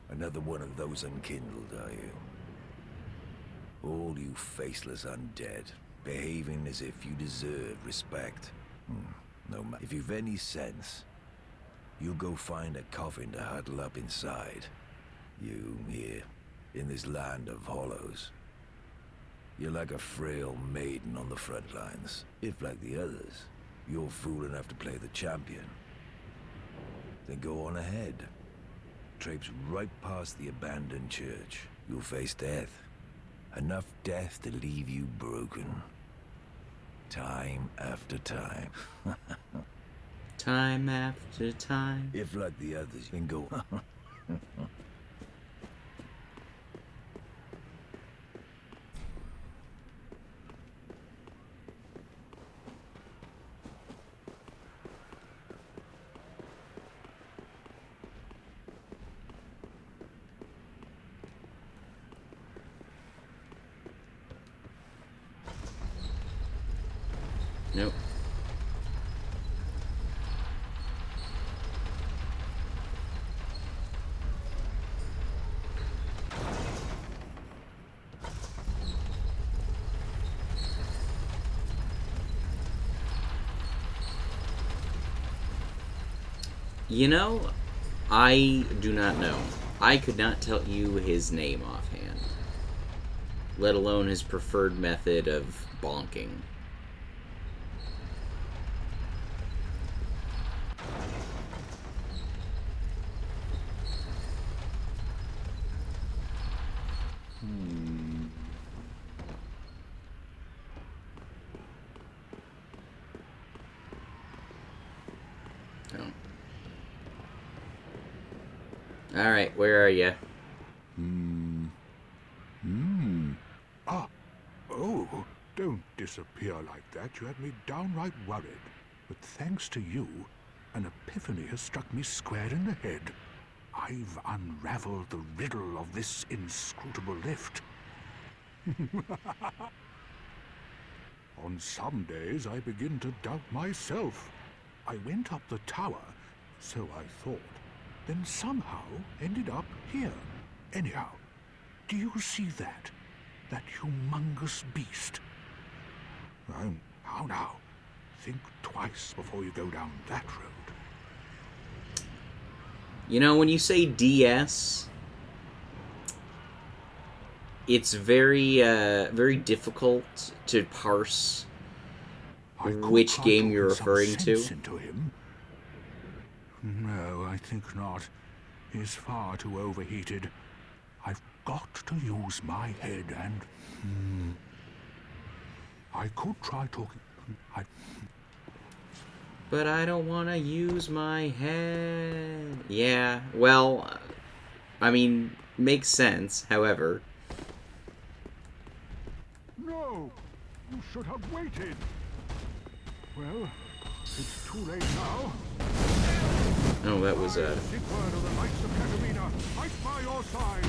Another one of those unkindled, are you? All you faceless undead, behaving as if you deserve respect. No matter. If you've any sense, you go find a coffin to huddle up inside. You, here, in this land of hollows. You're like a frail maiden on the front lines. If, like the others, you're fool enough to play the champion, then go on ahead. Traipse right past the abandoned church. You'll face death. Enough death to leave you broken. Time after time. Time after time. If like the others, then go. Nope. You know, I do not know. I could not tell you his name offhand, let alone his preferred method of bonking. Alright, where are you? Oh, don't disappear like that. You had me downright worried. But thanks to you, an epiphany has struck me square in the head. I've unraveled the riddle of this inscrutable lift. On some days, I begin to doubt myself. I went up the tower, so I thought, then somehow ended up here. Anyhow, do you see that? That humongous beast? How now? Think twice before you go down that road. You know, when you say DS, it's very, very difficult to parse which game you're referring to. Into him. No, I think not. He's far too overheated. I've got to use my head and... I could try talking... But I don't want to use my head. Yeah, well, I mean, makes sense, however. No! You should have waited! Well, it's too late now. Oh, that was, Word of the Knights of Katarina, fight by your side!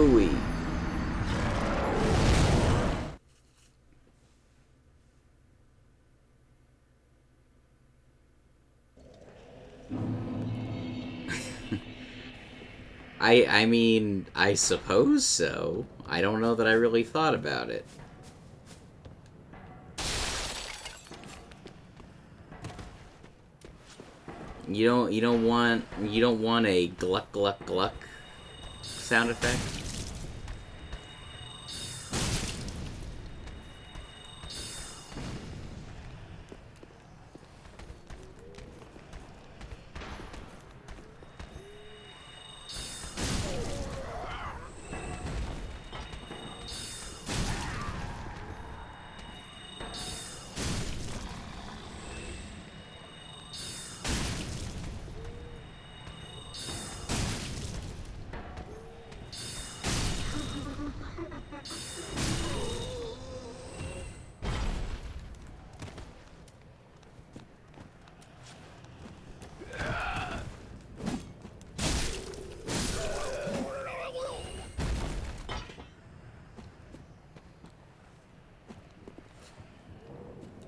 Hooey. I mean, I suppose so. I don't know that I really thought about it. You don't want a gluck gluck gluck sound effect?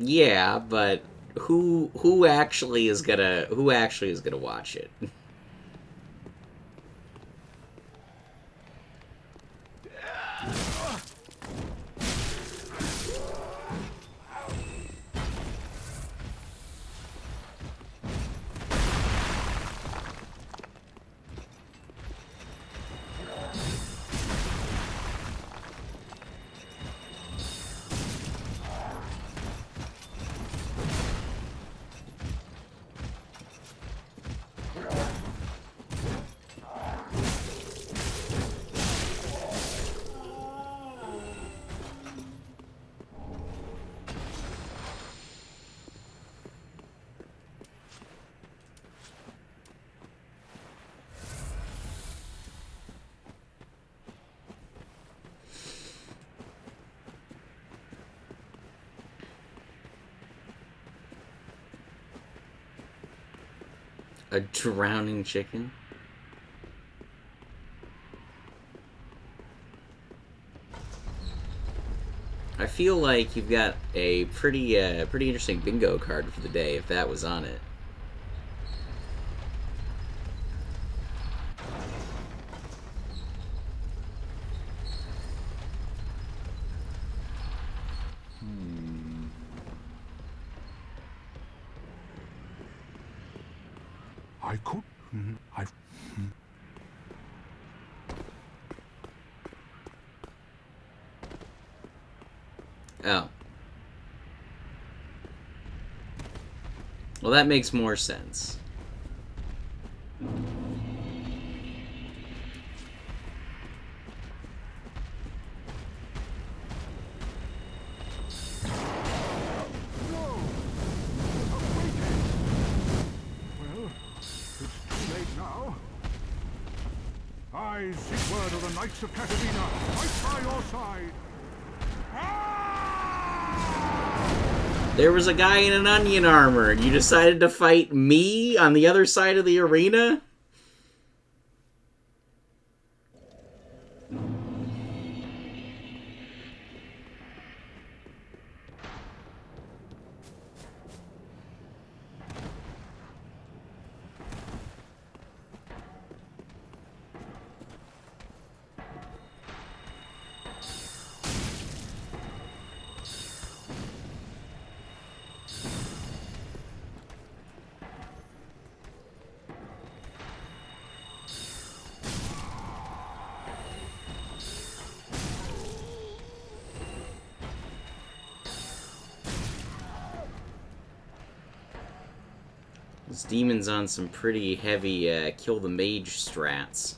Yeah, but who actually is gonna watch it? A drowning chicken? I feel like you've got a pretty interesting bingo card for the day if that was on it. I could... I... Oh. Well, that makes more sense. Well, it's too late now. I, Siegward of the Knights of Katarina, fight by your side. There was a guy in an onion armor, and you decided to fight me on the other side of the arena? This demon's on some pretty heavy kill the mage strats.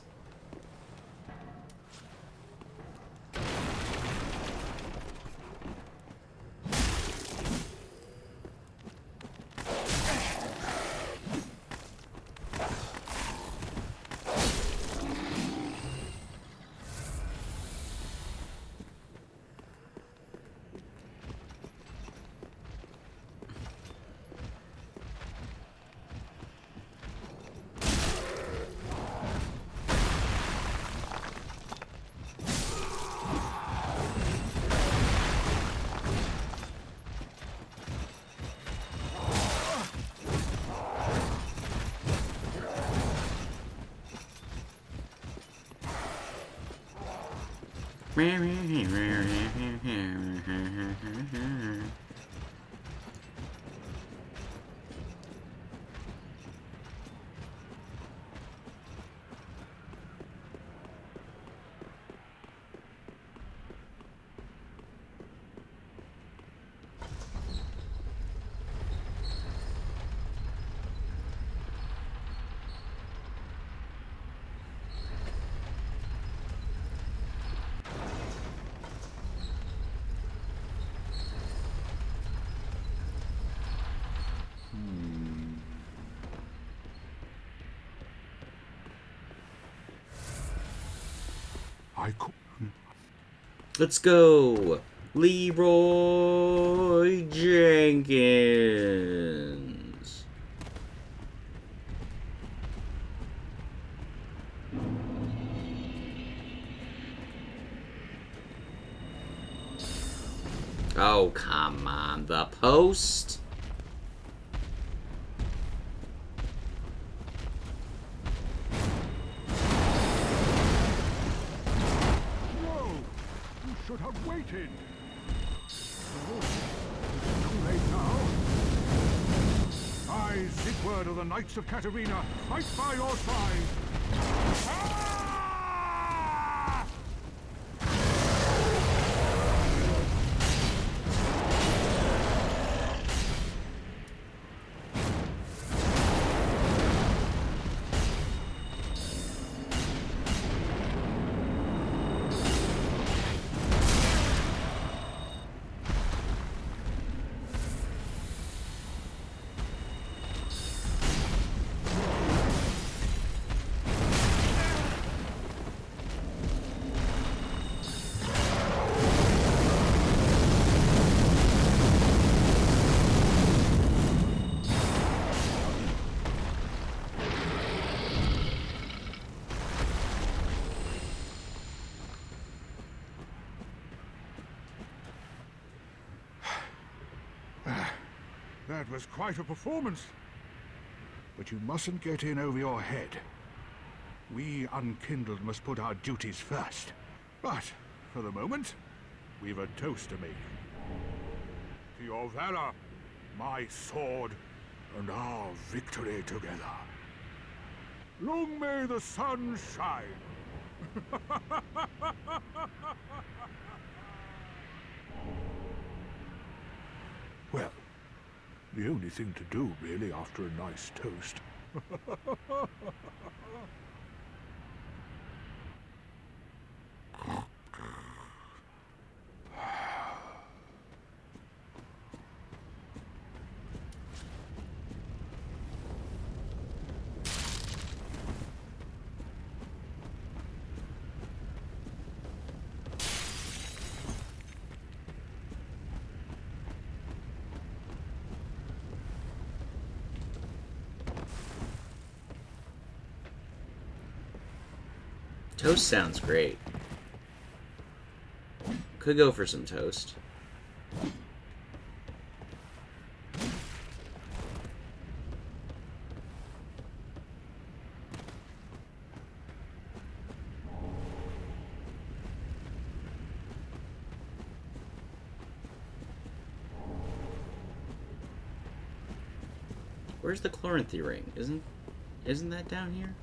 Let's go, Leroy Jenkins. Oh, come on, the post. Should have waited. Too late now. I, Sigurd of the Knights of Katarina, fight by your side. Ah! That was quite a performance. But you mustn't get in over your head. We unkindled must put our duties first. But, for the moment, we've a toast to make. To your valor, my sword, and our victory together. Long may the sun shine. Well, the only thing to do, really, after a nice toast. Toast sounds great. Could go for some toast. Where's the Chloranthy ring? Isn't that down here?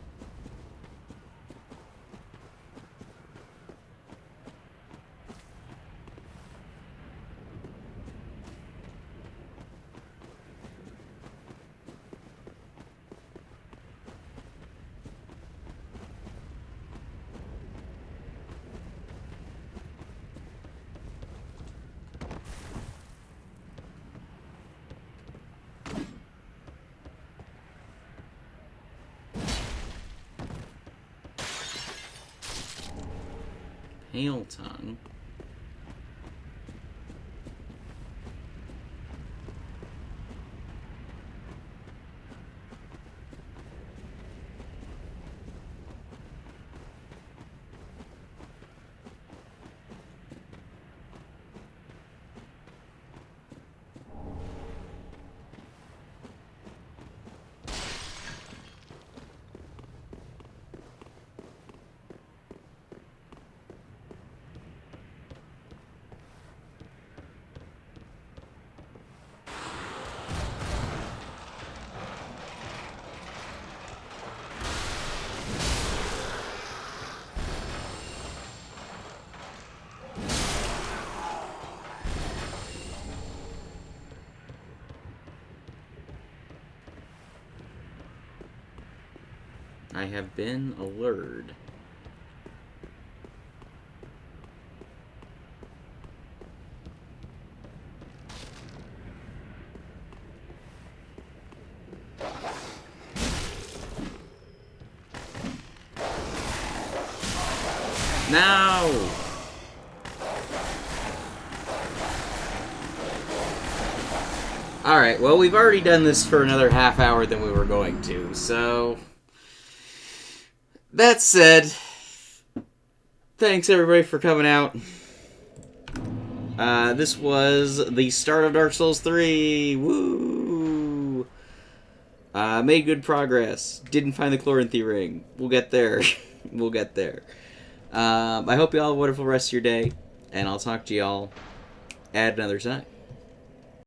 Pale tongue. I have been alerted. Now! Alright, well, we've already done this for another half hour than we were going to, so... That said, thanks everybody for coming out. This was the start of Dark Souls 3. Woo! Made good progress. Didn't find the Chloranthy ring. We'll get there. We'll get there. I hope you all have a wonderful rest of your day, and I'll talk to y'all at another time.